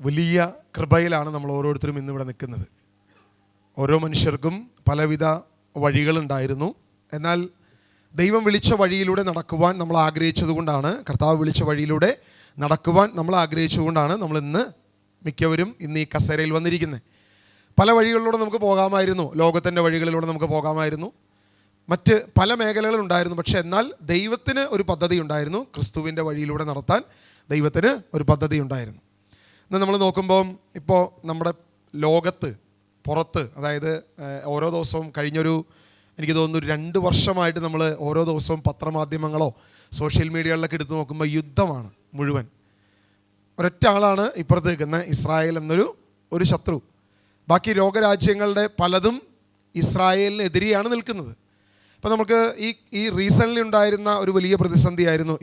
വലിയ കൃപയിലാണ് നമ്മൾ ഓരോരുത്തരും ഇന്നിവിടെ നിൽക്കുന്നത്. ഓരോ മനുഷ്യർക്കും പലവിധ വഴികളുണ്ടായിരുന്നു. എന്നാൽ ദൈവം വിളിച്ച വഴിയിലൂടെ നടക്കുവാൻ നമ്മൾ ആഗ്രഹിച്ചതുകൊണ്ടാണ്, കർത്താവ് വിളിച്ച വഴിയിലൂടെ നടക്കുവാൻ നമ്മൾ ആഗ്രഹിച്ചുകൊണ്ടാണ് നമ്മൾ മിക്കവരും ഇന്ന് ഈ കസേരയിൽ വന്നിരിക്കുന്നത്. പല വഴികളിലൂടെ നമുക്ക് പോകാമായിരുന്നു. ലോകത്തിൻ്റെ വഴികളിലൂടെ നമുക്ക് പോകാമായിരുന്നു. മറ്റ് പല മേഖലകളുണ്ടായിരുന്നു. പക്ഷേ എന്നാൽ ദൈവത്തിന് ഒരു പദ്ധതി ഉണ്ടായിരുന്നു. ക്രിസ്തുവിൻ്റെ വഴിയിലൂടെ നടത്താൻ ദൈവത്തിന് ഒരു പദ്ധതി ഉണ്ടായിരുന്നു. ഇന്ന് നമ്മൾ നോക്കുമ്പോൾ ഇപ്പോൾ നമ്മുടെ ലോകത്ത് പുറത്ത്, അതായത് ഓരോ ദിവസവും കഴിഞ്ഞൊരു എനിക്ക് തോന്നുന്നു 2 വർഷമായിട്ട് നമ്മൾ ഓരോ ദിവസവും പത്രമാധ്യമങ്ങളോ സോഷ്യൽ മീഡിയകളിലൊക്കെ എടുത്ത് നോക്കുമ്പോൾ യുദ്ധമാണ് മുഴുവൻ. ഒരൊറ്റ ആളാണ് ഇപ്പുറത്ത് നിൽക്കുന്നത്, ഇസ്രായേൽ എന്നൊരു ശത്രു. ബാക്കി ലോകരാജ്യങ്ങളുടെ പലതും ഇസ്രായേലിനെതിരെയാണ് നിൽക്കുന്നത്. ഇപ്പോൾ നമുക്ക് ഈ റീസെൻ്റ്ലി ഉണ്ടായിരുന്ന ഒരു വലിയ പ്രതിസന്ധിയായിരുന്നു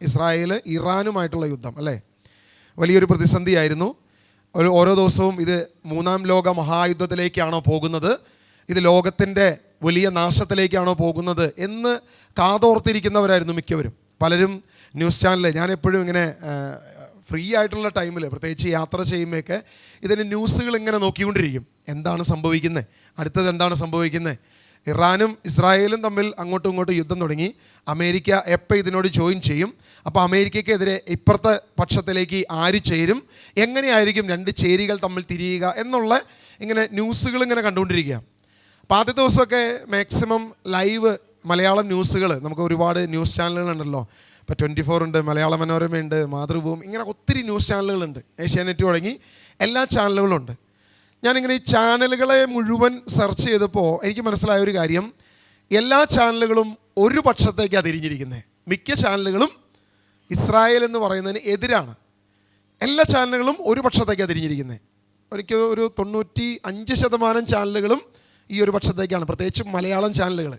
ഇസ്രായേൽ ഇറാനുമായിട്ടുള്ള യുദ്ധം, അല്ലേ? വലിയൊരു പ്രതിസന്ധിയായിരുന്നു. ഓരോ ദിവസവും ഇത് 3-ാം ലോക മഹായുദ്ധത്തിലേക്കാണോ പോകുന്നത്, ഇത് ലോകത്തിൻ്റെ വലിയ നാശത്തിലേക്കാണോ പോകുന്നത് എന്ന് കാതോർത്തിരിക്കുന്നവരായിരുന്നു മിക്കവരും. പലരും ന്യൂസ് ചാനൽ, ഞാൻ എപ്പോഴും ഇങ്ങനെ ഫ്രീ ആയിട്ടുള്ള ടൈമിൽ, പ്രത്യേകിച്ച് യാത്ര ചെയ്യുമ്പോഴൊക്കെ ഇതിൻ്റെ ന്യൂസുകൾ ഇങ്ങനെ നോക്കിക്കൊണ്ടിരിക്കും. എന്താണ് സംഭവിക്കുന്നത്, അടുത്തത് എന്താണ് സംഭവിക്കുന്നത്. ഇറാനും ഇസ്രായേലും തമ്മിൽ അങ്ങോട്ടും ഇങ്ങോട്ടും യുദ്ധം തുടങ്ങി. അമേരിക്ക എപ്പോൾ ഇതിനോട് ജോയിൻ ചെയ്യും, അപ്പോൾ അമേരിക്കയ്ക്കെതിരെ ഇപ്പുറത്തെ പക്ഷത്തിലേക്ക് ആര് ചേരും, എങ്ങനെയായിരിക്കും 2 ചേരികൾ തമ്മിൽ തിരിയുക എന്നുള്ള ഇങ്ങനെ ന്യൂസുകൾ ഇങ്ങനെ കണ്ടുകൊണ്ടിരിക്കുക. അപ്പോൾ ആദ്യത്തെ ദിവസമൊക്കെ മാക്സിമം ലൈവ് മലയാളം ന്യൂസുകൾ, നമുക്ക് ഒരുപാട് ന്യൂസ് ചാനലുകളുണ്ടല്ലോ. ഇപ്പോൾ 24 ഉണ്ട്, മലയാള മനോരമയുണ്ട്, മാതൃഭൂമി, ഇങ്ങനെ ഒത്തിരി ന്യൂസ് ചാനലുകളുണ്ട്. ഏഷ്യാനെറ്റ് തുടങ്ങി എല്ലാ ചാനലുകളും ഉണ്ട്. ഞാനിങ്ങനെ ഈ ചാനലുകളെ മുഴുവൻ സെർച്ച് ചെയ്തപ്പോൾ എനിക്ക് മനസ്സിലായ ഒരു കാര്യം, എല്ലാ ചാനലുകളും ഒരു പക്ഷത്തേക്കാണ് തിരിഞ്ഞിരിക്കുന്നത്. മിക്ക ചാനലുകളും ഇസ്രായേൽ എന്ന് പറയുന്നതിന് എതിരാണ്. എല്ലാ ചാനലുകളും ഒരു പക്ഷത്തേക്കാണ് തിരിഞ്ഞിരിക്കുന്നത്. എനിക്ക് ഒരു 95% ചാനലുകളും ഈ ഒരു പക്ഷത്തേക്കാണ്, പ്രത്യേകിച്ച് മലയാളം ചാനലുകൾ.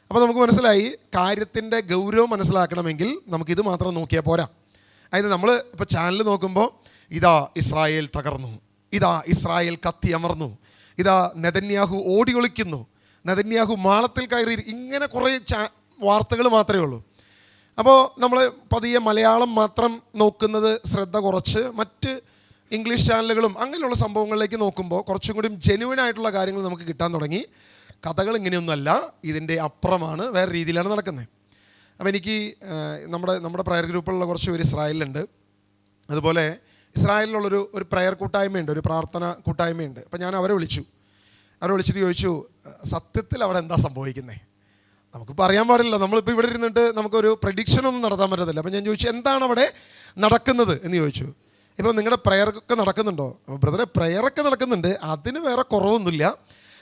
അപ്പോൾ നമുക്ക് മനസ്സിലായി, കാര്യത്തിൻ്റെ ഗൗരവം മനസ്സിലാക്കണമെങ്കിൽ നമുക്കിത് മാത്രം നോക്കിയാൽ പോരാ. അതായത് നമ്മൾ ഇപ്പോൾ ചാനൽ നോക്കുമ്പോൾ ഇതാ ഇസ്രായേൽ തകർന്നു, ഇതാ ഇസ്രായേൽ കത്തി അമർന്നു, ഇതാ നെതന്യാഹു ഓടി ഒളിക്കുന്നു, നെതന്യാഹു മാളത്തിൽ കയറി, ഇങ്ങനെ കുറേ വാർത്തകൾ മാത്രമേ ഉള്ളൂ. അപ്പോൾ നമ്മൾ പതിയെ മലയാളം മാത്രം നോക്കുന്നത് ശ്രദ്ധ കുറച്ച് മറ്റ് ഇംഗ്ലീഷ് ചാനലുകളും അങ്ങനെയുള്ള സംഭവങ്ങളിലേക്ക് നോക്കുമ്പോൾ കുറച്ചും കൂടി ജെന്യുവൻ ആയിട്ടുള്ള കാര്യങ്ങൾ നമുക്ക് കിട്ടാൻ തുടങ്ങി. കഥകൾ ഇങ്ങനെയൊന്നുമല്ല, ഇതിൻ്റെ അപ്പുറമാണ്, വേറെ രീതിയിലാണ് നടക്കുന്നത്. അപ്പോൾ എനിക്ക് നമ്മുടെ പ്രയർ ഗ്രൂപ്പിലുള്ള കുറച്ച് പേര് ഇസ്രായേലിലുണ്ട്. അതുപോലെ ഇസ്രായേലിലുള്ളൊരു പ്രയർ കൂട്ടായ്മയുണ്ട്, ഒരു പ്രാർത്ഥന കൂട്ടായ്മയുണ്ട്. അപ്പോൾ ഞാൻ അവരെ വിളിച്ചിട്ട് ചോദിച്ചു, സത്യത്തിൽ അവിടെ എന്താ സംഭവിക്കുന്നത്? നമുക്കിപ്പോൾ അറിയാൻ പാടില്ല, നമ്മളിപ്പോൾ ഇവിടെ ഇരുന്നിട്ട് നമുക്കൊരു പ്രഡിക്ഷനൊന്നും നടത്താൻ പറ്റത്തില്ല. അപ്പോൾ ഞാൻ ചോദിച്ചു, എന്താണ് അവിടെ നടക്കുന്നത് എന്ന് ചോദിച്ചു. ഇപ്പോൾ നിങ്ങളുടെ പ്രയറൊക്കെ നടക്കുന്നുണ്ടോ? അപ്പോൾ ബ്രദറെ, പ്രയറൊക്കെ നടക്കുന്നുണ്ട്, അതിന് വേറെ കുറവൊന്നുമില്ല.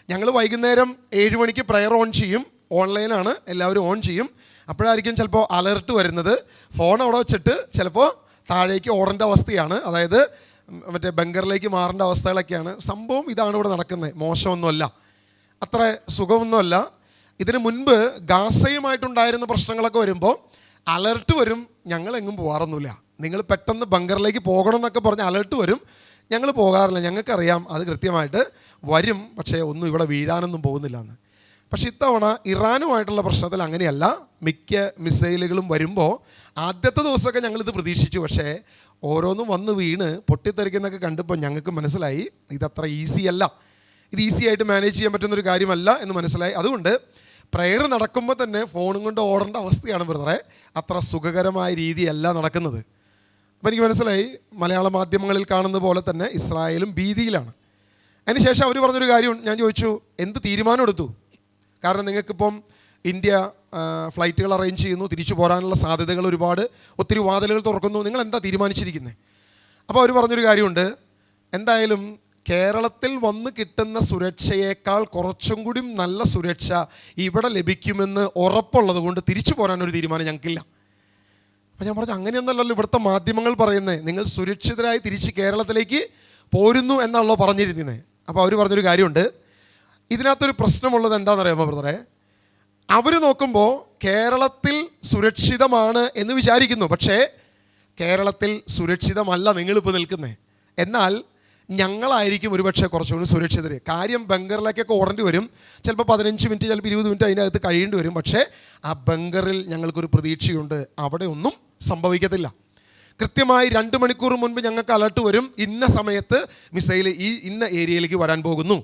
ഞങ്ങൾ വൈകുന്നേരം 7 മണിക്ക് പ്രയർ ഓൺ ചെയ്യും, ഓൺലൈനാണ്, എല്ലാവരും ഓൺ ചെയ്യും. അപ്പോഴായിരിക്കും ചിലപ്പോൾ അലർട്ട് വരുന്നത്. ഫോൺ അവിടെ വെച്ചിട്ട് ചിലപ്പോൾ താഴേക്ക് ഓടേണ്ട അവസ്ഥയാണ്, അതായത് മറ്റേ ബങ്കറിലേക്ക് മാറേണ്ട അവസ്ഥകളൊക്കെയാണ്. സംഭവം ഇതാണ് ഇവിടെ നടക്കുന്നത്. മോശമൊന്നുമല്ല, അത്ര സുഖമൊന്നുമല്ല. ഇതിന് മുൻപ് ഗാസയുമായിട്ടുണ്ടായിരുന്ന പ്രശ്നങ്ങളൊക്കെ വരുമ്പോൾ അലർട്ട് വരും, ഞങ്ങളെങ്ങും പോകാറൊന്നുമില്ല, നിങ്ങൾ പെട്ടെന്ന് ബങ്കറിലേക്ക് പോകണം എന്നൊക്കെ പറഞ്ഞ് അലർട്ട് വരും. ഞങ്ങൾ പോകാറില്ല, ഞങ്ങൾക്കറിയാം അത് കൃത്യമായിട്ട് വരും, പക്ഷേ ഒന്നും ഇവിടെ വീഴാനൊന്നും പോകുന്നില്ല എന്ന്. പക്ഷേ ഇത്തവണ ഇറാനുമായിട്ടുള്ള പ്രശ്നത്തിൽ അങ്ങനെയല്ല. മിക്ക മിസൈലുകളും വരുമ്പോൾ ആദ്യത്തെ ദിവസമൊക്കെ ഞങ്ങളിത് പ്രതീക്ഷിച്ചു, പക്ഷേ ഓരോന്നും വന്ന് വീണ് പൊട്ടിത്തെറിക്കുന്നൊക്കെ കണ്ടപ്പോൾ ഞങ്ങൾക്ക് മനസ്സിലായി ഇതത്ര ഈസി അല്ല, ഇത് ഈസി ആയിട്ട് മാനേജ് ചെയ്യാൻ പറ്റുന്നൊരു കാര്യമല്ല എന്ന് മനസ്സിലായി. അതുകൊണ്ട് പ്രയർ നടക്കുമ്പോൾ തന്നെ ഫോണും കൊണ്ട് ഓടേണ്ട അവസ്ഥയാണ് ബ്രദറെ, അത്ര സുഖകരമായ രീതിയല്ല നടക്കുന്നത്. അപ്പോൾ എനിക്ക് മനസ്സിലായി, മലയാള മാധ്യമങ്ങളിൽ കാണുന്ന പോലെ തന്നെ ഇസ്രായേലും ഭീതിയിലാണ്. അതിനുശേഷം അവർ പറഞ്ഞൊരു കാര്യം, ഞാൻ ചോദിച്ചു, എന്ത് തീരുമാനം എടുത്തു? കാരണം നിങ്ങൾക്കിപ്പം ഇന്ത്യ ഫ്ലൈറ്റുകൾ അറേഞ്ച് ചെയ്യുന്നു, തിരിച്ചു പോരാനുള്ള സാധ്യതകൾ ഒരുപാട്, ഒത്തിരി വാതിലുകൾ തുറക്കുന്നു, നിങ്ങൾ എന്താ തീരുമാനിച്ചിരിക്കുന്നത്? അപ്പോൾ അവർ പറഞ്ഞൊരു കാര്യമുണ്ട്, എന്തായാലും കേരളത്തിൽ വന്ന് കിട്ടുന്ന സുരക്ഷയേക്കാൾ കുറച്ചും കൂടി നല്ല സുരക്ഷ ഇവിടെ ലഭിക്കുമെന്ന് ഉറപ്പുള്ളത് കൊണ്ട് തിരിച്ചു പോരാനൊരു തീരുമാനം ഞങ്ങൾക്കില്ല. അപ്പോൾ ഞാൻ പറഞ്ഞു, അങ്ങനെയൊന്നല്ലല്ലോ ഇവിടുത്തെ മാധ്യമങ്ങൾ പറയുന്നത്, നിങ്ങൾ സുരക്ഷിതരായി തിരിച്ച് കേരളത്തിലേക്ക് പോരുന്നു എന്നാണല്ലോ പറഞ്ഞിരുന്നത്. അപ്പോൾ അവർ പറഞ്ഞൊരു കാര്യമുണ്ട്, ഇതിനകത്തൊരു പ്രശ്നമുള്ളത് എന്താണെന്നറിയാമോ ബ്രദറെ? അവർ നോക്കുമ്പോൾ കേരളത്തിൽ സുരക്ഷിതമാണ് എന്ന് വിചാരിക്കുന്നു, പക്ഷേ കേരളത്തിൽ സുരക്ഷിതമല്ല നിങ്ങളിപ്പോൾ നിൽക്കുന്നത്. എന്നാൽ ഞങ്ങളായിരിക്കും ഒരുപക്ഷെ കുറച്ചുകൂടി സുരക്ഷിതർ. കാര്യം ബങ്കറിലേക്കൊക്കെ ഓടേണ്ടി വരും, ചിലപ്പോൾ 15 മിനിറ്റ്, ചിലപ്പോൾ 20 മിനിറ്റ് അതിനകത്ത് കഴിയേണ്ടി വരും. പക്ഷേ ആ ബങ്കറിൽ ഞങ്ങൾക്കൊരു പ്രതീക്ഷയുണ്ട്, അവിടെ ഒന്നും സംഭവിക്കത്തില്ല. കൃത്യമായി 2 മണിക്കൂർ മുൻപ് ഞങ്ങൾക്ക് അലർട്ട് വരും, ഇന്ന സമയത്ത് മിസൈൽ ഈ ഇന്ന ഏരിയയിലേക്ക് വരാൻ പോകുന്നു.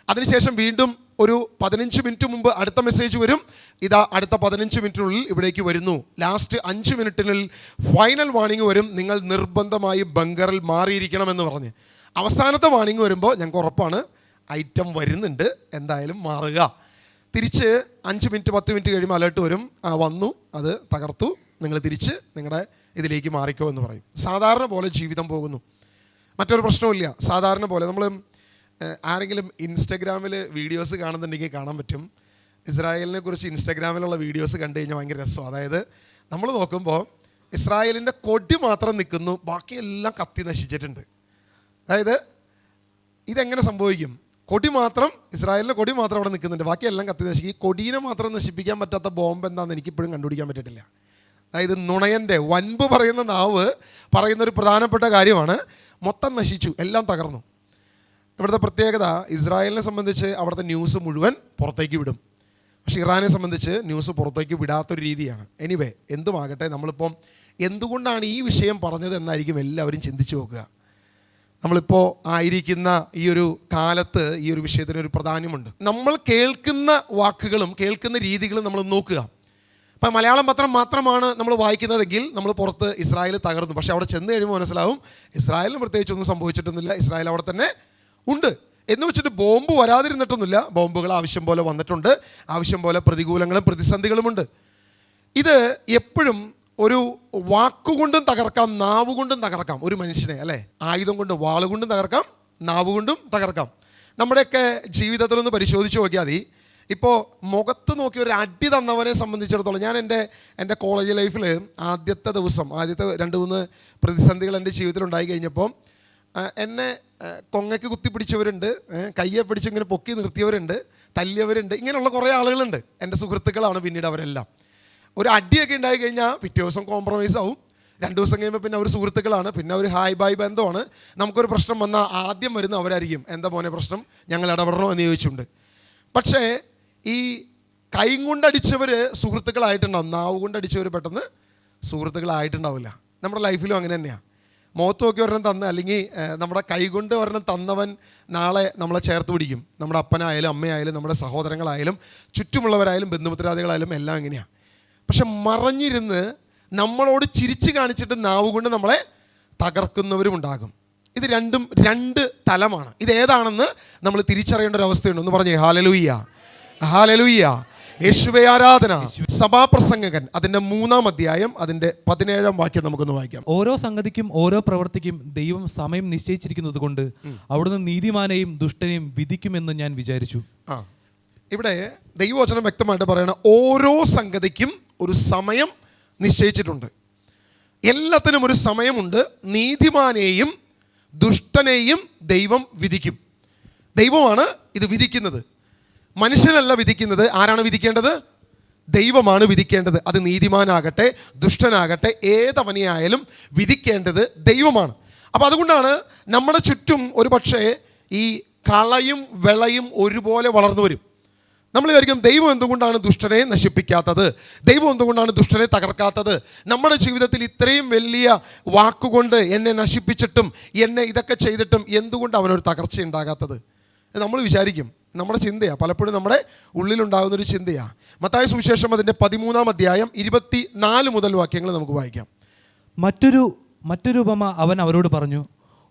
അതിനുശേഷം വീണ്ടും ഒരു 15 മിനിറ്റ് മുമ്പ് അടുത്ത മെസ്സേജ് വരും, ഇതാ അടുത്ത 15 മിനിറ്റിനുള്ളിൽ ഇവിടേക്ക് വരുന്നു. ലാസ്റ്റ് 5 മിനിറ്റിനുള്ളിൽ ഫൈനൽ വാണിംഗ് വരും, നിങ്ങൾ നിർബന്ധമായി ബങ്കറിൽ മാറിയിരിക്കണമെന്ന് പറഞ്ഞ്. അവസാനത്തെ വാണിംഗ് വരുമ്പോൾ ഞങ്ങൾക്ക് ഉറപ്പാണ് ഐറ്റം വരുന്നുണ്ട്, എന്തായാലും മാറുക. തിരിച്ച് 5 മിനിറ്റ് 10 മിനിറ്റ് കഴിയുമ്പോൾ അലേർട്ട് വരും, വന്നു, അത് തകർത്തു, നിങ്ങൾ തിരിച്ച് നിങ്ങളുടെ ഇതിലേക്ക് മാറിക്കോ എന്ന് പറയും. സാധാരണ പോലെ ജീവിതം പോകുന്നു, മറ്റൊരു പ്രശ്നവുമില്ല. സാധാരണ പോലെ നമ്മൾ ആരെങ്കിലും ഇൻസ്റ്റഗ്രാമിൽ വീഡിയോസ് കാണുന്നുണ്ടെങ്കിൽ കാണാൻ പറ്റും, ഇസ്രായേലിനെ കുറിച്ച് ഇൻസ്റ്റഗ്രാമിലുള്ള വീഡിയോസ് കണ്ടു കഴിഞ്ഞാൽ ഭയങ്കര രസം. അതായത് നമ്മൾ നോക്കുമ്പോൾ ഇസ്രായേലിൻ്റെ കൊടി മാത്രം നിൽക്കുന്നു, ബാക്കിയെല്ലാം കത്തി നശിച്ചിട്ടുണ്ട്. അതായത് ഇതെങ്ങനെ സംഭവിക്കും? കൊടി മാത്രം, ഇസ്രായേലിൻ്റെ കൊടി മാത്രം അവിടെ നിൽക്കുന്നുണ്ട്, ബാക്കിയെല്ലാം കത്തി നശിക്കും. ഈ കൊടീനെ മാത്രം നശിപ്പിക്കാൻ പറ്റാത്ത ബോംബ് എന്താണെന്ന് എനിക്കിപ്പോഴും കണ്ടുപിടിക്കാൻ പറ്റിയിട്ടില്ല. അതായത് നുണയൻ്റെ വൻപ് പറയുന്ന നാവ് പറയുന്നൊരു പ്രധാനപ്പെട്ട കാര്യമാണ്. മൊത്തം നശിച്ചു, എല്ലാം തകർന്നു. ഇവിടുത്തെ പ്രത്യേകത, ഇസ്രായേലിനെ സംബന്ധിച്ച് അവിടുത്തെ ന്യൂസ് മുഴുവൻ പുറത്തേക്ക് വിടും, പക്ഷേ ഇറാനെ സംബന്ധിച്ച് ന്യൂസ് പുറത്തേക്ക് വിടാത്തൊരു രീതിയാണ്. എനിവേ, എന്തുമാകട്ടെ, നമ്മളിപ്പം എന്തുകൊണ്ടാണ് ഈ വിഷയം പറഞ്ഞത് എന്നായിരിക്കും എല്ലാവരും ചിന്തിച്ചു നോക്കുക. നമ്മളിപ്പോൾ ആയിരിക്കുന്ന ഈ ഒരു കാലത്ത് ഈ ഒരു വിഷയത്തിനൊരു പ്രാധാന്യമുണ്ട്. നമ്മൾ കേൾക്കുന്ന വാക്കുകളും കേൾക്കുന്ന രീതികളും നമ്മൾ നോക്കുക. ഇപ്പം മലയാളം പത്രം മാത്രമാണ് നമ്മൾ വായിക്കുന്നതെങ്കിൽ നമ്മൾ പുറത്ത് ഇസ്രായേൽ തകർന്നു, പക്ഷേ അവിടെ ചെന്ന് കഴിയുമ്പോൾ മനസ്സിലാവും ഇസ്രായേലിന് പ്രത്യേകിച്ചൊന്നും സംഭവിച്ചിട്ടൊന്നുമില്ല, ഇസ്രായേൽ അവിടെ തന്നെ ഉണ്ട് എന്ന് വെച്ചിട്ട് ബോംബ് വരാതിരുന്നിട്ടൊന്നുമില്ല. ബോംബുകൾ ആവശ്യം പോലെ വന്നിട്ടുണ്ട്, ആവശ്യം പോലെ പ്രതികൂലങ്ങളും പ്രതിസന്ധികളുമുണ്ട്. ഇത് എപ്പോഴും ഒരു വാക്കുകൊണ്ടും തകർക്കാം, നാവ് കൊണ്ടും തകർക്കാം ഒരു മനുഷ്യനെ, അല്ലേ? ആയുധം കൊണ്ടും വാളുകൊണ്ടും തകർക്കാം, നാവ് കൊണ്ടും തകർക്കാം. നമ്മുടെയൊക്കെ ജീവിതത്തിലൊന്ന് പരിശോധിച്ച് നോക്കിയാൽ മതി. ഇപ്പോൾ മുഖത്ത് നോക്കി ഒരു അടി തന്നവനെ സംബന്ധിച്ചിടത്തോളം, ഞാൻ എൻ്റെ കോളേജ് ലൈഫിൽ ആദ്യത്തെ 2-3 പ്രതിസന്ധികൾ എൻ്റെ ജീവിതത്തിൽ ഉണ്ടായി കഴിഞ്ഞപ്പോൾ എന്നെ കൊങ്ങയ്ക്ക് കുത്തിപ്പിടിച്ചവരുണ്ട്, കയ്യെ പിടിച്ച് ഇങ്ങനെ പൊക്കി നിർത്തിയവരുണ്ട്, തല്ലിയവരുണ്ട്, ഇങ്ങനെയുള്ള കുറേ ആളുകളുണ്ട്. എൻ്റെ സുഹൃത്തുക്കളാണ് പിന്നീട് അവരെല്ലാം. ഒരു അടിയൊക്കെ ഉണ്ടായി കഴിഞ്ഞാൽ പിറ്റേ ദിവസം കോംപ്രമൈസ് ആവും, 2 ദിവസം കഴിയുമ്പോൾ പിന്നെ അവർ സുഹൃത്തുക്കളാണ്, പിന്നെ ഒരു ഹായ് ബായ് ബന്ധമാണ്. നമുക്കൊരു പ്രശ്നം വന്നാൽ ആദ്യം വരുന്ന അവരായിരിക്കും, എന്താ മോനെ പ്രശ്നം, ഞങ്ങൾ ഇടപെടണോ എന്ന് ചോദിച്ചിട്ടുണ്ട്. പക്ഷേ ഈ കൈ കൊണ്ടടിച്ചവർ സുഹൃത്തുക്കളായിട്ടുണ്ടാവും, നാവ് കൊണ്ടടിച്ചവർ പെട്ടെന്ന് സുഹൃത്തുക്കളായിട്ടുണ്ടാവില്ല. നമ്മുടെ ലൈഫിലും അങ്ങനെ തന്നെയാണ്. മുഖത്ത് നോക്കി ഒരെണ്ണം തന്ന, അല്ലെങ്കിൽ നമ്മുടെ കൈകൊണ്ട് ഒരെണ്ണം തന്നവൻ നാളെ നമ്മളെ ചേർത്ത് പിടിക്കും. നമ്മുടെ അപ്പനായാലും അമ്മയായാലും നമ്മുടെ സഹോദരങ്ങളായാലും ചുറ്റുമുള്ളവരായാലും ബന്ധുമിത്രാദികളായാലും എല്ലാം ഇങ്ങനെയാണ്. പക്ഷെ മറഞ്ഞിരുന്ന് നമ്മളോട് ചിരിച്ച് കാണിച്ചിട്ട് നാവ് കൊണ്ട് നമ്മളെ തകർക്കുന്നവരും ഉണ്ടാകും. ഇത് രണ്ടും 2 തലമാണ്. ഇതേതാണെന്ന് നമ്മൾ തിരിച്ചറിയേണ്ട ഒരു അവസ്ഥയുണ്ട്. ഒന്ന് പറഞ്ഞേ ഹല്ലേലൂയ, ഹല്ലേലൂയ, യേശുവേ ആരാധന. സഭാപ്രസംഗകൻ അതിൻ്റെ 3-ാം അധ്യായം അതിൻ്റെ 17-ാം വാക്യം നമുക്കൊന്ന് വായിക്കാം. ഓരോ സംഗതിക്കും ഓരോ പ്രവൃത്തിക്കും ദൈവം സമയം നിശ്ചയിച്ചിരിക്കുന്നത് കൊണ്ട് അവിടുന്ന് നീതിമാനെയും ദുഷ്ടനെയും വിധിക്കുമെന്ന് ഞാൻ വിചാരിച്ചു. ഇവിടെ ദൈവവചനം വ്യക്തമായിട്ട് പറയണം, ഓരോ സംഗതിക്കും ഒരു സമയം നിശ്ചയിച്ചിട്ടുണ്ട്. എല്ലാത്തിനും ഒരു സമയമുണ്ട്. നീതിമാനെയും ദുഷ്ടനെയും ദൈവം വിധിക്കും. ദൈവമാണ് ഇത് വിധിക്കുന്നത്, മനുഷ്യനല്ല വിധിക്കുന്നത്. ആരാണ് വിധിക്കേണ്ടത്? ദൈവമാണ് വിധിക്കേണ്ടത്. അത് നീതിമാനാകട്ടെ ദുഷ്ടനാകട്ടെ ഏതവനെയായാലും വിധിക്കേണ്ടത് ദൈവമാണ്. അപ്പോൾ അതുകൊണ്ടാണ് നമ്മുടെ ചുറ്റും ഒരു പക്ഷേ ഈ കളയും വിളയും ഒരുപോലെ വളർന്നു വരും. നമ്മൾ വിചാരിക്കും ദൈവം എന്തുകൊണ്ടാണ് ദുഷ്ടനെ നശിപ്പിക്കാത്തത്, ദൈവം എന്തുകൊണ്ടാണ് ദുഷ്ടനെ തകർക്കാത്തത്, നമ്മുടെ ജീവിതത്തിൽ ഇത്രയും വലിയ വാക്കുകൊണ്ട് എന്നെ നശിപ്പിച്ചിട്ടും എന്നെ ഇതൊക്കെ ചെയ്തിട്ടും എന്തുകൊണ്ട് അവനൊരു തകർച്ച ഉണ്ടാകാത്തത്? നമ്മൾ വിചാരിക്കും. നമ്മുടെ ചിന്തയാണ്, പലപ്പോഴും നമ്മുടെ ഉള്ളിലുണ്ടാകുന്നൊരു ചിന്തയാണ്. മത്തായി സുവിശേഷം അതിൻ്റെ 13-ാം അധ്യായം 24 മുതൽ വാക്യങ്ങൾ നമുക്ക് വായിക്കാം. മറ്റൊരു ഉപമ അവൻ അവരോട് പറഞ്ഞു,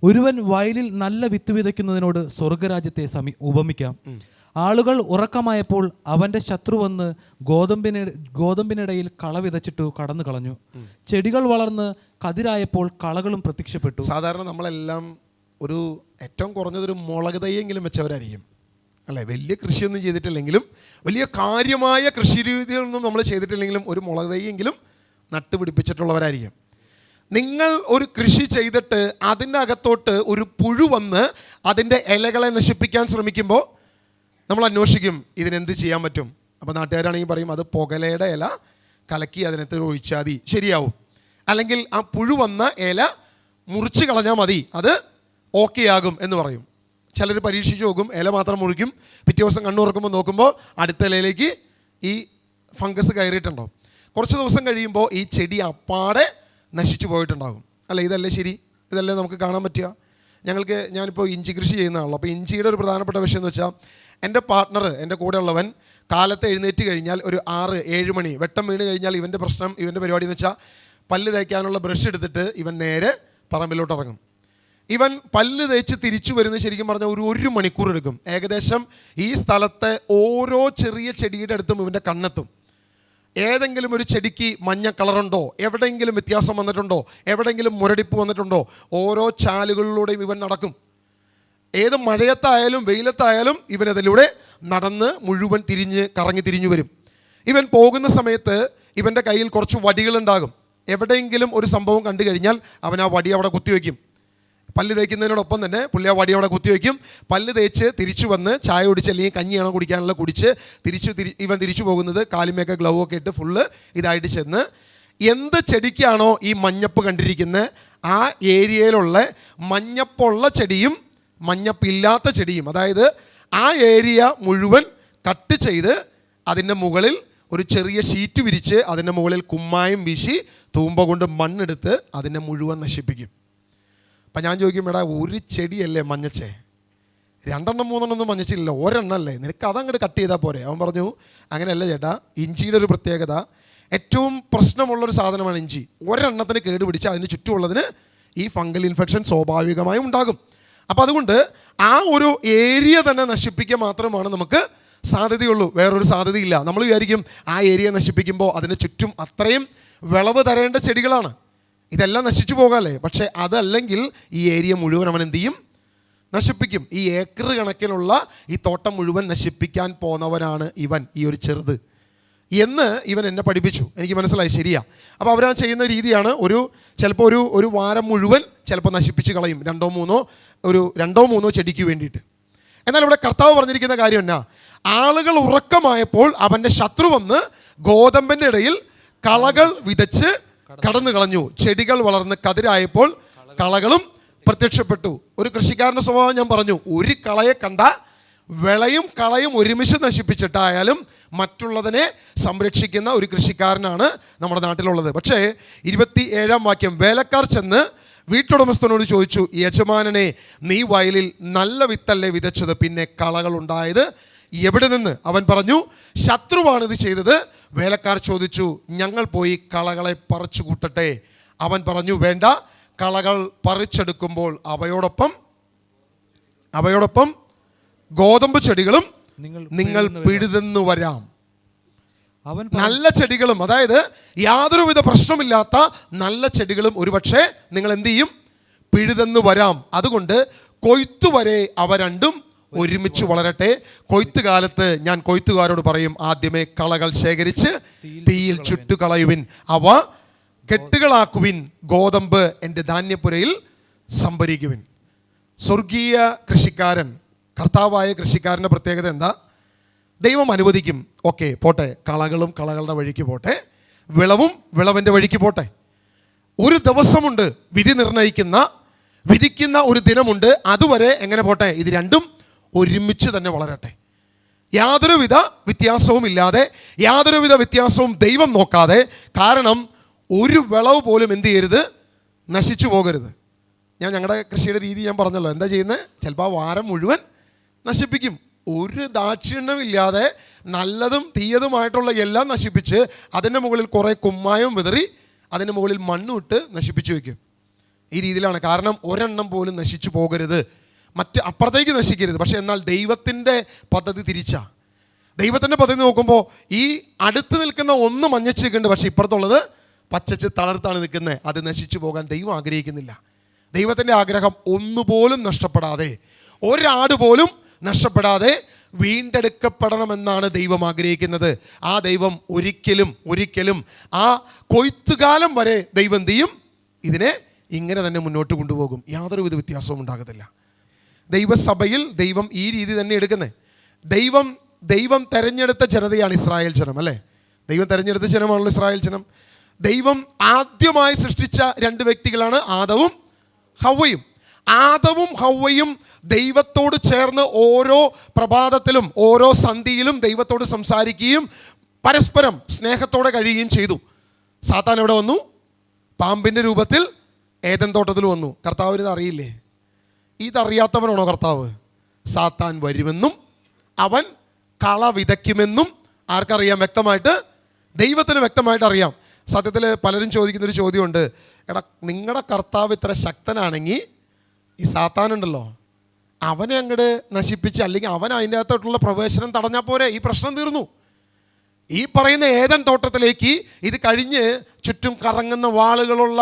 ഒരുവൻ വയലിൽ നല്ല വിത്ത് വിതയ്ക്കുന്നതിനോട് സ്വർഗരാജ്യത്തെ ഉപമിക്കാം. ആളുകൾ ഉറക്കമായപ്പോൾ അവൻ്റെ ശത്രു വന്ന് ഗോതമ്പിനിടയിൽ കള വിതച്ചിട്ടു കടന്നു കളഞ്ഞു. ചെടികൾ വളർന്ന് കതിരായപ്പോൾ കളകളും പ്രത്യക്ഷപ്പെട്ടു. സാധാരണ നമ്മളെല്ലാം ഒരു ഏറ്റവും കുറഞ്ഞതൊരു മുളക് തൈയെങ്കിലും വെച്ചവരായിരിക്കും, അല്ലേ? വലിയ കൃഷിയൊന്നും ചെയ്തിട്ടില്ലെങ്കിലും, വലിയ കാര്യമായ കൃഷി രീതികളൊന്നും നമ്മൾ ചെയ്തിട്ടില്ലെങ്കിലും ഒരു മുളക് തൈയെങ്കിലും നട്ടുപിടിപ്പിച്ചിട്ടുള്ളവരായിരിക്കും. നിങ്ങൾ ഒരു കൃഷി ചെയ്തിട്ട് അതിൻ്റെ അകത്തോട്ട് ഒരു പുഴു വന്ന് അതിൻ്റെ ഇലകളെ നശിപ്പിക്കാൻ ശ്രമിക്കുമ്പോൾ നമ്മൾ അന്വേഷിക്കും ഇതിനെന്ത് ചെയ്യാൻ പറ്റും. അപ്പോൾ നാട്ടുകാരാണെങ്കിൽ പറയും അത് പുകലയുടെ ഇല കലക്കി അതിനകത്ത് ഒഴിച്ചാൽ മതി, ശരിയാവും. അല്ലെങ്കിൽ ആ പുഴു വന്ന ഇല മുറിച്ച് കളഞ്ഞാൽ മതി, അത് ഓക്കെ ആകും എന്ന് പറയും. ചിലർ പരീക്ഷിച്ച് നോക്കും, ഇല മാത്രം മുറിക്കും, പിറ്റേ ദിവസം കണ്ണു തുറക്കുമ്പോൾ നോക്കുമ്പോൾ അടുത്ത ഇലയിലേക്ക് ഈ ഫംഗസ് കയറിയിട്ടുണ്ടാവും. കുറച്ച് ദിവസം കഴിയുമ്പോൾ ഈ ചെടി അപ്പാടെ നശിച്ചു പോയിട്ടുണ്ടാകും, അല്ല ഇതല്ലേ ശരി, ഇതല്ലേ നമുക്ക് കാണാൻ പറ്റുക. ഞാനിപ്പോൾ ഇഞ്ചി കൃഷി ചെയ്യുന്നതാണല്ലോ. അപ്പോൾ ഇഞ്ചിയുടെ ഒരു പ്രധാനപ്പെട്ട വിഷയം എന്ന് വെച്ചാൽ എൻ്റെ പാർട്ട്ണർ, എൻ്റെ കൂടെ ഉള്ളവൻ കാലത്ത് എഴുന്നേറ്റ് കഴിഞ്ഞാൽ ഒരു 6-7 മണി വെട്ടം വീണ് കഴിഞ്ഞാൽ ഇവൻ്റെ പ്രശ്നം, ഇവൻ്റെ പരിപാടി എന്ന് വെച്ചാൽ പല്ല് തേക്കാനുള്ള ബ്രഷ് എടുത്തിട്ട് ഇവൻ നേരെ പറമ്പിലോട്ട് ഇറങ്ങും. ഇവൻ പല്ല് തേച്ച് തിരിച്ചു വരുന്നത് ശരിക്കും പറഞ്ഞാൽ ഒരു മണിക്കൂർ എടുക്കും. ഏകദേശം ഈ സ്ഥലത്തെ ഓരോ ചെറിയ ചെടിയുടെ അടുത്തും ഇവൻ്റെ കണ്ണെത്തും. ഏതെങ്കിലും ഒരു ചെടിക്ക് മഞ്ഞ കളറുണ്ടോ, എവിടെയെങ്കിലും വ്യത്യാസം വന്നിട്ടുണ്ടോ, എവിടെയെങ്കിലും മുരടിപ്പ് വന്നിട്ടുണ്ടോ, ഓരോ ചാലുകളിലൂടെയും ഇവൻ നടക്കും. ഏത് മഴയത്തായാലും വെയിലത്തായാലും ഇവനതിലൂടെ നടന്ന് മുഴുവൻ കറങ്ങി തിരിഞ്ഞു വരും. ഇവൻ പോകുന്ന സമയത്ത് ഇവൻ്റെ കയ്യിൽ കുറച്ച് വടികളുണ്ടാകും. എവിടെയെങ്കിലും ഒരു സംഭവം കണ്ടു കഴിഞ്ഞാൽ അവൻ ആ വടി അവിടെ കുത്തിവെക്കും. പല്ല് തേക്കുന്നതിനോടൊപ്പം തന്നെ പുള്ളി ആ വടി അവിടെ കുത്തിവെക്കും. പല്ല് തേച്ച് തിരിച്ചു വന്ന് ചായ കുടിച്ച് അല്ലെങ്കിൽ കഞ്ഞിയാണോ കുടിക്കാനുള്ള കുടിച്ച് ഇവൻ തിരിച്ചു പോകുന്നത് കാലിമേക്കെ ഗ്ലൗ ഒക്കെ ഇട്ട് ഫുള്ള് ഇതായിട്ട് ചെന്ന് എന്ത് ചെടിക്കാണോ ഈ മഞ്ഞപ്പ് കണ്ടിരിക്കുന്നത് ആ ഏരിയയിലുള്ള മഞ്ഞപ്പുള്ള ചെടിയും മഞ്ഞപ്പില്ലാത്ത ചെടിയും, അതായത് ആ ഏരിയ മുഴുവൻ കട്ട് ചെയ്ത് അതിൻ്റെ മുകളിൽ ഒരു ചെറിയ ഷീറ്റ് വിരിച്ച് അതിൻ്റെ മുകളിൽ കുമ്മായം വീശി തൂമ്പ കൊണ്ട് മണ്ണെടുത്ത് അതിനെ മുഴുവൻ നശിപ്പിക്കും. അപ്പം ഞാൻ ചോദിക്കും, എടാ ഒരു ചെടിയല്ലേ മഞ്ഞച്ചേ, 2-3 ഒന്നും മഞ്ഞച്ചില്ല, ഒരെണ്ണല്ലേ, നിനക്ക് അതങ്ങോട്ട് കട്ട് ചെയ്താൽ പോരെ. അവൻ പറഞ്ഞു, അങ്ങനെയല്ല ചേട്ടാ, ഇഞ്ചിയുടെ ഒരു പ്രത്യേകത, ഏറ്റവും പ്രശ്നമുള്ളൊരു സാധനമാണ് ഇഞ്ചി. ഒരെണ്ണത്തിന് കേടുപിടിച്ച് അതിന് ചുറ്റുമുള്ളതിന് ഈ ഫംഗൽ ഇൻഫെക്ഷൻ സ്വാഭാവികമായും ഉണ്ടാകും. അപ്പോൾ അതുകൊണ്ട് ആ ഒരു ഏരിയ തന്നെ നശിപ്പിക്കുക മാത്രമാണ് നമുക്ക് സാധ്യതയുള്ളൂ, വേറൊരു സാധ്യതയില്ല. നമ്മൾ വിചാരിക്കും ആ ഏരിയ നശിപ്പിക്കുമ്പോൾ അതിന് ചുറ്റും അത്രയും വിളവ് തരേണ്ട ചെടികളാണ്, ഇതെല്ലാം നശിച്ചു പോകാമല്ലേ. പക്ഷേ അതല്ലെങ്കിൽ ഈ ഏരിയ മുഴുവൻ അവൻ എന്ത് ചെയ്യും, നശിപ്പിക്കും. ഈ ഏക്കർ കണക്കിനുള്ള ഈ തോട്ടം മുഴുവൻ നശിപ്പിക്കാൻ പോന്നവനാണ് ഇവൻ, ഈ ഒരു ചെറുത് എന്ന് ഇവൻ എന്നെ പഠിപ്പിച്ചു. എനിക്ക് മനസ്സിലായി, ശരിയാ. അപ്പോൾ അവരാ ചെയ്യുന്ന രീതിയാണ് ചിലപ്പോൾ ഒരു വാരം മുഴുവൻ ചിലപ്പോൾ നശിപ്പിച്ച് കളയും, 2-3 ചെടിക്ക് വേണ്ടിയിട്ട്. എന്നാൽ ഇവിടെ കർത്താവ് പറഞ്ഞിരിക്കുന്ന കാര്യം എന്നാ, ആളുകൾ ഉറക്കമായപ്പോൾ അവൻ്റെ ശത്രു വന്ന് ഗോതമ്പിൻ്റെ ഇടയിൽ കളകൾ വിതച്ച് കടന്നു കളഞ്ഞു. ചെടികൾ വളർന്ന് കതിരായപ്പോൾ കളകളും പ്രത്യക്ഷപ്പെട്ടു. ഒരു കൃഷിക്കാരൻ്റെ സ്വഭാവം ഞാൻ പറഞ്ഞു, ഒരു കളയെ കണ്ട വിളയും കളയും ഒരുമിച്ച് നശിപ്പിച്ചിട്ടായാലും മറ്റുള്ളതിനെ സംരക്ഷിക്കുന്ന ഒരു കൃഷിക്കാരനാണ് നമ്മുടെ നാട്ടിലുള്ളത്. പക്ഷേ 27-ാം വാക്യം, വേലക്കാർ ചെന്ന് വീട്ടുടമസ്ഥനോട് ചോദിച്ചു, യജമാനനെ, നീ വയലിൽ നല്ല വിത്തല്ലേ വിതച്ചത്, പിന്നെ കളകൾ ഉണ്ടായത് എവിടെ നിന്ന്? അവൻ പറഞ്ഞു, ശത്രുവാണിത് ചെയ്തത്. വേലക്കാർ ചോദിച്ചു, ഞങ്ങൾ പോയി കളകളെ പറിച്ചു കൂട്ടട്ടെ? അവൻ പറഞ്ഞു, വേണ്ട, കളകൾ പറിച്ചെടുക്കുമ്പോൾ അവയോടൊപ്പം ഗോതമ്പ് ചെടികളും നിങ്ങൾ പിഴുതെന്നു വരാം. നല്ല ചെടികളും, അതായത് യാതൊരുവിധ പ്രശ്നമില്ലാത്ത നല്ല ചെടികളും ഒരുപക്ഷെ നിങ്ങൾ എന്ത് ചെയ്യും, പിഴുതെന്ന് വരാം. അതുകൊണ്ട് കൊയ്ത്തുവരെ അവ രണ്ടും ഒരുമിച്ച് വളരട്ടെ. കൊയ്ത്ത് കാലത്ത് ഞാൻ കൊയ്ത്തുകാരോട് പറയും, ആദ്യമേ കളകൾ ശേഖരിച്ച് തീയിൽ ചുട്ടുകളയുവിൻ, അവ കെട്ടുകളാക്കുവിൻ, ഗോതമ്പ് എൻ്റെ ധാന്യപ്പുരയിൽ സംഭരിക്കുവിൻ. സ്വർഗീയ കൃഷിക്കാരൻ, കർത്താവായ കൃഷിക്കാരൻ്റെ പ്രത്യേകത എന്താ? ദൈവം അനുവദിക്കും, ഓക്കെ പോട്ടെ, കളകളും കളകളുടെ വഴിക്ക് പോട്ടെ, വിളവും വിളവിൻ്റെ വഴിക്ക് പോട്ടെ. ഒരു ദിവസമുണ്ട് വിധിക്കുന്ന ഒരു ദിനമുണ്ട്, അതുവരെ എങ്ങനെ പോട്ടെ, ഇത് രണ്ടും ഒരുമിച്ച് തന്നെ വളരട്ടെ. യാതൊരുവിധ വ്യത്യാസവും ഇല്ലാതെ, യാതൊരുവിധ വ്യത്യാസവും ദൈവം നോക്കാതെ. കാരണം ഒരു വിളവ് പോലും എന്ത് ചെയ്യരുത്, നശിച്ചു പോകരുത്. ഞങ്ങളുടെ കൃഷിയുടെ രീതി ഞാൻ പറഞ്ഞല്ലോ, എന്താ ചെയ്യുന്നത്, ചിലപ്പോൾ ആ വാരം മുഴുവൻ നശിപ്പിക്കും. ഒരു ദാക്ഷിണ്യമില്ലാതെ നല്ലതും തീയതുമായിട്ടുള്ള എല്ലാം നശിപ്പിച്ച് അതിൻ്റെ മുകളിൽ കുറേ കുമ്മായം വിതറി അതിൻ്റെ മുകളിൽ മണ്ണുമിട്ട് നശിപ്പിച്ചു വയ്ക്കും. ഈ രീതിയിലാണ്. കാരണം ഒരെണ്ണം പോലും നശിച്ചു പോകരുത്, അപ്പുറത്തേക്ക് നശിക്കരുത്. പക്ഷെ എന്നാൽ ദൈവത്തിൻ്റെ പദ്ധതി തിരിച്ചാ. ദൈവത്തിൻ്റെ പദ്ധതി നോക്കുമ്പോൾ ഈ അടുത്ത് നിൽക്കുന്ന ഒന്ന് മഞ്ഞച്ചിട്ടുണ്ട്, പക്ഷെ ഇപ്പുറത്തുള്ളത് പച്ചച്ച് തളർത്താണ് നിൽക്കുന്നത്. അത് നശിച്ചു പോകാൻ ദൈവം ആഗ്രഹിക്കുന്നില്ല. ദൈവത്തിൻ്റെ ആഗ്രഹം ഒന്നുപോലും നഷ്ടപ്പെടാതെ, ഒരാട് പോലും നഷ്ടപ്പെടാതെ വീണ്ടെടുക്കപ്പെടണമെന്നാണ് ദൈവം ആഗ്രഹിക്കുന്നത്. ആ ദൈവം ഒരിക്കലും ആ കൊയ്ത്തുകാലം വരെ ദൈവം എന്ത് ചെയ്യും, ഇതിനെ ഇങ്ങനെ തന്നെ മുന്നോട്ട് കൊണ്ടുപോകും. യാതൊരുവിധ വ്യത്യാസവും ഉണ്ടാകത്തില്ല. ദൈവസഭയിൽ ദൈവം ഈ രീതി തന്നെ എടുക്കുന്നത്. ദൈവം തെരഞ്ഞെടുത്ത ജനതയാണ് ഇസ്രായേൽ ജനം, അല്ലേ? ദൈവം തെരഞ്ഞെടുത്ത ജനമാണല്ലോ ഇസ്രായേൽ ജനം. ദൈവം ആദ്യമായി സൃഷ്ടിച്ച 2 വ്യക്തികളാണ് ആദവും ഹവ്വയും. ആദവും ഹവ്വയും ദൈവത്തോട് ചേർന്ന് ഓരോ പ്രഭാതത്തിലും ഓരോ സന്ധിയിലും ദൈവത്തോട് സംസാരിക്കുകയും പരസ്പരം സ്നേഹത്തോടെ കഴിയുകയും ചെയ്തു. സാത്താൻ എവിടെ വന്നു? പാമ്പിൻ്റെ രൂപത്തിൽ ഏദൻ തോട്ടത്തിൽ വന്നു. കർത്താവിന് ഇത് അറിയില്ലേ? ഇതറിയാത്തവനാണോ കർത്താവ്? സാത്താൻ വരുമെന്നും അവൻ കള വിതയ്ക്കുമെന്നും ആർക്കറിയാം? വ്യക്തമായിട്ട് ദൈവത്തിന് വ്യക്തമായിട്ട് അറിയാം. സത്യത്തിൽ പലരും ചോദിക്കുന്നൊരു ചോദ്യമുണ്ട്, എടാ നിങ്ങളുടെ കർത്താവ് ഇത്ര ശക്തനാണെങ്കിൽ ഈ സാത്താനുണ്ടല്ലോ അവനെ അങ്ങോട്ട് നശിപ്പിച്ച്, അല്ലെങ്കിൽ അവൻ അതിൻ്റെ അകത്തോട്ടുള്ള പ്രവേശനം തടഞ്ഞാൽ പോരെ, ഈ പ്രശ്നം തീർന്നു. ഈ പറയുന്ന ഏദൻ തോട്ടത്തിലേക്ക് ഇത് കഴിഞ്ഞ് ചുറ്റും കറങ്ങുന്ന വാളുകളുള്ള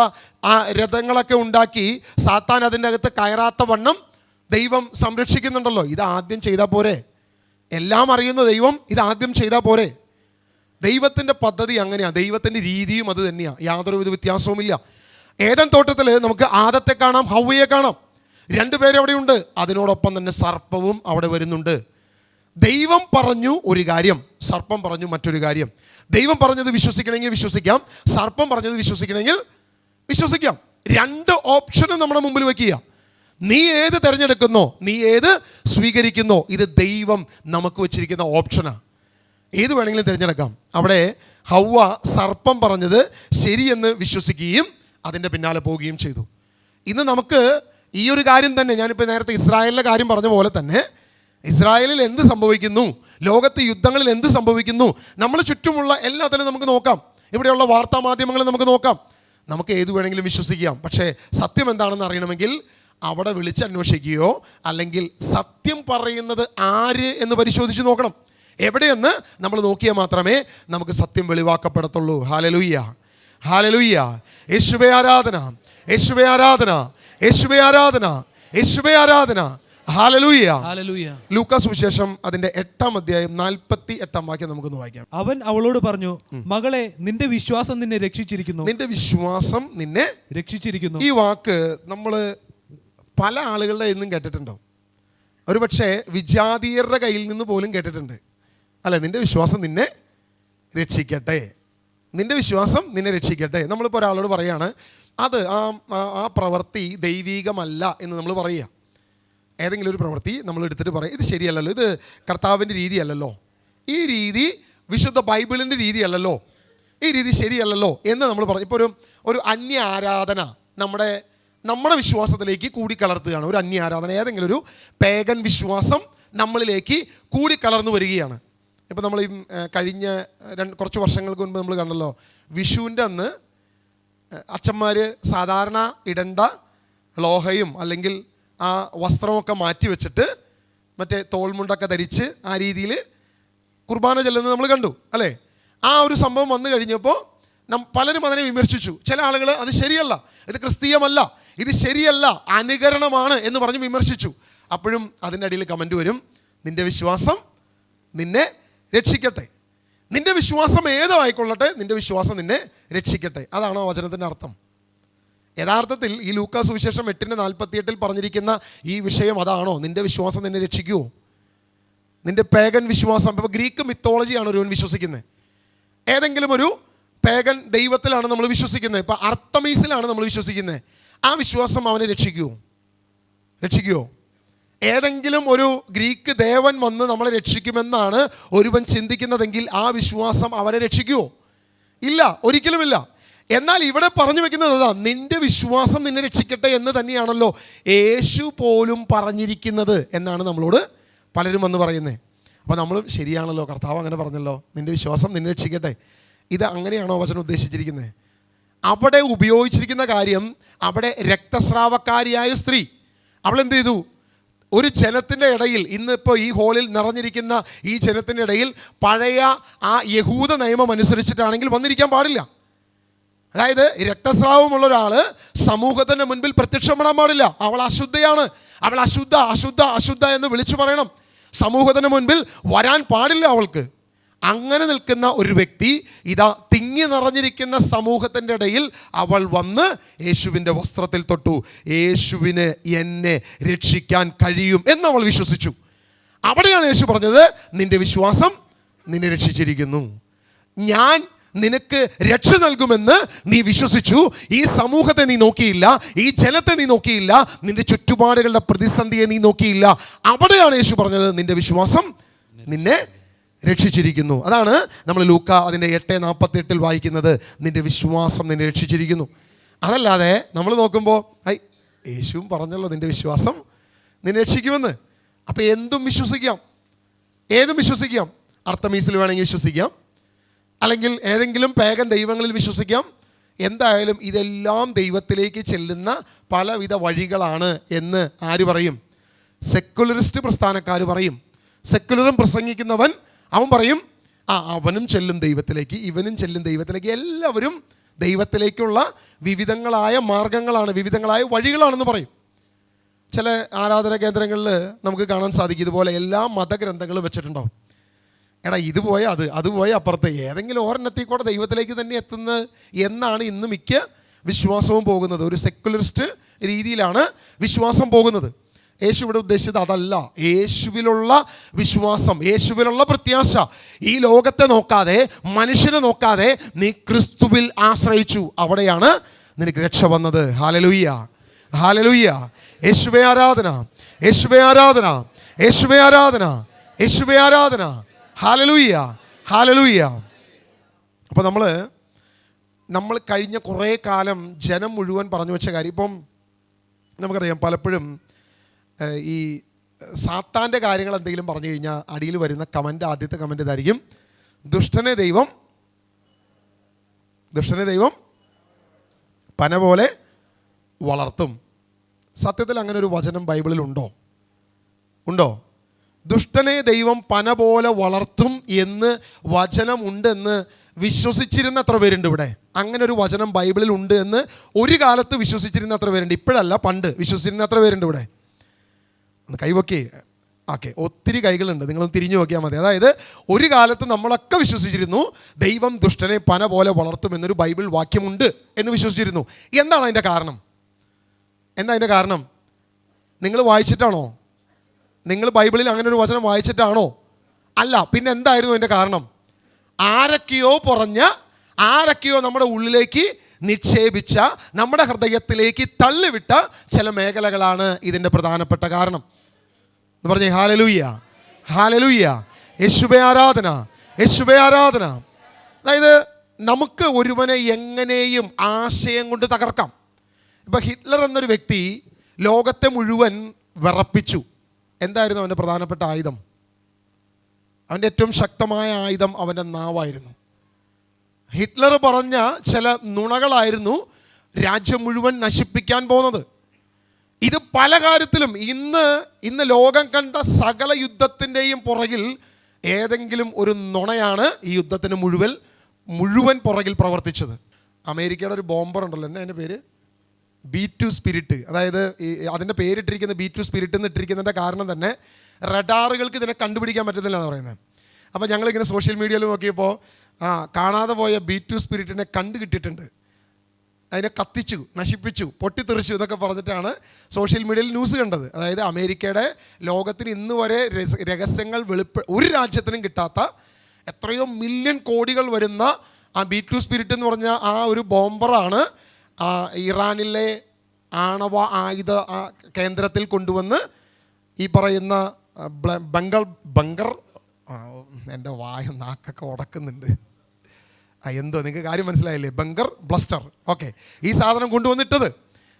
ആ രഥങ്ങളൊക്കെ ഉണ്ടാക്കി സാത്താൻ അതിൻ്റെ അകത്ത് കയറാത്ത വണ്ണം ദൈവം സംരക്ഷിക്കുന്നുണ്ടല്ലോ. ഇത് ആദ്യം ചെയ്താൽ പോരെ? എല്ലാം അറിയുന്ന ദൈവം ഇത് ആദ്യം ചെയ്താൽ പോരെ? ദൈവത്തിൻ്റെ പദ്ധതി അങ്ങനെയാണ്, ദൈവത്തിൻ്റെ രീതിയും അത് തന്നെയാണ്, യാതൊരുവിധ വ്യത്യാസവുമില്ല. ഏദൻ തോട്ടത്തിൽ നമുക്ക് ആദത്തെ കാണാം, ഹവ്വയെ കാണാം, രണ്ടുപേരവിടെയുണ്ട്. അതിനോടൊപ്പം തന്നെ സർപ്പവും അവിടെ വരുന്നുണ്ട്. ദൈവം പറഞ്ഞു ഒരു കാര്യം, സർപ്പം പറഞ്ഞു മറ്റൊരു കാര്യം. ദൈവം പറഞ്ഞത് വിശ്വസിക്കണമെങ്കിൽ വിശ്വസിക്കാം, സർപ്പം പറഞ്ഞത് വിശ്വസിക്കണമെങ്കിൽ വിശ്വസിക്കാം. രണ്ട് ഓപ്ഷനും നമ്മുടെ മുമ്പിൽ വയ്ക്കുക. നീ ഏത് തിരഞ്ഞെടുക്കുന്നോ, നീ ഏത് സ്വീകരിക്കുന്നോ, ഇത് ദൈവം നമുക്ക് വെച്ചിരിക്കുന്ന ഓപ്ഷനാണ്. ഏത് വേണമെങ്കിലും തിരഞ്ഞെടുക്കാം. അവിടെ ഹവ്വ സർപ്പം പറഞ്ഞത് ശരിയെന്ന് വിശ്വസിക്കുകയും അതിൻ്റെ പിന്നാലെ പോവുകയും ചെയ്തു. ഇന്ന് നമുക്ക് ഈ ഒരു കാര്യം തന്നെ, ഞാനിപ്പോൾ നേരത്തെ ഇസ്രായേലിൻ്റെ കാര്യം പറഞ്ഞ പോലെ തന്നെ, ഇസ്രായേലിൽ എന്ത് സംഭവിക്കുന്നു, ലോകത്ത് യുദ്ധങ്ങളിൽ എന്ത് സംഭവിക്കുന്നു, നമ്മൾ ചുറ്റുമുള്ള എല്ലാത്തിലും നമുക്ക് നോക്കാം. ഇവിടെയുള്ള വാർത്താ മാധ്യമങ്ങൾ നമുക്ക് നോക്കാം. നമുക്ക് ഏത് വേണമെങ്കിലും വിശ്വസിക്കാം. പക്ഷേ സത്യം എന്താണെന്ന് അറിയണമെങ്കിൽ അവിടെ വിളിച്ചന്വേഷിക്കുകയോ അല്ലെങ്കിൽ സത്യം പറയുന്നത് ആര് എന്ന് പരിശോധിച്ച് നോക്കണം. എവിടെയെന്ന് നമ്മൾ നോക്കിയാൽ മാത്രമേ നമുക്ക് സത്യം വെളിവാക്കപ്പെടത്തുള്ളൂ. Hallelujah, hallelujah. യേശുവേ ആരാധന, യേശുവേ ആരാധന, യേശുവേ ആരാധന, യേശുവേ ആരാധന. Hallelujah, hallelujah. ലൂക്കാ സുവിശേഷം അതിന്റെ 8-ാം അധ്യായം 48-ാം വാക്യം നമുക്കൊന്ന് വായിക്കാം. അവൻ അവളോട് പറഞ്ഞു, മകളെ, നിന്റെ വിശ്വാസം നിന്നെ രക്ഷിച്ചിരിക്കുന്നു. നിന്റെ വിശ്വാസം നിന്നെ രക്ഷിച്ചിരിക്കുന്നു. ഈ വാക്ക് നമ്മൾ പല ആളുകളുടെ എന്നും കേട്ടിട്ടുണ്ടോ? ഒരുപക്ഷെ വിജാതീയരുടെ കയ്യിൽ നിന്ന് പോലും കേട്ടിട്ടുണ്ട്, അല്ലെ? നിന്റെ വിശ്വാസം നിന്നെ രക്ഷിക്കട്ടെ, നിന്റെ വിശ്വാസം നിന്നെ രക്ഷിക്കട്ടെ. നമ്മളിപ്പോൾ ഒരാളോട് പറയാണ് അത് ആ പ്രവൃത്തി ദൈവീകമല്ല എന്ന് നമ്മൾ പറയുക. ഏതെങ്കിലും ഒരു പ്രവൃത്തി നമ്മൾ എടുത്തിട്ട് പറയും, ഇത് ശരിയല്ലല്ലോ, ഇത് കർത്താവിൻ്റെ രീതിയല്ലല്ലോ, ഈ രീതി വിശുദ്ധ ബൈബിളിൻ്റെ രീതിയല്ലല്ലോ, ഈ രീതി ശരിയല്ലല്ലോ എന്ന് നമ്മൾ പറയും. ഇപ്പോൾ ഒരു അന്യ ആരാധന നമ്മുടെ വിശ്വാസത്തിലേക്ക് കൂടിക്കലർത്തുകയാണ്. ഒരു അന്യ ആരാധന, ഏതെങ്കിലും ഒരു പേഗൻ വിശ്വാസം നമ്മളിലേക്ക് കൂടിക്കലർന്നു വരികയാണ്. ഇപ്പോൾ നമ്മൾ ഈ കഴിഞ്ഞ കുറച്ച് വർഷങ്ങൾക്ക് മുൻപ് നമ്മൾ കണ്ടല്ലോ, വിഷുവിൻ്റെ അന്ന് അച്ഛന്മാർ സാധാരണ ഇടേണ്ട ലോഹയും അല്ലെങ്കിൽ ആ വസ്ത്രമൊക്കെ മാറ്റി വെച്ചിട്ട് മറ്റേ തോൾമുണ്ടൊക്കെ ധരിച്ച് ആ രീതിയിൽ കുർബാന ചെല്ലുന്നത് നമ്മൾ കണ്ടു, അല്ലേ? ആ ഒരു സംഭവം വന്നു കഴിഞ്ഞപ്പോൾ പലരും അതിനെ വിമർശിച്ചു. ചില ആളുകൾ അത് ശരിയല്ല, ഇത് ക്രിസ്തീയമല്ല, ഇത് ശരിയല്ല, അനുകരണമാണ് എന്ന് പറഞ്ഞ് വിമർശിച്ചു. അപ്പോഴും അതിൻ്റെ അടിയിൽ കമൻറ്റ് വരും, നിൻ്റെ വിശ്വാസം നിന്നെ രക്ഷിക്കട്ടെ. നിൻ്റെ വിശ്വാസം ഏതോ ആയിക്കൊള്ളട്ടെ, നിൻ്റെ വിശ്വാസം നിന്നെ രക്ഷിക്കട്ടെ. അതാണോ വചനത്തിൻ്റെ അർത്ഥം? യഥാർത്ഥത്തിൽ ഈ ലൂക്കാ സുവിശേഷം 8:48 പറഞ്ഞിരിക്കുന്ന ഈ വിഷയം അതാണോ? നിൻ്റെ വിശ്വാസം നിന്നെ രക്ഷിക്കുമോ? നിൻ്റെ പേഗൻ വിശ്വാസം, ഇപ്പോൾ ഗ്രീക്ക് മിത്തോളജിയാണ് ഒരുവൻ വിശ്വസിക്കുന്നത്, ഏതെങ്കിലും ഒരു പേഗൻ ദൈവത്തിലാണ് നമ്മൾ വിശ്വസിക്കുന്നത്, ഇപ്പോൾ അർത്തമീസിലാണ് നമ്മൾ വിശ്വസിക്കുന്നത്, ആ വിശ്വാസം അവനെ രക്ഷിക്കുമോ? ഏതെങ്കിലും ഒരു ഗ്രീക്ക് ദേവൻ വന്ന് നമ്മളെ രക്ഷിക്കുമെന്നാണ് ഒരുവൻ ചിന്തിക്കുന്നതെങ്കിൽ ആ വിശ്വാസം അവനെ രക്ഷിക്കുമോ? ഇല്ല, ഒരിക്കലുമില്ല. എന്നാൽ ഇവിടെ പറഞ്ഞു വെക്കുന്നത് അതാ, നിന്റെ വിശ്വാസം നിന്നെ രക്ഷിക്കട്ടെ എന്ന് തന്നെയാണല്ലോ യേശു പോലും പറഞ്ഞിരിക്കുന്നത് എന്നാണ് നമ്മളോട് പലരും വന്ന് പറയുന്നത്. അപ്പോൾ നമ്മളും ശരിയാണല്ലോ, കർത്താവ് അങ്ങനെ പറഞ്ഞല്ലോ, നിന്റെ വിശ്വാസം നിന്നെ രക്ഷിക്കട്ടെ. ഇത് അങ്ങനെയാണോ വചനം ഉദ്ദേശിച്ചിരിക്കുന്നത്? അവിടെ ഉപയോഗിച്ചിരിക്കുന്ന കാര്യം, അവിടെ രക്തസ്രാവക്കാരിയായ സ്ത്രീ അവളെന്ത് ചെയ്തു? ഒരു ജനത്തിൻ്റെ ഇടയിൽ, ഇന്നിപ്പോൾ ഈ ഹോളിൽ നിറഞ്ഞിരിക്കുന്ന ഈ ജനത്തിൻ്റെ ഇടയിൽ പഴയ ആ യഹൂദ നിയമം അനുസരിച്ചിട്ടാണെങ്കിൽ വന്നിരിക്കാൻ പാടില്ല. അതായത് രക്തസ്രാവമുള്ള ഒരാൾ സമൂഹത്തിൻ്റെ മുൻപിൽ പ്രത്യക്ഷപ്പെടാൻ പാടില്ല. അവൾ അശുദ്ധയാണ്, അവൾ അശുദ്ധ അശുദ്ധ അശുദ്ധ എന്ന് വിളിച്ചു പറയണം. സമൂഹത്തിൻ്റെ മുൻപിൽ വരാൻ പാടില്ല അവൾക്ക്. അങ്ങനെ നിൽക്കുന്ന ഒരു വ്യക്തി ഇതാ തിങ്ങി നിറഞ്ഞിരിക്കുന്ന സമൂഹത്തിൻ്റെ ഇടയിൽ അവൾ വന്ന് യേശുവിൻ്റെ വസ്ത്രത്തിൽ തൊട്ടു. യേശുവിന് എന്നെ രക്ഷിക്കാൻ കഴിയും എന്ന് അവൾ വിശ്വസിച്ചു. അവിടെയാണ് യേശു പറഞ്ഞത്, നിന്റെ വിശ്വാസം നിന്നെ രക്ഷിച്ചിരിക്കുന്നു, ഞാൻ നിനക്ക് രക്ഷ നൽകുമെന്ന് നീ വിശ്വസിച്ചു. ഈ സമൂഹത്തെ നീ നോക്കിയില്ല, ഈ ജനത്തെ നീ നോക്കിയില്ല, നിന്റെ ചുറ്റുപാടുകളുടെ പ്രതിസന്ധിയെ നീ നോക്കിയില്ല. അവിടെയാണ് യേശു പറഞ്ഞത്, നിന്റെ വിശ്വാസം നിന്നെ രക്ഷിച്ചിരിക്കുന്നു. അതാണ് നമ്മൾ ലൂക്ക അതിൻ്റെ 8:48 വായിക്കുന്നത്, നിന്റെ വിശ്വാസം നിന്നെ രക്ഷിച്ചിരിക്കുന്നു. അതല്ലാതെ നമ്മൾ നോക്കുമ്പോൾ യേശുവും പറഞ്ഞല്ലോ നിൻ്റെ വിശ്വാസം നിന്നെ രക്ഷിക്കുമെന്ന്. അപ്പോൾ എന്തും വിശ്വസിക്കാം, ഏതും വിശ്വസിക്കാം. അർത്തമീസിൽ വേണമെങ്കിൽ വിശ്വസിക്കാം, അല്ലെങ്കിൽ ഏതെങ്കിലും പേഗൻ ദൈവങ്ങളിൽ വിശ്വസിക്കാം. എന്തായാലും ഇതെല്ലാം ദൈവത്തിലേക്ക് ചെല്ലുന്ന പലവിധ വഴികളാണ് എന്ന് ആര് പറയും? സെക്കുലറിസ്റ്റ് പ്രസ്ഥാനക്കാർ പറയും. സെക്കുലറും പ്രസംഗിക്കുന്നവൻ അവൻ പറയും അവനും ചെല്ലും ദൈവത്തിലേക്ക്, ഇവനും ചെല്ലും ദൈവത്തിലേക്ക്. എല്ലാവരും ദൈവത്തിലേക്കുള്ള വിവിധങ്ങളായ മാർഗങ്ങളാണ്, വിവിധങ്ങളായ വഴികളാണെന്ന് പറയും. ചില ആരാധന കേന്ദ്രങ്ങളിൽ നമുക്ക് കാണാൻ സാധിക്കും ഇതുപോലെ എല്ലാ മതഗ്രന്ഥങ്ങളും വെച്ചിട്ടുണ്ടാവും. എടാ ഇത് പോയ അത് പോയ അപ്പുറത്ത് ഏതെങ്കിലും ഒരെണ്ണത്തിൽ കൂടെ ദൈവത്തിലേക്ക് തന്നെ എത്തുന്നത് എന്നാണ് ഇന്ന് മിക്ക വിശ്വാസവും പോകുന്നത്. ഒരു സെക്കുലറിസ്റ്റ് രീതിയിലാണ് വിശ്വാസം പോകുന്നത്. യേശു ഇവിടെ ഉദ്ദേശിച്ചത് അതല്ല. യേശുവിലുള്ള വിശ്വാസം, യേശുവിലുള്ള പ്രത്യാശ. ഈ ലോകത്തെ നോക്കാതെ, മനുഷ്യനെ നോക്കാതെ നീ ക്രിസ്തുവിൽ ആശ്രയിച്ചു, അവിടെയാണ് നിനക്ക് രക്ഷ വന്നത്. Hallelujah, hallelujah. യേശുവേ ആരാധന, യേശുവേ ആരാധന, യേശുവേ ആരാധന, യേശുവേ ആരാധന. Hallelujah, hallelujah. അപ്പോൾ നമ്മൾ കഴിഞ്ഞ കുറേ കാലം ജനം മുഴുവൻ പറഞ്ഞു വെച്ച കാര്യം, ഇപ്പം നമുക്കറിയാം പലപ്പോഴും ഈ സാത്താൻ്റെ കാര്യങ്ങൾ എന്തെങ്കിലും പറഞ്ഞു കഴിഞ്ഞാൽ അടിയിൽ വരുന്ന കമൻ്റ്, ആദ്യത്തെ കമൻ്റ് ഇതായിരിക്കും, ദുഷ്ടനെ ദൈവം പന പോലെ വളർത്തും. സത്യത്തിൽ അങ്ങനെ ഒരു വചനം ബൈബിളിൽ ഉണ്ടോ? ദുഷ്ടനെ ദൈവം പന പോലെ വളർത്തും എന്ന് വചനമുണ്ടെന്ന് വിശ്വസിച്ചിരുന്ന എത്ര പേരുണ്ട് ഇവിടെ? അങ്ങനെ ഒരു വചനം ബൈബിളിൽ ഉണ്ട് എന്ന് ഒരു കാലത്ത് വിശ്വസിച്ചിരുന്ന എത്ര പേരുണ്ട്? ഇപ്പോഴല്ല, പണ്ട് വിശ്വസിച്ചിരുന്ന എത്ര പേരുണ്ട് ഇവിടെ? ഒന്ന് കൈവക്കേ. ഓക്കെ, ഒത്തിരി കൈകളുണ്ട്, നിങ്ങളൊന്ന് തിരിഞ്ഞു നോക്കിയാൽ മതി. അതായത് ഒരു കാലത്ത് നമ്മളൊക്കെ വിശ്വസിച്ചിരുന്നു ദൈവം ദുഷ്ടനെ പന പോലെ വളർത്തും എന്നൊരു ബൈബിൾ വാക്യമുണ്ട് എന്ന് വിശ്വസിച്ചിരുന്നു. എന്താണ് അതിൻ്റെ കാരണം? നിങ്ങൾ വായിച്ചിട്ടാണോ? നിങ്ങൾ ബൈബിളിൽ അങ്ങനെ ഒരു വചനം വായിച്ചിട്ടാണോ? അല്ല, പിന്നെ എന്തായിരുന്നു അതിൻ്റെ കാരണം? ആരൊക്കെയോ നമ്മുടെ ഉള്ളിലേക്ക് നിക്ഷേപിച്ച, നമ്മുടെ ഹൃദയത്തിലേക്ക് തള്ളിവിട്ട ചില മേഖലകളാണ് ഇതിൻ്റെ പ്രധാനപ്പെട്ട കാരണം എന്ന് പറഞ്ഞേ. Hallelujah, hallelujah. യേശുവേ ആരാധന, യേശുവേ ആരാധന. അതായത് നമുക്ക് ഒരുവനെ എങ്ങനെയും ആശയം കൊണ്ട് തകർക്കാം. ഇപ്പം ഹിറ്റ്ലർ എന്നൊരു വ്യക്തി ലോകത്തെ മുഴുവൻ വിറപ്പിച്ചു. എന്തായിരുന്നു അവൻ്റെ പ്രധാനപ്പെട്ട ആയുധം? അവൻ്റെ ഏറ്റവും ശക്തമായ ആയുധം അവൻ്റെ നാവായിരുന്നു. ഹിറ്റ്ലർ പറഞ്ഞ ചില നുണകളായിരുന്നു രാജ്യം മുഴുവൻ നശിപ്പിക്കാൻ പോകുന്നത്. ഇത് പല കാര്യത്തിലും ഇന്ന് ലോകം കണ്ട സകല യുദ്ധത്തിൻ്റെയും പുറകിൽ ഏതെങ്കിലും ഒരു നുണയാണ് ഈ യുദ്ധത്തിന് മുഴുവൻ പുറകിൽ പ്രവർത്തിച്ചത്. അമേരിക്കയുടെ ഒരു ബോംബർ ഉണ്ടല്ലോ, എന്നാ അതിൻ്റെ പേര്? B2 spirit. അതായത് അതിൻ്റെ പേരിട്ടിരിക്കുന്ന B2 സ്പിരിറ്റ് എന്ന് ഇട്ടിരിക്കുന്നതിൻ്റെ കാരണം തന്നെ റഡാറുകൾക്ക് ഇതിനെ കണ്ടുപിടിക്കാൻ പറ്റുന്നില്ല എന്ന് പറയുന്നത്. അപ്പോൾ ഞങ്ങളിങ്ങനെ സോഷ്യൽ മീഡിയയിൽ നോക്കിയപ്പോൾ കാണാതെ പോയ B2 സ്പിരിറ്റിനെ കിട്ടിയിട്ടുണ്ട്. അതിനെ കത്തിച്ചു, നശിപ്പിച്ചു, പൊട്ടിത്തെറിച്ചു എന്നൊക്കെ പറഞ്ഞിട്ടാണ് സോഷ്യൽ മീഡിയയിൽ ന്യൂസ് കണ്ടത്. അതായത് അമേരിക്കയുടെ ലോകത്തിന് ഇന്ന് വരെ രഹസ്യങ്ങൾ ഒരു രാജ്യത്തിനും കിട്ടാത്ത എത്രയോ മില്യൺ കോടികൾ വരുന്ന ആ B2 സ്പിരിറ്റ് എന്ന് പറഞ്ഞ ആ ഒരു ബോംബറാണ് ഇറാനിലെ ആണവ ആയുധ കേന്ദ്രത്തിൽ കൊണ്ടുവന്ന് ഈ പറയുന്ന ബങ്കർ എൻ്റെ നാക്കൊക്കെ ഉടക്കുന്നുണ്ട്. എന്തോ നിങ്ങൾക്ക് കാര്യം മനസ്സിലായില്ലേ? ബങ്കർ ബ്ലസ്റ്റർ. ഓക്കെ, ഈ സാധനം കൊണ്ടുവന്നിട്ടത്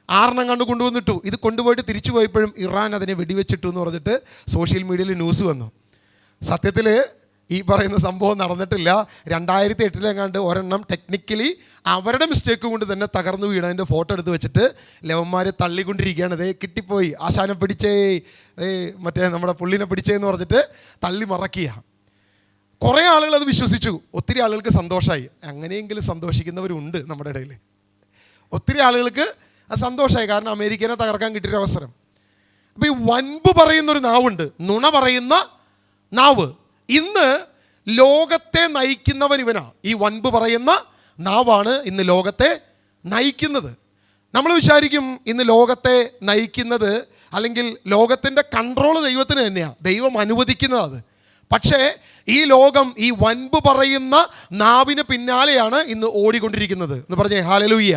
6 കൊണ്ടുവന്നിട്ടു. ഇത് കൊണ്ടുപോയിട്ട് തിരിച്ചു പോയപ്പോഴും ഇറാൻ അതിനെ വെടിവെച്ചിട്ടു എന്ന് പറഞ്ഞിട്ട് സോഷ്യൽ മീഡിയയിൽ ന്യൂസ് വന്നു. സത്യത്തിൽ ഈ പറയുന്ന സംഭവം നടന്നിട്ടില്ല. 2008 ഒരെണ്ണം ടെക്നിക്കലി അവരുടെ മിസ്റ്റേക്ക് കൊണ്ട് തന്നെ തകർന്നു വീണതിൻ്റെ ഫോട്ടോ എടുത്ത് വെച്ചിട്ട് ലവന്മാർ തള്ളിക്കൊണ്ടിരിക്കുകയാണ്. അതേ കിട്ടിപ്പോയി, ആശാനെ പിടിച്ചേ, മറ്റേ നമ്മുടെ പുള്ളിനെ പിടിച്ചേ എന്ന് പറഞ്ഞിട്ട് തള്ളി മറക്കുക. കുറേ ആളുകൾ അത് വിശ്വസിച്ചു, ഒത്തിരി ആളുകൾക്ക് സന്തോഷമായി. അങ്ങനെയെങ്കിലും സന്തോഷിക്കുന്നവരുണ്ട് നമ്മുടെ ഇടയിൽ. ഒത്തിരി ആളുകൾക്ക് അത് സന്തോഷമായി, കാരണം അമേരിക്കനെ തകർക്കാൻ കിട്ടിയൊരു അവസരം. അപ്പോൾ ഈ വൻപ് പറയുന്നൊരു നാവുണ്ട്, നുണ പറയുന്ന നാവ്. ഇന്ന് ലോകത്തെ നയിക്കുന്നവൻ ഇവനാ. ഈ വൻപ് പറയുന്ന നാവാണ് ഇന്ന് ലോകത്തെ നയിക്കുന്നത്. നമ്മൾ വിചാരിക്കും ഇന്ന് ലോകത്തെ നയിക്കുന്നത് അല്ലെങ്കിൽ ലോകത്തിൻ്റെ കൺട്രോൾ ദൈവത്തിന് തന്നെയാണ്, ദൈവം അനുവദിക്കുന്നത് അത്. പക്ഷേ ഈ ലോകം ഈ വൻപ് പറയുന്ന നാവിന് പിന്നാലെയാണ് ഇന്ന് ഓടിക്കൊണ്ടിരിക്കുന്നത് എന്ന് പറഞ്ഞേ. ഹല്ലേലൂയ.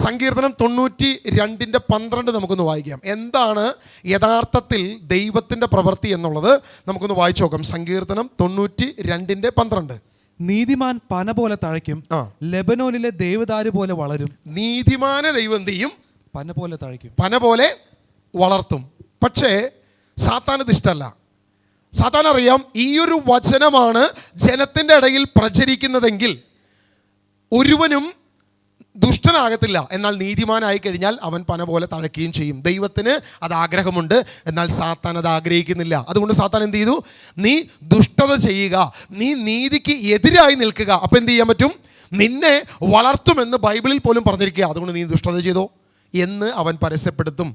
സങ്കീർത്തനം 92:12 നമുക്കൊന്ന് വായിക്കാം. എന്താണ് യഥാർത്ഥത്തിൽ ദൈവത്തിൻ്റെ പ്രവൃത്തി എന്നുള്ളത് നമുക്കൊന്ന് വായിച്ചു നോക്കാം. സങ്കീർത്തനം 92:12. നീതിമാൻ പന പോലെ തഴയ്ക്കും, ആ. ലെബനോനിലെ ദേവദാരു പോലെ വളരും. നീതിമാനെ ദൈവം എന്ത് ചെയ്യും? പന പോലെ തഴയ്ക്കും, പന പോലെ വളർത്തും. പക്ഷേ സാത്താനത് ഇഷ്ടമല്ല. സാത്താൻ അറിയാം, ഈ ഒരു വചനമാണ് ജനത്തിൻ്റെ ഇടയിൽ പ്രചരിക്കുന്നതെങ്കിൽ ഒരുവനും ദുഷ്ടനാകത്തില്ല, എന്നാൽ നീതിമാനായി കഴിഞ്ഞാൽ അവൻ പന പോലെ തഴയ്ക്കുകയും ചെയ്യും. ദൈവത്തിന് അത് ആഗ്രഹമുണ്ട്, എന്നാൽ സാത്താൻ അത് ആഗ്രഹിക്കുന്നില്ല. അതുകൊണ്ട് സാത്താൻ എന്ത് ചെയ്തു? നീ ദുഷ്ടത ചെയ്യുക, നീ നീതിക്ക് എതിരായി നിൽക്കുക, അപ്പം എന്ത് ചെയ്യാൻ പറ്റും? നിന്നെ വളർത്തുമെന്ന് ബൈബിളിൽ പോലും പറഞ്ഞിരിക്കുക. അതുകൊണ്ട് നീ ദുഷ്ടത ചെയ്തോ എന്ന് അവൻ പരസ്യപ്പെടുത്തും.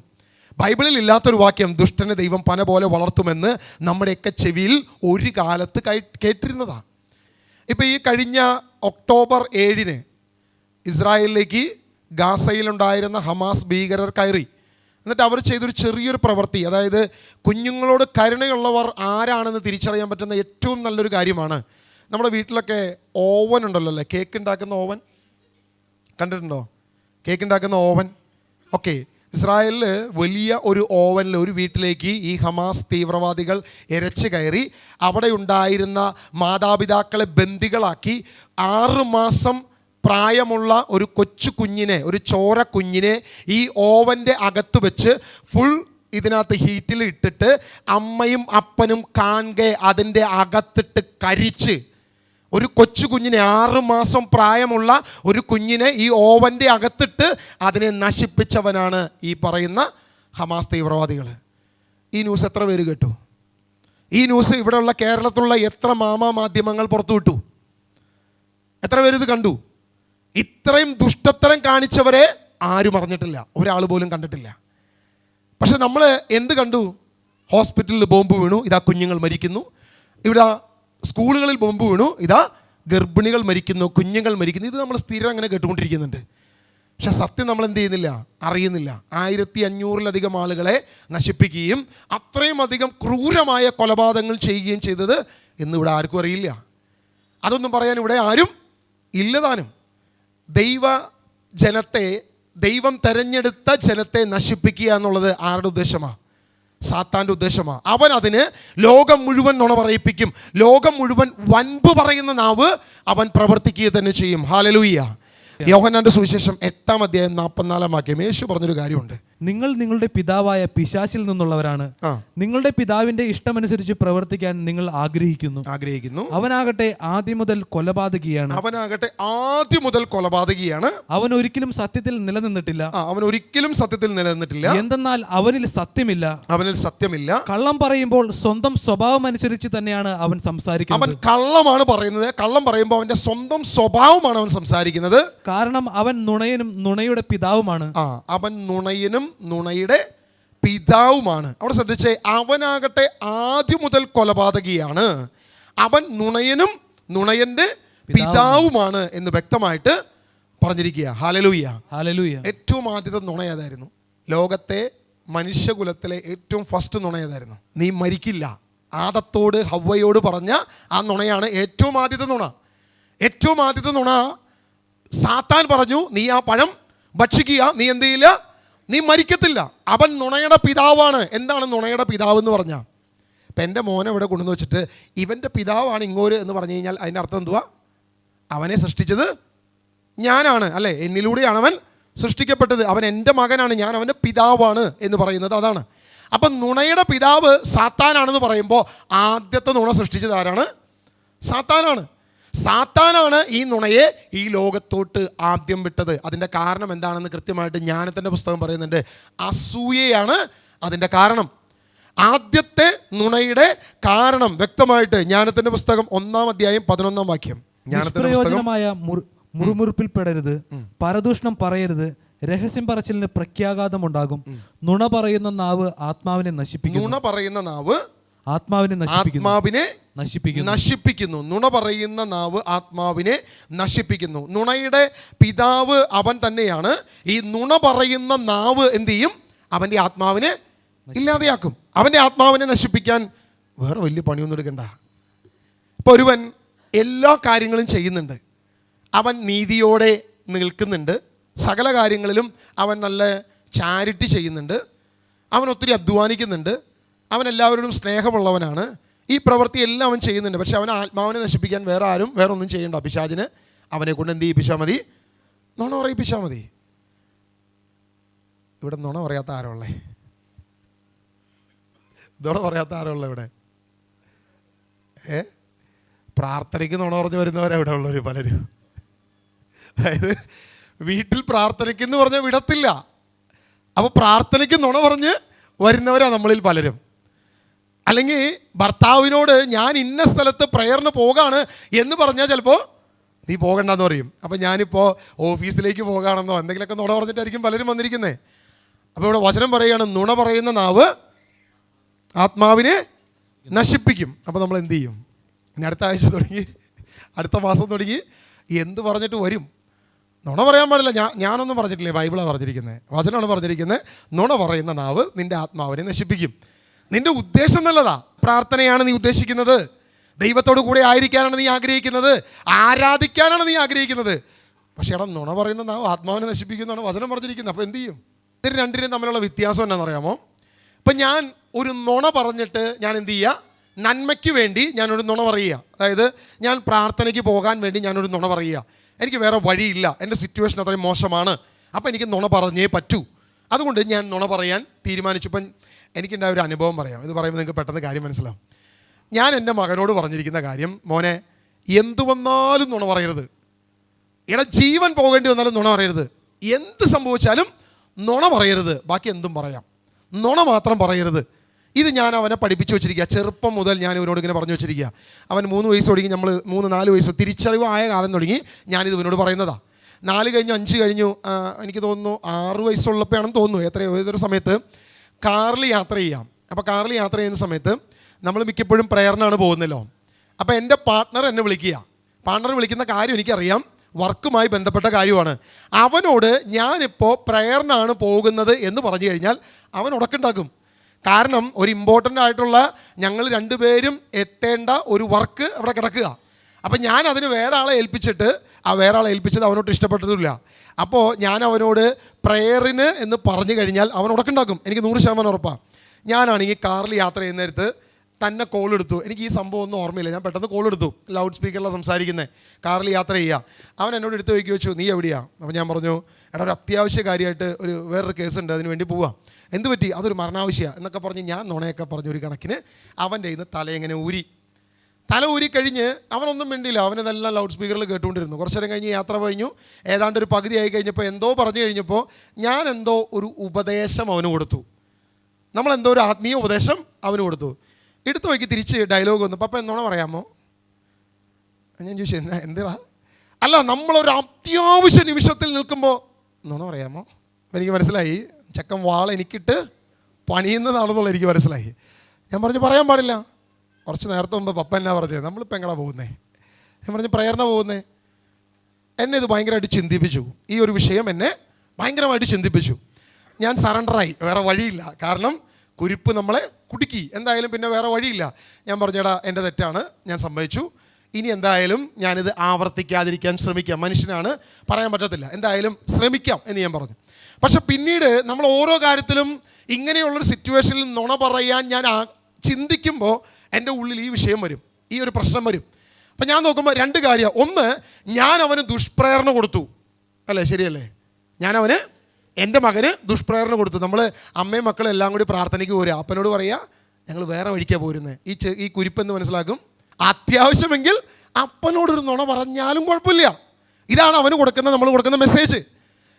ബൈബിളിൽ ഇല്ലാത്തൊരു വാക്യം, ദുഷ്ടനെ ദൈവം പന പോലെ വളർത്തുമെന്ന് നമ്മുടെയൊക്കെ ചെവിയിൽ ഒരു കാലത്ത് കേട്ടിരുന്നതാണ്. ഇപ്പം ഈ കഴിഞ്ഞ ഒക്ടോബർ 7 ഇസ്രായേലിലേക്ക് ഗാസയിലുണ്ടായിരുന്ന ഹമാസ് ഭീകരർ കയറി. എന്നിട്ട് അവർ ചെയ്തൊരു ചെറിയൊരു പ്രവൃത്തി, അതായത് കുഞ്ഞുങ്ങളോട് കരുണയുള്ളവർ ആരാണെന്ന് തിരിച്ചറിയാൻ പറ്റുന്ന ഏറ്റവും നല്ലൊരു കാര്യമാണ്. നമ്മുടെ വീട്ടിലൊക്കെ ഓവൻ ഉണ്ടല്ലോ അല്ലേ, കേക്ക് ഉണ്ടാക്കുന്ന ഓവൻ കണ്ടിട്ടുണ്ടോ? കേക്ക് ഉണ്ടാക്കുന്ന ഓവൻ. ഓക്കെ, ഇസ്രായേലിൽ വലിയ ഒരു ഓവനിൽ ഒരു വീട്ടിലേക്ക് ഈ ഹമാസ് തീവ്രവാദികൾ ഇരച്ചു കയറി അവിടെ ഉണ്ടായിരുന്ന മാതാപിതാക്കളെ ബന്ദികളാക്കി 6 മാസം പ്രായമുള്ള ഒരു കൊച്ചു കുഞ്ഞിനെ, ഒരു ചോര കുഞ്ഞിനെ ഈ ഓവൻ്റെ അകത്ത് വെച്ച് ഫുൾ ഇതിനകത്ത് ഹീറ്റിൽ ഇട്ടിട്ട് അമ്മയും അപ്പനും കാണെ അതിൻ്റെ അകത്തിട്ട് കരിച്ച് ഒരു കൊച്ചു കുഞ്ഞിനെ, 6 മാസം പ്രായമുള്ള ഒരു കുഞ്ഞിനെ ഈ ഓവൻ്റെ അകത്തിട്ട് അതിനെ നശിപ്പിച്ചവനാണ് ഈ പറയുന്ന ഹമാസ് തീവ്രവാദികൾ. ഈ ന്യൂസ് എത്ര പേര് കേട്ടു? ഈ ന്യൂസ് ഇവിടെയുള്ള കേരളത്തിലുള്ള എത്ര മാധ്യമങ്ങൾ പുറത്തു വിട്ടു? എത്ര പേര് ഇത് കണ്ടു? ഇത്രയും ദുഷ്ടത്തരം കാണിച്ചവരെ ആരും അറിഞ്ഞിട്ടില്ല, ഒരാൾ പോലും കണ്ടിട്ടില്ല. പക്ഷെ നമ്മൾ എന്ത് കണ്ടു? ഹോസ്പിറ്റലിൽ ബോംബ് വീണു, ഇതാ കുഞ്ഞുങ്ങൾ മരിക്കുന്നു. ഇവിടെ സ്കൂളുകളിൽ ബോംബ് വീണു, ഇതാ ഗർഭിണികൾ മരിക്കുന്നു, കുഞ്ഞുങ്ങൾ മരിക്കുന്നു. ഇത് നമ്മൾ സ്ഥിരം അങ്ങനെ കേട്ടുകൊണ്ടിരിക്കുന്നുണ്ട്. പക്ഷെ സത്യം നമ്മൾ എന്ത് ചെയ്യുന്നില്ല, അറിയുന്നില്ല. 1500-ലധികം ആളുകളെ നശിപ്പിക്കുകയും അത്രയും അധികം ക്രൂരമായ കൊലപാതകങ്ങൾ ചെയ്യുകയും ചെയ്തത് എന്നിവിടെ ആർക്കും അറിയില്ല. അതൊന്നും പറയാൻ ഇവിടെ ആരും ഇല്ലതാനും. ദൈവം തെരഞ്ഞെടുത്ത ജനത്തെ നശിപ്പിക്കുക എന്നുള്ളത് ആരുടെ ഉദ്ദേശമാണ്? സാത്താൻ്റെ ഉദ്ദേശമാണ്. അവൻ അതിന് ലോകം മുഴുവൻ നുണ പറയിപ്പിക്കും. ലോകം മുഴുവൻ വൻപ് പറയുന്ന നാവ് അവൻ പ്രവർത്തിക്കുക തന്നെ ചെയ്യും. ഹല്ലേലൂയ. യോഹന്നാന്റെ സുവിശേഷം 8-ാം അധ്യായം 44-ാം വാക്യം യേശു പറഞ്ഞൊരു കാര്യമുണ്ട്. നിങ്ങൾ നിങ്ങളുടെ പിതാവായ പിശാചിൽ നിന്നുള്ളവരാണ്, നിങ്ങളുടെ പിതാവിന്റെ ഇഷ്ടമനുസരിച്ച് പ്രവർത്തിക്കാൻ നിങ്ങൾ ആഗ്രഹിക്കുന്നു. അവനാകട്ടെ ആദ്യം മുതൽ കൊലപാതകിയാണ്. അവൻ ഒരിക്കലും സത്യത്തിൽ നിലനിന്നിട്ടില്ല. എന്തെന്നാൽ അവനിൽ സത്യമില്ല. കള്ളം പറയുമ്പോൾ സ്വന്തം സ്വഭാവം അനുസരിച്ച് തന്നെയാണ് അവൻ സംസാരിക്കുന്നത്. അവൻ കള്ളമാണ് പറയുന്നത്. കള്ളം പറയുമ്പോൾ അവന്റെ സ്വന്തം സ്വഭാവമാണ് അവൻ സംസാരിക്കുന്നത്. കാരണം അവൻ നുണയനും നുണയുടെ പിതാവുമാണ്. അവൻ നുണയനും നുണയുടെ പിതാവുമാണ്. അവിടെ ശ്രദ്ധിച്ചേ, അവനാകട്ടെ ആദ്യം മുതൽ കൊലപാതകിയാണ്, അവൻ നുണയനും നുണയന്റെ പിതാവുമാണ് എന്ന് വ്യക്തമായിട്ട് പറഞ്ഞിരിക്കുക. ഹല്ലേലൂയ. ഏറ്റവും ആദ്യത്തെ നുണ ഏതായിരുന്നു? ലോകത്തെ മനുഷ്യകുലത്തിലെ ഏറ്റവും ഫസ്റ്റ് നുണ ഏതായിരുന്നു? നീ മരിക്കില്ല. ആദത്തോട് ഹവ്വയോട് പറഞ്ഞ ആ നുണയാണ് ഏറ്റവും ആദ്യത്തെ നുണ. ഏറ്റവും ആദ്യത്തെ നുണ സാത്താൻ പറഞ്ഞു, നീ ആ പഴം ഭക്ഷിക്കുക, നീ എന്ത് ചെയ്യില്ല, നീ മരിക്കത്തില്ല. അവൻ നുണയുടെ പിതാവാണ്. എന്താണ് നുണയുടെ പിതാവ് എന്ന് പറഞ്ഞാൽ? ഇപ്പം എൻ്റെ മോനെ ഇവിടെ കൊണ്ടുവന്ന് വെച്ചിട്ട് ഇവൻ്റെ പിതാവാണ് ഇങ്ങോര് എന്ന് പറഞ്ഞു കഴിഞ്ഞാൽ അതിൻ്റെ അർത്ഥം എന്തുവാ? അവനെ സൃഷ്ടിച്ചത് ഞാനാണ്, അല്ലേ? എന്നിലൂടെയാണ് അവൻ സൃഷ്ടിക്കപ്പെട്ടത്. അവൻ എൻ്റെ മകനാണ്, ഞാൻ അവൻ്റെ പിതാവാണ് എന്ന് പറയുന്നത് അതാണ്. അപ്പം നുണയുടെ പിതാവ് സാത്താനാണെന്ന് പറയുമ്പോൾ ആദ്യത്തെ നുണ സൃഷ്ടിച്ചത് ആരാണ്? സാത്താനാണ്. സാത്താനാണ് ഈ നുണയെ ഈ ലോകത്തോട്ട് ആദ്യം വിട്ടത്. അതിൻ്റെ കാരണം എന്താണെന്ന് കൃത്യമായിട്ട് ജ്ഞാനത്തിൻ്റെ പുസ്തകം പറയുന്നുണ്ട്. അസൂയയാണ് അതിൻ്റെ കാരണം. ആദ്യത്തെ നുണയുടെ കാരണം വ്യക്തമായിട്ട് ജ്ഞാനത്തിൻ്റെ പുസ്തകം 1-ാം അധ്യായം 11-ാം വാക്യം. നിഷ്പ്രയോജനമായ മുറുമുറുപ്പിൽ പെടരുത്, പരദൂഷണം പറയരുത്, രഹസ്യം പറച്ചിലിന് പ്രത്യാഘാതമുണ്ടാകും. നുണ പറയുന്ന നാവ് ആത്മാവിനെ നശിപ്പിക്കുന്നു. നുണ പറയുന്ന നാവ് ആത്മാവിനെ നശിപ്പിക്കുന്നു. നുണയുടെ പിതാവ് അവൻ തന്നെയാണ്. ഈ നുണ പറയുന്ന നാവ് എന്ത് ചെയ്യും? അവൻ്റെ ആത്മാവിനെ ഇല്ലാതെയാക്കും. അവൻ്റെ ആത്മാവിനെ നശിപ്പിക്കാൻ വേറെ വലിയ പണിയൊന്നും എടുക്കണ്ട. ഇപ്പോൾ ഒരുവൻ എല്ലാ കാര്യങ്ങളും ചെയ്യുന്നുണ്ട്, അവൻ നീതിയോടെ നിൽക്കുന്നുണ്ട്, സകല കാര്യങ്ങളിലും അവൻ നല്ല ചാരിറ്റി ചെയ്യുന്നുണ്ട്, അവൻ ഒത്തിരി അധ്വാനിക്കുന്നുണ്ട്, അവൻ എല്ലാവരോടും സ്നേഹമുള്ളവനാണ്, ഈ പ്രവൃത്തി എല്ലാം അവൻ ചെയ്യുന്നുണ്ട്. പക്ഷെ അവൻ ആത്മാവിനെ നശിപ്പിക്കാൻ വേറെ ആരും വേറെ ഒന്നും ചെയ്യണ്ട. പിശാചിന് അവനെ കൊണ്ട് എന്ത് ചെയ്യിപ്പിച്ചാൽ മതി? നുണ പറയിപ്പിച്ചാൽ മതി. ഇവിടെ നുണ പറയാത്ത ആരോ ഉള്ളേ? നുണ പറയാത്ത ആരോ ഉള്ള ഇവിടെ? പ്രാർത്ഥനയ്ക്ക് നുണ പറഞ്ഞ് വരുന്നവരെവിടെ ഉള്ളവർ പലരും. അതായത് വീട്ടിൽ പ്രാർത്ഥനയ്ക്ക് എന്ന് പറഞ്ഞാൽ വിടത്തില്ല. അപ്പോൾ പ്രാർത്ഥനയ്ക്ക് നുണ പറഞ്ഞ് വരുന്നവരാണ് നമ്മളിൽ പലരും. അല്ലെങ്കിൽ ഭർത്താവിനോട് ഞാൻ ഇന്ന സ്ഥലത്ത് പ്രയറിന് പോകാണ് എന്ന് പറഞ്ഞാൽ ചിലപ്പോൾ നീ പോകണ്ടെന്ന് പറയും. അപ്പം ഞാനിപ്പോൾ ഓഫീസിലേക്ക് പോകാണെന്നോ എന്തെങ്കിലുമൊക്കെ നുണ പറഞ്ഞിട്ടായിരിക്കും പലരും വന്നിരിക്കുന്നത്. അപ്പോൾ ഇവിടെ വചനം പറയുകയാണ്, നുണ പറയുന്ന നാവ് ആത്മാവിനെ നശിപ്പിക്കും. അപ്പോൾ നമ്മൾ എന്ത് ചെയ്യും? ഇനി അടുത്ത ആഴ്ച തുടങ്ങി, അടുത്ത മാസം തുടങ്ങി എന്ത് പറഞ്ഞിട്ട് വരും? നുണ പറയാൻ പാടില്ല. ഞാനൊന്നും പറഞ്ഞിട്ടില്ലേ, ബൈബിളാണ് പറഞ്ഞിരിക്കുന്നത്, വചനമാണ് പറഞ്ഞിരിക്കുന്നത്. നുണ പറയുന്ന നാവ് നിൻ്റെ ആത്മാവിനെ നശിപ്പിക്കും. നിൻ്റെ ഉദ്ദേശം നല്ലതാ, പ്രാർത്ഥനയാണ് നീ ഉദ്ദേശിക്കുന്നത്, ദൈവത്തോടു കൂടെ ആയിരിക്കാനാണ് നീ ആഗ്രഹിക്കുന്നത്, ആരാധിക്കാനാണ് നീ ആഗ്രഹിക്കുന്നത്. പക്ഷേ എടാ, നുണ പറയുന്ന നാവ് ആത്മാവിനെ നശിപ്പിക്കുന്നതാണ് വചനം പറഞ്ഞിരിക്കുന്നത്. അപ്പോൾ എന്ത് ചെയ്യും? ഇതിന് രണ്ടിനും തമ്മിലുള്ള വ്യത്യാസം എന്നാണെന്നറിയാമോ? ഇപ്പം ഞാൻ ഒരു നുണ പറഞ്ഞിട്ട് ഞാൻ എന്ത് ചെയ്യുക? നന്മയ്ക്ക് വേണ്ടി ഞാനൊരു നുണ പറയുക. അതായത് ഞാൻ പ്രാർത്ഥനയ്ക്ക് പോകാൻ വേണ്ടി ഞാനൊരു നുണ പറയുക. എനിക്ക് വേറെ വഴിയില്ല, എൻ്റെ സിറ്റുവേഷൻ അത്രയും മോശമാണ്, അപ്പോൾ എനിക്ക് നുണ പറഞ്ഞേ പറ്റൂ, അതുകൊണ്ട് ഞാൻ നുണ പറയാൻ തീരുമാനിച്ചു. ഇപ്പം എനിക്കുണ്ടായ ഒരു അനുഭവം പറയാം. ഇത് പറയുമ്പോൾ നിങ്ങൾക്ക് പെട്ടെന്ന് കാര്യം മനസ്സിലാവും. ഞാൻ എൻ്റെ മകനോട് പറഞ്ഞിരിക്കുന്ന കാര്യം, മോനെ എന്തു വന്നാലും നുണ പറയരുത്, എടാ ജീവൻ പോകേണ്ടി വന്നാലും നുണ പറയരുത്, എന്ത് സംഭവിച്ചാലും നുണ പറയരുത്, ബാക്കി എന്തും പറയാം, നുണ മാത്രം പറയരുത്. ഇത് ഞാൻ അവനെ പഠിപ്പിച്ചു വെച്ചിരിക്കുക. ചെറുപ്പം മുതൽ ഞാൻ ഇവനോട് ഇങ്ങനെ പറഞ്ഞു വെച്ചിരിക്കുക. അവൻ 3 വയസ്സ് തുടങ്ങി, നമ്മൾ 3-4 വയസ്സ് തിരിച്ചറിവായ കാലം തുടങ്ങി ഞാനിത് ഇവനോട് പറയുന്നതാണ്. 4 കഴിഞ്ഞു 5 കഴിഞ്ഞു, എനിക്ക് തോന്നുന്നു 6 വയസ്സുള്ളപ്പോഴാണെന്ന് തോന്നുന്നു, ഏതൊരു സമയത്ത് കാറിൽ യാത്ര ചെയ്യാം. അപ്പോൾ കാറിൽ യാത്ര ചെയ്യുന്ന സമയത്ത് നമ്മൾ മിക്കപ്പോഴും പ്രയറിനാണ് പോകുന്നല്ലോ. അപ്പോൾ എൻ്റെ പാർട്ട്ണർ എന്നെ വിളിക്കുക. പാർട്ട്ണർ വിളിക്കുന്ന കാര്യം എനിക്കറിയാം, വർക്കുമായി ബന്ധപ്പെട്ട കാര്യമാണ്. അവനോട് ഞാനിപ്പോൾ പ്രയറിനാണ് പോകുന്നത് എന്ന് പറഞ്ഞു കഴിഞ്ഞാൽ അവൻ ഉടക്കുണ്ടാക്കും. കാരണം ഒരു ഇമ്പോർട്ടൻ്റ് ആയിട്ടുള്ള ഞങ്ങൾ 2 പേരും എത്തേണ്ട ഒരു വർക്ക് അവിടെ കിടക്കുക. അപ്പം ഞാൻ അതിന് വേറെ ആളെ ഏൽപ്പിച്ചിട്ട് വേറെ ആളെ ഏൽപ്പിച്ചത് അവനോട് ഇഷ്ടപ്പെട്ടതുമില്ല. അപ്പോൾ ഞാൻ അവനോട് പ്രയറിന് എന്ന് പറഞ്ഞു കഴിഞ്ഞാൽ അവൻ ഉടക്കുണ്ടാക്കും, എനിക്ക് 100% ഉറപ്പാണ്. ഞാനാണെങ്കിൽ കാറിൽ യാത്ര ചെയ്യുന്ന നേരത്ത് തന്നെ കോൾ എടുത്തു. എനിക്ക് ഈ സംഭവം ഒന്നും ഓർമ്മയില്ല, ഞാൻ പെട്ടെന്ന് കോൾ എടുത്തു. ലൗഡ് സ്പീക്കറിലാണ് സംസാരിക്കുന്നത്, കാറിൽ യാത്ര ചെയ്യുക. അവൻ എന്നോട് എടുത്ത് ചോദിച്ചു, നീ എവിടെയാണ്? അപ്പോൾ ഞാൻ പറഞ്ഞു, എടാ ഒരു അത്യാവശ്യ കാര്യമായിട്ട് വേറൊരു കേസുണ്ട്, അതിന് വേണ്ടി പോവാം. എന്ത് പറ്റി? അതൊരു മരണാവശ്യമാണ് എന്നൊക്കെ പറഞ്ഞ് ഞാൻ നുണയൊക്കെ പറഞ്ഞു ഒരു കണക്കിന്. അവൻ്റെ ഇന്ന് തലയെങ്ങനെ തല ഊരി കഴിഞ്ഞ് അവനൊന്നും മിണ്ടില്ല, അവനെല്ലാം ലൗഡ് സ്പീക്കറിൽ കേട്ടുകൊണ്ടിരുന്നു. കുറച്ച് നേരം കഴിഞ്ഞ് യാത്ര കഴിഞ്ഞു, ഏതാണ്ട് ഒരു പകുതിയായി കഴിഞ്ഞപ്പോൾ എന്തോ പറഞ്ഞു കഴിഞ്ഞപ്പോൾ ഞാൻ എന്തോ ഒരു ഉപദേശം അവന് കൊടുത്തു. നമ്മളെന്തോ ഒരു ആത്മീയ ഉപദേശം അവന് കൊടുത്തു. എടുത്തു വയ്ക്ക് തിരിച്ച് ഡയലോഗ് വന്നു, പപ്പ എന്നോണം പറയാമോ? ഞാൻ ചോദിച്ചു, എന്തിനാ? അല്ല, നമ്മളൊരു അത്യാവശ്യ നിമിഷത്തിൽ നിൽക്കുമ്പോൾ നുണ പറയാമോ? അപ്പം എനിക്ക് മനസ്സിലായി, ചക്കൻ വാള എനിക്കിട്ട് പണിയുന്നതാണെന്നുള്ള എനിക്ക് മനസ്സിലായി. ഞാൻ പറഞ്ഞു, പറയാൻ പാടില്ല. കുറച്ച് നേരത്തെ മുമ്പ് പപ്പ എന്നാ പറഞ്ഞത്, നമ്മളിപ്പോൾ എങ്ങനെയാ പോകുന്നേ? ഞാൻ പറഞ്ഞു, പ്രയറിനാ പോകുന്നേ. എന്നെ ഇത് ഭയങ്കരമായിട്ട് ചിന്തിപ്പിച്ചു. ഈ ഒരു വിഷയം എന്നെ ഭയങ്കരമായിട്ട് ചിന്തിപ്പിച്ചു. ഞാൻ സറണ്ടറായി, വേറെ വഴിയില്ല. കാരണം കുരിപ്പ് നമ്മളെ കുടുക്കി, എന്തായാലും പിന്നെ വേറെ വഴിയില്ല. ഞാൻ പറഞ്ഞേടാ, എൻ്റെ തെറ്റാണ്, ഞാൻ സമ്മതിച്ചു, ഇനി എന്തായാലും ഞാനിത് ആവർത്തിക്കാതിരിക്കാൻ ശ്രമിക്കാം. മനുഷ്യനാണ്, പറയാൻ പറ്റത്തില്ല, എന്തായാലും ശ്രമിക്കാം എന്ന് ഞാൻ പറഞ്ഞു. പക്ഷെ പിന്നീട് നമ്മൾ ഓരോ കാര്യത്തിലും ഇങ്ങനെയുള്ളൊരു സിറ്റുവേഷനിൽ നുണ പറയാൻ ഞാൻ ചിന്തിക്കുമ്പോൾ എൻ്റെ ഉള്ളിൽ ഈ വിഷയം വരും, ഈ ഒരു പ്രശ്നം വരും. അപ്പം ഞാൻ നോക്കുമ്പോൾ 2 കാര്യം. ഒന്ന്, ഞാൻ അവന് ദുഷ്പ്രേരണ കൊടുത്തു, അല്ലേ? ശരിയല്ലേ? ഞാൻ അവന്, എൻ്റെ മകന് ദുഷ്പ്രേരണ കൊടുത്തു. നമ്മൾ അമ്മയും മക്കളും എല്ലാം കൂടി പ്രാർത്ഥനയ്ക്ക് പോരുക, അപ്പനോട് പറയുക ഞങ്ങൾ വേറെ വഴിക്കാണ് പോരുന്നത്. ഈ കുരിപ്പെന്ന് മനസ്സിലാക്കും. അത്യാവശ്യമെങ്കിൽ അപ്പനോടൊരു നുണ പറഞ്ഞാലും കുഴപ്പമില്ല. ഇതാണ് അവന് നമ്മൾ കൊടുക്കുന്ന മെസ്സേജ്.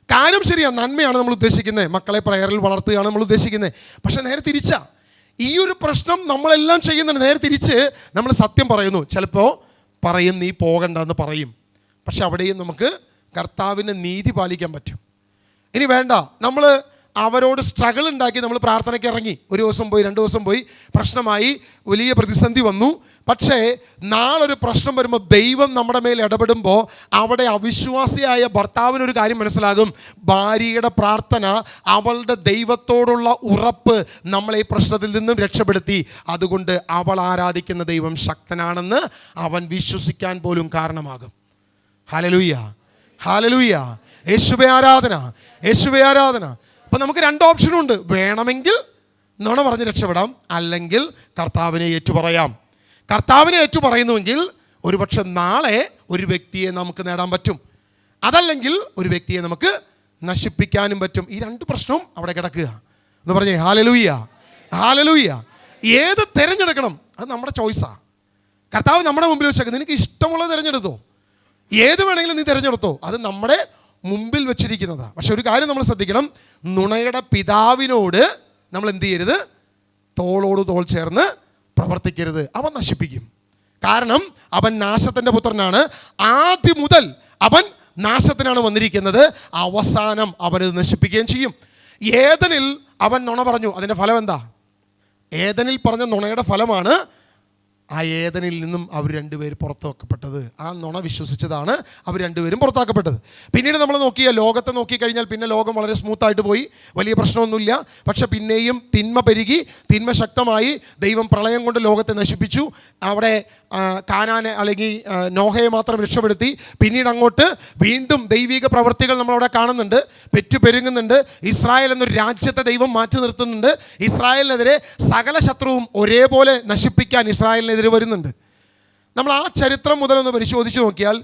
കാര്യം ശരിയാണ്, നന്മയാണ് നമ്മൾ ഉദ്ദേശിക്കുന്നത്, മക്കളെ പ്രയറിൽ വളർത്തുകയാണ് നമ്മൾ ഉദ്ദേശിക്കുന്നത്. പക്ഷേ നേരെ തിരിച്ചാ ഈ ഒരു പ്രശ്നം നമ്മളെല്ലാം ചെയ്യുന്നുണ്ട്. നേരെ തിരിച്ച് നമ്മൾ സത്യം പറയുന്നു, ചിലപ്പോൾ പറയും നീ പോകണ്ടെന്ന് പറയും, പക്ഷെ അവിടെയും നമുക്ക് കർത്താവിൻ്റെ നീതി പാലിക്കാൻ പറ്റും. ഇനി വേണ്ട, നമ്മൾ അവരോട് സ്ട്രഗിൾ ഉണ്ടാക്കി നമ്മൾ പ്രാർത്ഥനയ്ക്ക് ഇറങ്ങി, 1 ദിവസം പോയി 2 ദിവസം പോയി, പ്രശ്നമായി, വലിയ പ്രതിസന്ധി വന്നു. പക്ഷേ നാളൊരു പ്രശ്നം വരുമ്പോൾ ദൈവം നമ്മുടെ മേൽ ഇടപെടുമ്പോൾ അവിടെ അവിശ്വാസിയായ ഭർത്താവിനൊരു കാര്യം മനസ്സിലാകും, ഭാര്യയുടെ പ്രാർത്ഥന, അവളുടെ ദൈവത്തോടുള്ള ഉറപ്പ് നമ്മളെ ഈ പ്രശ്നത്തിൽ നിന്നും രക്ഷപ്പെടുത്തി. അതുകൊണ്ട് അവൾ ആരാധിക്കുന്ന ദൈവം ശക്തനാണെന്ന് അവൻ വിശ്വസിക്കാൻ പോലും കാരണമാകും. Hallelujah, hallelujah. യേശുവേ ആരാധന, യേശുവേ ആരാധന. അപ്പം നമുക്ക് 2 ഓപ്ഷനുണ്ട്. വേണമെങ്കിൽ നുണ പറഞ്ഞ് രക്ഷപ്പെടാം, അല്ലെങ്കിൽ കർത്താവിനെ ഏറ്റുപറയാം. കർത്താവിനെ ഏറ്റു പറയുന്നുവെങ്കിൽ ഒരുപക്ഷെ നാളെ ഒരു വ്യക്തിയെ നമുക്ക് നേടാൻ പറ്റും, അതല്ലെങ്കിൽ ഒരു വ്യക്തിയെ നമുക്ക് നശിപ്പിക്കാനും പറ്റും. ഈ രണ്ട് പ്രശ്നവും അവിടെ കിടക്കുക എന്ന് പറഞ്ഞേ. Hallelujah, hallelujah. ഏത് തിരഞ്ഞെടുക്കണം അത് നമ്മുടെ ചോയ്സാണ്. കർത്താവ് നമ്മുടെ മുമ്പിൽ വെച്ചേക്ക്, നിനക്ക് ഇഷ്ടമുള്ളത് തിരഞ്ഞെടുത്തോ, ഏത് വേണമെങ്കിലും നീ തിരഞ്ഞെടുത്തോ, അത് നമ്മുടെ മുമ്പിൽ വെച്ചിരിക്കുന്നതാണ്. പക്ഷെ ഒരു കാര്യം നമ്മൾ ശ്രദ്ധിക്കണം, നുണയുടെ പിതാവിനോട് നമ്മൾ എന്ത് ചെയ്യരുത്, തോളോട് തോൾ ചേർന്ന് പ്രവർത്തിക്കരുത്. അവൻ നശിപ്പിക്കും. കാരണം അവൻ നാശത്തിൻ്റെ പുത്രനാണ്. ആദ്യം മുതൽ അവൻ നാശത്തിനാണ് വന്നിരിക്കുന്നത്, അവസാനം അവനത് നശിപ്പിക്കുകയും ചെയ്യും. ഏദനിൽ അവൻ നുണ പറഞ്ഞു, അതിൻ്റെ ഫലം എന്താ? ഏദനിൽ പറഞ്ഞ നുണയുടെ ഫലമാണ് ആ ഏദനിൽ നിന്നും അവർ രണ്ടുപേരും പുറത്താക്കപ്പെട്ടത്. ആ നുണ വിശ്വസിച്ചതാണ് അവർ രണ്ടുപേരും പുറത്താക്കപ്പെട്ടത്. പിന്നീട് നമ്മൾ നോക്കിയാൽ ലോകത്തെ നോക്കിക്കഴിഞ്ഞാൽ പിന്നെ ലോകം വളരെ സ്മൂത്തായിട്ട് പോയി, വലിയ പ്രശ്നമൊന്നുമില്ല. പക്ഷെ പിന്നെയും തിന്മ പെരുകി, തിന്മ ശക്തമായി. ദൈവം പ്രളയം കൊണ്ട് ലോകത്തെ നശിപ്പിച്ചു. അവിടെ കാനാനെ അല്ലെങ്കിൽ നോഹയെ മാത്രം രക്ഷപ്പെടുത്തി. പിന്നീട് അങ്ങോട്ട് വീണ്ടും ദൈവിക പ്രവൃത്തികൾ നമ്മളവിടെ കാണുന്നുണ്ട്, പെരുകുന്നുണ്ട്. ഇസ്രായേൽ എന്നൊരു രാജ്യത്തെ ദൈവം മാറ്റി നിർത്തുന്നുണ്ട്. ഇസ്രായേലിനെതിരെ സകല ശത്രുവും ഒരേപോലെ നശിപ്പിക്കാൻ ഇസ്രായേലിനെതിരെ വരുന്നുണ്ട്. നമ്മൾ ആ ചരിത്രം മുതലൊന്ന് പരിശോധിച്ച് നോക്കിയാൽ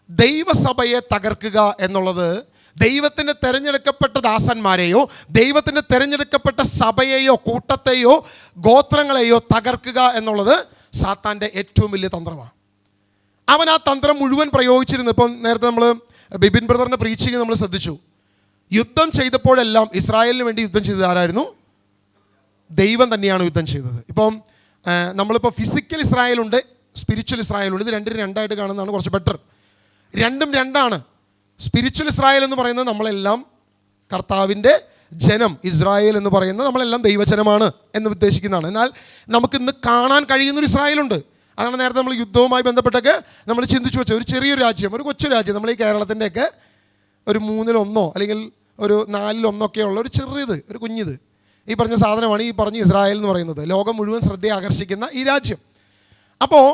ദൈവസഭയെ തകർക്കുക എന്നുള്ളത് ദൈവത്തിൻ്റെ തിരഞ്ഞെടുക്കപ്പെട്ട ദാസന്മാരെയോ ദൈവത്തിൻ്റെ തിരഞ്ഞെടുക്കപ്പെട്ട സഭയെയോ കൂട്ടത്തെയോ ഗോത്രങ്ങളെയോ തകർക്കുക എന്നുള്ളത് സാത്താൻ്റെ ഏറ്റവും വലിയ തന്ത്രമാണ്. അവൻ ആ തന്ത്രം മുഴുവൻ പ്രയോഗിച്ചിരുന്നു. ഇപ്പം നേരത്തെ നമ്മൾ ബിബിൻ ബ്രദറിൻ്റെ പ്രീച്ചിങ് നമ്മൾ ശ്രദ്ധിച്ചു. യുദ്ധം ചെയ്തപ്പോഴെല്ലാം ഇസ്രായേലിന് വേണ്ടി യുദ്ധം ചെയ്തത് ആരായിരുന്നു? ദൈവം തന്നെയാണ് യുദ്ധം ചെയ്തത്. ഇപ്പം നമ്മളിപ്പോൾ ഫിസിക്കൽ ഇസ്രായേലുണ്ട്, സ്പിരിച്വൽ ഇസ്രായേലുണ്ട്. ഇത് രണ്ടിനും രണ്ടായിട്ട് കാണുന്നതാണ് കുറച്ച് ബെറ്റർ. രണ്ടും രണ്ടാണ്. സ്പിരിച്വൽ ഇസ്രായേൽ എന്ന് പറയുന്നത് നമ്മളെല്ലാം കർത്താവിൻ്റെ ജനം, ഇസ്രായേൽ എന്ന് പറയുന്നത് നമ്മളെല്ലാം ദൈവജനമാണ് എന്ന് ഉദ്ദേശിക്കുന്നതാണ്. എന്നാൽ നമുക്കിന്ന് കാണാൻ കഴിയുന്നൊരു ഇസ്രായേലുണ്ട്. അതാണ് നേരത്തെ നമ്മൾ യുദ്ധവുമായി ബന്ധപ്പെട്ടൊക്കെ നമ്മൾ ചിന്തിച്ചു വെച്ച ഒരു ചെറിയൊരു രാജ്യം, ഒരു കൊച്ചു രാജ്യം, നമ്മൾ ഈ കേരളത്തിൻ്റെയൊക്കെ ഒരു 1/3 അല്ലെങ്കിൽ ഒരു 4/1 ഉള്ള ഒരു ചെറിയത്, ഒരു കുഞ്ഞിത്, ഈ പറഞ്ഞ സാധനമാണ് ഈ പറഞ്ഞ ഇസ്രായേൽ എന്ന് പറയുന്നത്. ലോകം മുഴുവൻ ശ്രദ്ധയെ ആകർഷിക്കുന്ന ഈ രാജ്യം. അപ്പോൾ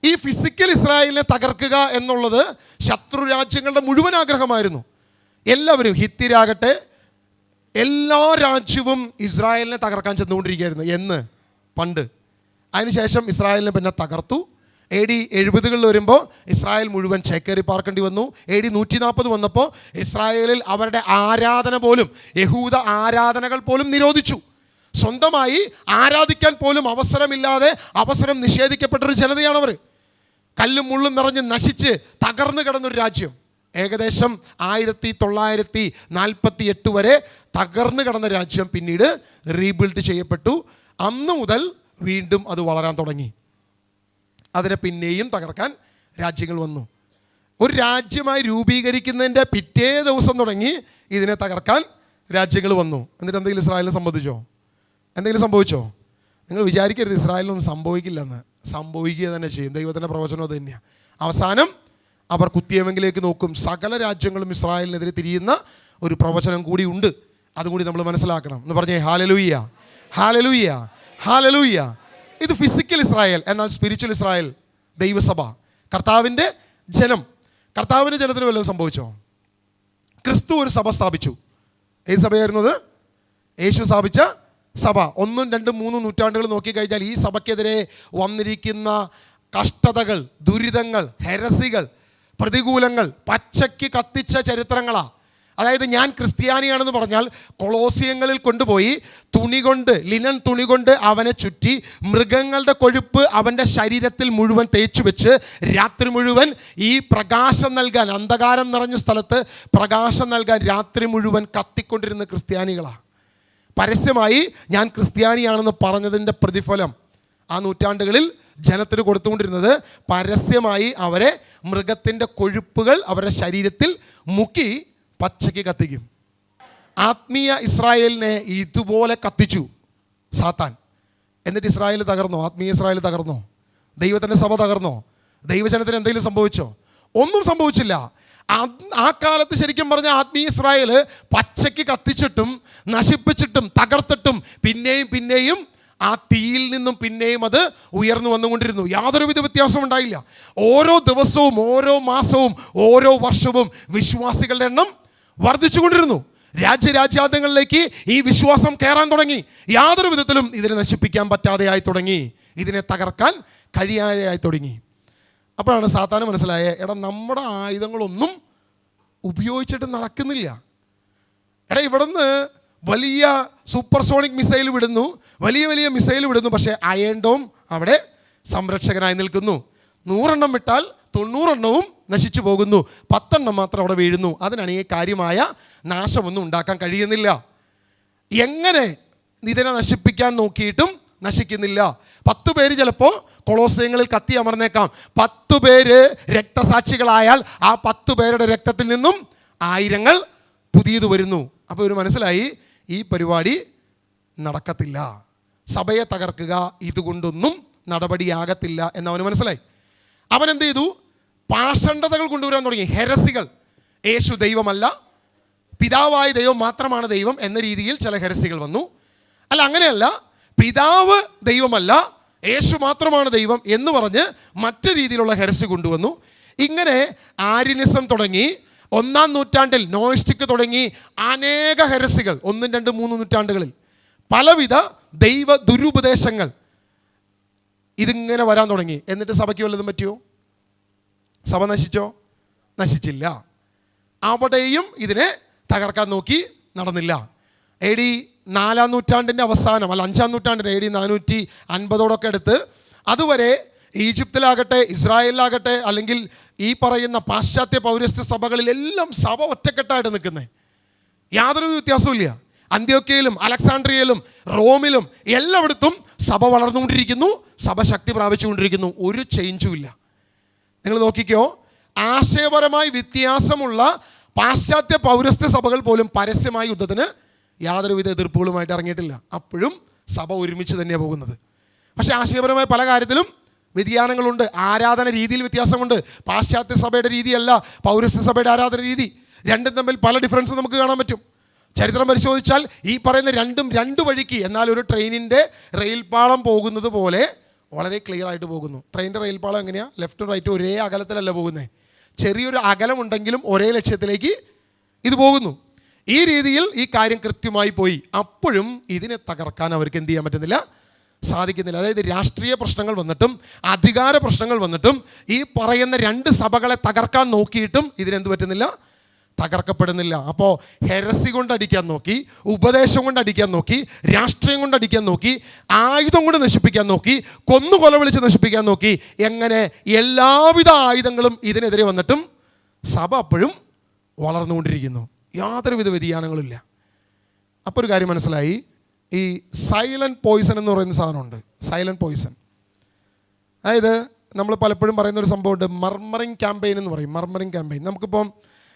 ഈ ഫിസിക്കൽ ഇസ്രായേലിനെ തകർക്കുക എന്നുള്ളത് ശത്രു രാജ്യങ്ങളുടെ മുഴുവൻ ആഗ്രഹമായിരുന്നു. എല്ലാവരും, ഹിത്യരാകട്ടെ, എല്ലാ രാജ്യവും ഇസ്രായേലിനെ തകർക്കാൻ ചെന്നുകൊണ്ടിരിക്കുകയായിരുന്നു. എന്ന് പണ്ട്. അതിനുശേഷം ഇസ്രായേലിനെ പിന്നെ തകർത്തു. AD 70 വരുമ്പോൾ ഇസ്രായേൽ മുഴുവൻ ചേക്കേറി പാർക്കേണ്ടി വന്നു. AD 140 വന്നപ്പോൾ ഇസ്രായേലിൽ അവരുടെ ആരാധന പോലും, യഹൂദ ആരാധനകൾ പോലും നിരോധിച്ചു. സ്വന്തമായി ആരാധിക്കാൻ പോലും അവസരമില്ലാതെ അവസരം നിഷേധിക്കപ്പെട്ടൊരു ജനതയാണവർ. കല്ലും മുള്ളും നിറഞ്ഞ് നശിച്ച് തകർന്നു കിടന്നൊരു രാജ്യം. ഏകദേശം 1948 വരെ തകർന്നു കിടന്ന രാജ്യം പിന്നീട് റീബിൽഡ് ചെയ്യപ്പെട്ടു. അന്ന് മുതൽ വീണ്ടും അത് വളരാൻ തുടങ്ങി. അതിനെ പിന്നെയും തകർക്കാൻ രാജ്യങ്ങൾ വന്നു. ഒരു രാജ്യമായി രൂപീകരിക്കുന്നതിൻ്റെ പിറ്റേ ദിവസം തുടങ്ങി ഇതിനെ തകർക്കാൻ രാജ്യങ്ങൾ വന്നു. എന്നിട്ട് എന്തെങ്കിലും ഇസ്രായേലിനെ സംബന്ധിച്ചോ? എന്തെങ്കിലും സംഭവിച്ചോ? നിങ്ങൾ വിചാരിക്കരുത് ഇസ്രായേലിനൊന്നും സംഭവിക്കില്ലെന്ന്. സംഭവിക്കുക തന്നെ ചെയ്യും. ദൈവത്തിൻ്റെ പ്രവചനം അത് തന്നെയാണ്. അവസാനം അവർ കുത്തിയവെങ്കിലേക്ക് നോക്കും. സകല രാജ്യങ്ങളും ഇസ്രായേലിനെതിരെ തിരിയുന്ന ഒരു പ്രവചനം കൂടി ഉണ്ട്. അതുകൂടി നമ്മൾ മനസ്സിലാക്കണം എന്ന് പറഞ്ഞേ. Hallelujah, hallelujah, hallelujah. ഇത് ഫിസിക്കൽ ഇസ്രായേൽ. എന്നാൽ സ്പിരിച്വൽ ഇസ്രായേൽ, ദൈവസഭ, കർത്താവിൻ്റെ ജനം. കർത്താവിൻ്റെ ജനത്തിന് വല്ലതും സംഭവിച്ചോ? ക്രിസ്തു ഒരു സഭ സ്ഥാപിച്ചു. ഏത് സഭയായിരുന്നു അത്? യേശു സ്ഥാപിച്ച സഭ. 1, 2, 3 നൂറ്റാണ്ടുകൾ നോക്കിക്കഴിഞ്ഞാൽ ഈ സഭയ്ക്കെതിരെ വന്നിരിക്കുന്ന കഷ്ടതകൾ, ദുരിതങ്ങൾ, ഹെരസികൾ, പ്രതികൂലങ്ങൾ പച്ചയ്ക്ക് കത്തിച്ച ചരിത്രങ്ങളാണ്. അതായത് ഞാൻ ക്രിസ്ത്യാനിയാണെന്ന് പറഞ്ഞാൽ കൊളോസിയങ്ങളിൽ കൊണ്ടുപോയി ലിനൻ തുണി കൊണ്ട് അവനെ ചുറ്റി, മൃഗങ്ങളുടെ കൊഴുപ്പ് അവൻ്റെ ശരീരത്തിൽ മുഴുവൻ തേച്ചു വെച്ച് രാത്രി മുഴുവൻ ഈ പ്രകാശം നൽകാൻ, അന്ധകാരം നിറഞ്ഞ സ്ഥലത്ത് പ്രകാശം നൽകാൻ രാത്രി മുഴുവൻ കത്തിക്കൊണ്ടിരുന്ന ക്രിസ്ത്യാനികളാണ്. പരസ്യമായി ഞാൻ ക്രിസ്ത്യാനിയാണെന്ന് പറഞ്ഞതിൻ്റെ പ്രതിഫലം ആ നൂറ്റാണ്ടുകളിൽ ജനത്തിന് കൊടുത്തുകൊണ്ടിരുന്നത് പരസ്യമായി അവരെ മൃഗത്തിൻ്റെ കൊഴുപ്പുകൾ അവരുടെ ശരീരത്തിൽ മുക്കി പച്ചയ്ക്ക് കത്തിക്കും. ആത്മീയ ഇസ്രായേലിനെ ഇതുപോലെ കത്തിച്ചു സാത്താൻ. എന്നിട്ട് ഇസ്രായേൽ തകർന്നോ? ആത്മീയ ഇസ്രായേൽ തകർന്നോ? ദൈവത്തിൻ്റെ സഭ തകർന്നോ? ദൈവജനത്തിന് എന്തെങ്കിലും സംഭവിച്ചോ? ഒന്നും സംഭവിച്ചില്ല. ആ കാലത്ത് ശരിക്കും പറഞ്ഞ ആത്മീയ ഇസ്രായേൽ പച്ചയ്ക്ക് കത്തിച്ചിട്ടും നശിപ്പിച്ചിട്ടും തകർത്തിട്ടും പിന്നെയും ആ തീയിൽ നിന്നും പിന്നെയും അത് ഉയർന്നു വന്നുകൊണ്ടിരുന്നു. യാതൊരുവിധ വ്യത്യാസവും ഉണ്ടായില്ല. ഓരോ ദിവസവും, ഓരോ മാസവും, ഓരോ വർഷവും വിശ്വാസികളുടെ എണ്ണം വർദ്ധിച്ചുകൊണ്ടിരുന്നു. രാജ്യാന്തങ്ങളിലേക്ക് ഈ വിശ്വാസം കയറാൻ തുടങ്ങി. യാതൊരു വിധത്തിലും ഇതിനെ നശിപ്പിക്കാൻ പറ്റാതെയായി തുടങ്ങി. ഇതിനെ തകർക്കാൻ കഴിയാതെയായി തുടങ്ങി. അപ്പോഴാണ് സാത്താന് മനസ്സിലായ, എടാ നമ്മുടെ ആയുധങ്ങളൊന്നും ഉപയോഗിച്ചിട്ട് നടക്കുന്നില്ല. എടാ ഇവിടുന്ന് വലിയ സൂപ്പർസോണിക് മിസൈൽ വിടുന്നു, വലിയ വലിയ മിസൈൽ വിടുന്നു, പക്ഷേ അയൺ ഡോം അവിടെ സംരക്ഷകനായി നിൽക്കുന്നു. 100 എണ്ണം വിട്ടാൽ 90 എണ്ണവും നശിച്ചു പോകുന്നു, 10 എണ്ണം മാത്രം അവിടെ വീഴുന്നു. അതിനാണെങ്കിൽ കാര്യമായ നാശമൊന്നും ഉണ്ടാക്കാൻ കഴിയുന്നില്ല. എങ്ങനെ ഇതിനെ നശിപ്പിക്കാൻ നോക്കിയിട്ടും നശിക്കുന്നില്ല. 10 പേര് ചിലപ്പോൾ കൊളോസയങ്ങളിൽ കത്തി അമർന്നേക്കാം. 10 പേര് രക്തസാക്ഷികളായാൽ ആ 10 പേരുടെ രക്തത്തിൽ നിന്നും 1000 പുതിയത് വരുന്നു. അപ്പോൾ ഇവർ മനസ്സിലായി, ഈ പരിപാടി നടക്കത്തില്ല, സഭയെ തകർക്കുക ഇതുകൊണ്ടൊന്നും നടപടിയാകത്തില്ല എന്നവന് മനസ്സിലായി. അവൻ എന്ത് ചെയ്തു? പാഷണ്ഡതകൾ കൊണ്ടുവരാൻ തുടങ്ങി, ഹെരസികൾ. യേശു ദൈവമല്ല, പിതാവായ ദൈവം മാത്രമാണ് ദൈവം എന്ന രീതിയിൽ ചില ഹെരസികൾ വന്നു. അല്ല, അങ്ങനെയല്ല, പിതാവ് ദൈവമല്ല, യേശു മാത്രമാണ് ദൈവം എന്ന് പറഞ്ഞ് മറ്റു രീതിയിലുള്ള ഹെരസി കൊണ്ടുവന്നു. ഇങ്ങനെ ആര്യനിസം തുടങ്ങി. 1-ാം നൂറ്റാണ്ടിൽ നോയിസ്റ്റിക് തുടങ്ങി. അനേക ഹെരസികൾ 1, 2, 3 നൂറ്റാണ്ടുകളിൽ പലവിധ ദൈവ ദുരുപദേശങ്ങൾ ഇതിങ്ങനെ വരാൻ തുടങ്ങി. എന്നിട്ട് സഭയ്ക്ക് വല്ലതും പറ്റിയോ? സഭ നശിച്ചോ? നശിച്ചില്ല. അവിടെയും ഇതിനെ തകർക്കാൻ നോക്കി, നടന്നില്ല. AD 4-ാം നൂറ്റാണ്ടിൻ്റെ അവസാനം, അല്ല 5-ാം നൂറ്റാണ്ടിൻ്റെ AD 450 അടുത്ത് അതുവരെ ഈജിപ്തിലാകട്ടെ ഇസ്രായേലിലാകട്ടെ അല്ലെങ്കിൽ ഈ പറയുന്ന പാശ്ചാത്യ പൗരസ്ത്യ സഭകളിലെല്ലാം സഭ ഒറ്റക്കെട്ടായിട്ട് നിൽക്കുന്നത്, യാതൊരു വ്യത്യാസവും ഇല്ല. അന്ത്യോക്യയിലും അലക്സാണ്ട്രിയയിലും റോമിലും എല്ലായിടത്തും സഭ വളർന്നുകൊണ്ടിരിക്കുന്നു, സഭ ശക്തി പ്രാപിച്ചുകൊണ്ടിരിക്കുന്നു. ഒരു ചേഞ്ചും ഇല്ല. നിങ്ങൾ നോക്കിക്കോ, ആശയപരമായി വ്യത്യാസമുള്ള പാശ്ചാത്യ പൗരസ്ത്യ സഭകൾ പോലും പരസ്യമായ യുദ്ധത്തിന് യാതൊരുവിധ എതിർപ്പുകളുമായിട്ട് ഇറങ്ങിയിട്ടില്ല. അപ്പോഴും സഭ ഒരുമിച്ച് തന്നെയാണ് പോകുന്നത്. പക്ഷേ ആശയപരമായ പല കാര്യത്തിലും വ്യതിയാനങ്ങളുണ്ട്, ആരാധന രീതിയിൽ വ്യത്യാസമുണ്ട്. പാശ്ചാത്യ സഭയുടെ രീതിയല്ല പൗരസ്ത്യ സഭയുടെ ആരാധന രീതി. രണ്ടും തമ്മിൽ പല ഡിഫറൻസും നമുക്ക് കാണാൻ പറ്റും. ചരിത്രം പരിശോധിച്ചാൽ ഈ പറയുന്ന രണ്ടും 2 വഴിക്ക്, എന്നാൽ ഒരു ട്രെയിനിൻ്റെ റെയിൽപാളം പോകുന്നത് പോലെ വളരെ ക്ലിയർ ആയിട്ട് പോകുന്നു. ട്രെയിനിൻ്റെ റെയിൽപാളം എങ്ങനെയാണ്? ലെഫ്റ്റും റൈറ്റും ഒരേ അകലത്തിലല്ല പോകുന്നത്, ചെറിയൊരു അകലമുണ്ടെങ്കിലും ഒരേ ലക്ഷ്യത്തിലേക്ക് ഇത് പോകുന്നു. ഈ രീതിയിൽ ഈ കാര്യം കൃത്യമായി പോയി. അപ്പോഴും ഇതിനെ തകർക്കാൻ അവർക്ക് എന്ത് ചെയ്യാൻ പറ്റുന്നില്ല, സാധിക്കുന്നില്ല. അതായത് രാഷ്ട്രീയ പ്രശ്നങ്ങൾ വന്നിട്ടും അധികാര പ്രശ്നങ്ങൾ വന്നിട്ടും ഈ പറയുന്ന 2 സഭകളെ തകർക്കാൻ നോക്കിയിട്ടും ഇതിനെന്ത് പറ്റുന്നില്ല, തകർക്കപ്പെടുന്നില്ല. അപ്പോൾ ഹെരസി കൊണ്ട് അടിക്കാൻ നോക്കി, ഉപദേശം കൊണ്ട് അടിക്കാൻ നോക്കി, രാഷ്ട്രീയം കൊണ്ട് അടിക്കാൻ നോക്കി, ആയുധം കൊണ്ട് നശിപ്പിക്കാൻ നോക്കി, കൊല വിളിച്ച് നശിപ്പിക്കാൻ നോക്കി. എങ്ങനെ എല്ലാവിധ ആയുധങ്ങളും ഇതിനെതിരെ വന്നിട്ടും സഭ അപ്പോഴും വളർന്നുകൊണ്ടിരിക്കുന്നു, യാതൊരുവിധ വ്യതിയാനങ്ങളില്ല. അപ്പോൾ ഒരു കാര്യം മനസ്സിലായി, ഈ സൈലൻറ്റ് പോയിസൺ എന്ന് പറയുന്ന സാധനമുണ്ട്. സൈലൻറ്റ് പോയിസൺ, അതായത് നമ്മൾ പലപ്പോഴും പറയുന്നൊരു സംഭവമുണ്ട്, മർമറിങ് ക്യാമ്പയിൻ എന്ന് പറയും. മർമറിങ് ക്യാമ്പയിൻ, നമുക്കിപ്പം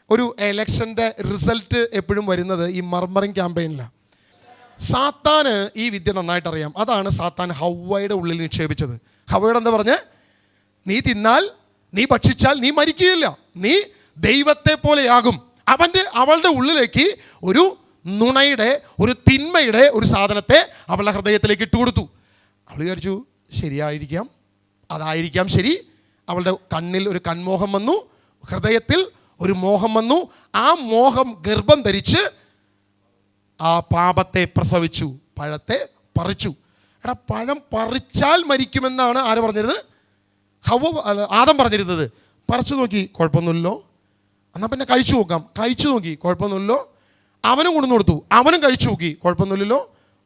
ഒരു എലക്ഷൻ്റെ റിസൾട്ട് എപ്പോഴും വരുന്നത് ഈ മർമറിങ് ക്യാമ്പയിനിലാണ്. സാത്താന് ഈ വിദ്യ നന്നായിട്ട് അറിയാം. അതാണ് സാത്താൻ ഹവ്വയുടെ ഉള്ളിൽ നിക്ഷേപിച്ചത്. ഹവ്വയോട് എന്താ പറഞ്ഞ്? നീ തിന്നാൽ, നീ ഭക്ഷിച്ചാൽ നീ മരിക്കുകയില്ല, നീ ദൈവത്തെ പോലെയാകും. അവളുടെ ഉള്ളിലേക്ക് ഒരു നുണയുടെ, ഒരു തിന്മയുടെ ഒരു സാധനത്തെ അവളുടെ ഹൃദയത്തിലേക്ക് ഇട്ടുകൊടുത്തു. അവൾ വിചാരിച്ചു ശരിയായിരിക്കാം, അതായിരിക്കാം ശരി. അവളുടെ കണ്ണിൽ ഒരു കൺമോഹം വന്നു, ഹൃദയത്തിൽ ഒരു മോഹം വന്നു. ആ മോഹം ഗർഭം ധരിച്ച് ആ പാപത്തെ പ്രസവിച്ചു, പഴത്തെ പറിച്ചു. എടാ, പഴം പറിച്ചാൽ മരിക്കുമെന്നാണ് ആര് പറഞ്ഞിരുന്നത്? ആദം പറഞ്ഞിരുന്നത്. പറിച്ചു നോക്കി, കുഴപ്പമൊന്നുമില്ലല്ലോ. എന്നാൽ പിന്നെ കഴിച്ചു നോക്കാം. കഴിച്ചു നോക്കി, കുഴപ്പമൊന്നുമില്ലല്ലോ. അവനും കൊണ്ടു കൊടുത്തു, അവനും കഴിച്ചു നോക്കി, കുഴപ്പമൊന്നുമില്ലല്ലോ.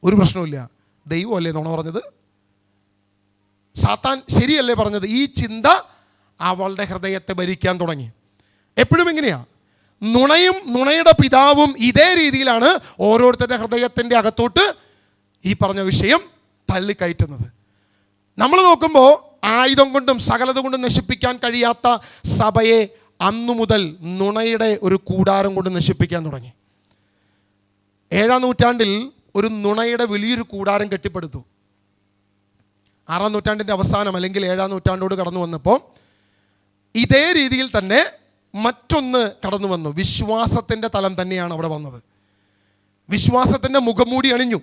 ഒരു പ്രശ്നമില്ല. ദൈവമല്ലേ നുണ പറഞ്ഞത്? സാത്താൻ ശരിയല്ലേ പറഞ്ഞത്? ഈ ചിന്ത അവളുടെ ഹൃദയത്തെ ഭരിക്കാൻ തുടങ്ങി. എപ്പോഴും എങ്ങനെയാ? നുണയും നുണയുടെ പിതാവും ഇതേ രീതിയിലാണ് ഓരോരുത്തരുടെ ഹൃദയത്തിൻ്റെ അകത്തോട്ട് ഈ പറഞ്ഞ വിഷയം തള്ളിക്കയറ്റുന്നത്. നമ്മൾ നോക്കുമ്പോൾ ആയുധം കൊണ്ടും സകലത കൊണ്ടും നശിപ്പിക്കാൻ കഴിയാത്ത സഭയെ അന്നു മുതൽ നുണയുടെ ഒരു കൂടാരം കൊണ്ട് നശിപ്പിക്കാൻ തുടങ്ങി. 7-ാം നൂറ്റാണ്ടിൽ ഒരു നുണയുടെ വലിയൊരു കൂടാരം കെട്ടിപ്പടുത്തു. 6-ാം നൂറ്റാണ്ടിൻ്റെ അവസാനം അല്ലെങ്കിൽ 7-ാം നൂറ്റാണ്ടോട് കടന്നു വന്നപ്പോൾ ഇതേ രീതിയിൽ തന്നെ മറ്റൊന്ന് കടന്നു വന്നു. വിശ്വാസത്തിൻ്റെ തലം തന്നെയാണ് അവിടെ വന്നത്. വിശ്വാസത്തിൻ്റെ മുഖംമൂടി അണിഞ്ഞു.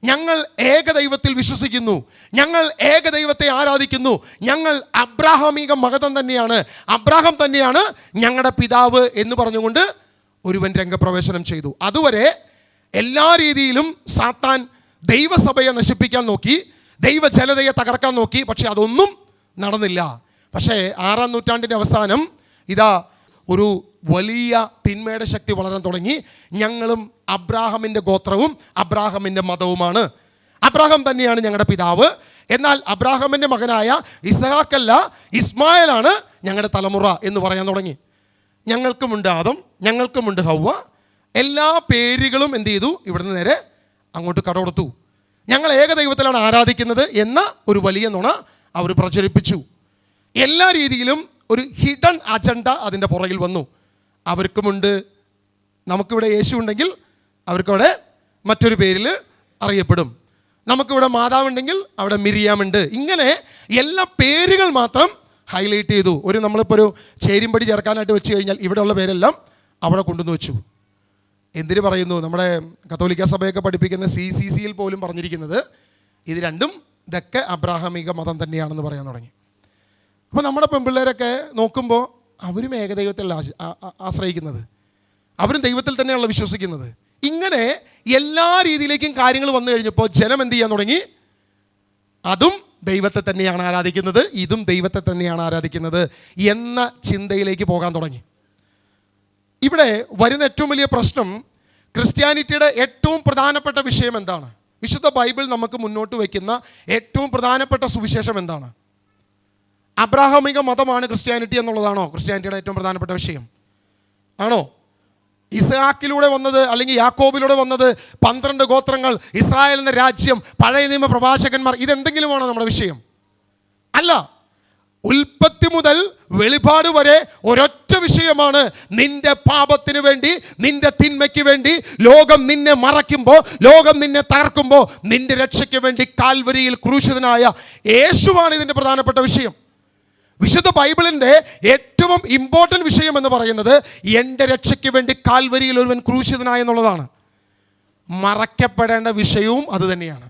ഞങ്ങൾ ഏകദൈവത്തിൽ വിശ്വസിക്കുന്നു, ഞങ്ങൾ ഏകദൈവത്തെ ആരാധിക്കുന്നു, ഞങ്ങൾ അബ്രാഹാമിക മഗതം തന്നെയാണ്, അബ്രാഹാം തന്നെയാണ് ഞങ്ങളുടെ പിതാവ് എന്ന് പറഞ്ഞുകൊണ്ട് ഒരുവൻ രംഗപ്രവേശനം ചെയ്തു. അതുവരെ എല്ലാ രീതിയിലും സാത്താൻ ദൈവസഭയെ നശിപ്പിക്കാൻ നോക്കി, ദൈവജനതയെ തകർക്കാൻ നോക്കി. പക്ഷെ അതൊന്നും നടന്നില്ല. പക്ഷേ 6-ാം നൂറ്റാണ്ടിൻ്റെ അവസാനം ഇതാ ഒരു വലിയ തിന്മയുടെ ശക്തി വളരാൻ തുടങ്ങി. ഞങ്ങളും അബ്രാഹമിൻ്റെ ഗോത്രവും അബ്രാഹമിൻ്റെ മതവുമാണ്, അബ്രാഹാം തന്നെയാണ് ഞങ്ങളുടെ പിതാവ്, എന്നാൽ അബ്രാഹാമിൻ്റെ മകനായ ഇസ്ഹാക്കല്ല ഇസ്മായിലാണ് ഞങ്ങളുടെ തലമുറ എന്ന് പറയാൻ തുടങ്ങി. ഞങ്ങൾക്കുമുണ്ട് ആദം, ഞങ്ങൾക്കുമുണ്ട് ഹവ്വ, എല്ലാ പേരുകളും എന്ത് ചെയ്തു, ഇവിടുന്ന് നേരെ അങ്ങോട്ട് കടകൊടുത്തു. ഞങ്ങൾ ഏകദൈവത്തിലാണ് ആരാധിക്കുന്നത് എന്ന ഒരു വലിയ നുണ അവർ പ്രചരിപ്പിച്ചു. എല്ലാ രീതിയിലും ഒരു ഹിഡൻ അജണ്ട അതിൻ്റെ പുറകിൽ വന്നു. അവർക്കുമുണ്ട്, നമുക്കിവിടെ യേശു ഉണ്ടെങ്കിൽ അവർക്കവിടെ മറ്റൊരു പേരിൽ അറിയപ്പെടും, നമുക്കിവിടെ മാതാവുണ്ടെങ്കിൽ അവിടെ മിരിയാമുണ്ട്. ഇങ്ങനെ എല്ലാ പേരുകൾ മാത്രം ഹൈലൈറ്റ് ചെയ്തു. നമ്മളിപ്പോൾ ഒരു ചേരുംപടി ചേർക്കാനായിട്ട് വെച്ച് കഴിഞ്ഞാൽ ഇവിടെയുള്ള പേരെല്ലാം അവിടെ കൊണ്ടുവന്ന് വെച്ചു. എന്തിനു പറയുന്നു, നമ്മുടെ കത്തോലിക്ക സഭയൊക്കെ പഠിപ്പിക്കുന്ന CCCയിൽ പോലും പറഞ്ഞിരിക്കുന്നത് ഇത് രണ്ടും ഇതൊക്കെ അബ്രാഹമിക മതം തന്നെയാണെന്ന് പറയാൻ തുടങ്ങി. അപ്പോൾ നമ്മുടെ പെൺപിള്ളേരൊക്കെ നോക്കുമ്പോൾ അവരും ഏകദൈവത്തിൽ ആശ്രയിക്കുന്നത്, അവരും ദൈവത്തിൽ തന്നെയാണല്ലോ വിശ്വസിക്കുന്നത്. ഇങ്ങനെ എല്ലാ രീതിയിലേക്കും കാര്യങ്ങൾ വന്നു കഴിഞ്ഞപ്പോൾ ജനം എന്ത് ചെയ്യാൻ തുടങ്ങി, അതും ദൈവത്തെ തന്നെയാണ് ആരാധിക്കുന്നത്, ഇതും ദൈവത്തെ തന്നെയാണ് ആരാധിക്കുന്നത് എന്ന ചിന്തയിലേക്ക് പോകാൻ തുടങ്ങി. ഇവിടെ വരുന്ന ഏറ്റവും വലിയ പ്രശ്നം, ക്രിസ്ത്യാനിറ്റിയുടെ ഏറ്റവും പ്രധാനപ്പെട്ട വിഷയം എന്താണ്? വിശുദ്ധ ബൈബിൾ നമുക്ക് മുന്നോട്ട് വയ്ക്കുന്ന ഏറ്റവും പ്രധാനപ്പെട്ട സുവിശേഷം എന്താണ്? അബ്രാഹമിക മതമാണ് ക്രിസ്ത്യാനിറ്റി എന്നുള്ളതാണോ ക്രിസ്ത്യാനിറ്റിയുടെ ഏറ്റവും പ്രധാനപ്പെട്ട വിഷയം? ആണോ? ഇസ്ഹാക്കിലൂടെ വന്നത് അല്ലെങ്കിൽ യാക്കോബിലൂടെ വന്നത് 12 ഗോത്രങ്ങൾ, ഇസ്രായേൽ എന്ന രാജ്യം, പഴയ നിയമ പ്രവാചകന്മാർ, ഇതെന്തെങ്കിലുമാണോ നമ്മുടെ വിഷയം? അല്ല. ഉൽപ്പത്തി മുതൽ വെളിപാട് വരെ ഒരൊറ്റ വിഷയമാണ്. നിന്റെ പാപത്തിന് വേണ്ടി, നിന്റെ തിന്മയ്ക്ക് വേണ്ടി ലോകം നിന്നെ മറയ്ക്കുമ്പോൾ, ലോകം നിന്നെ തകർക്കുമ്പോൾ, നിന്റെ രക്ഷയ്ക്ക് വേണ്ടി കാൽവരിയിൽ ക്രൂശിതനായ യേശുവാണ് ഇതിൻ്റെ പ്രധാനപ്പെട്ട വിഷയം. വിശുദ്ധ ബൈബിളിൻ്റെ ഏറ്റവും ഇമ്പോർട്ടൻ്റ് വിഷയം എന്ന് പറയുന്നത് എൻ്റെ രക്ഷയ്ക്ക് വേണ്ടി കാൽവരിയിൽ ഒരുവൻ ക്രൂശിതനായ എന്നുള്ളതാണ്. മറയ്ക്കപ്പെടേണ്ട വിഷയവും അത് തന്നെയാണ്.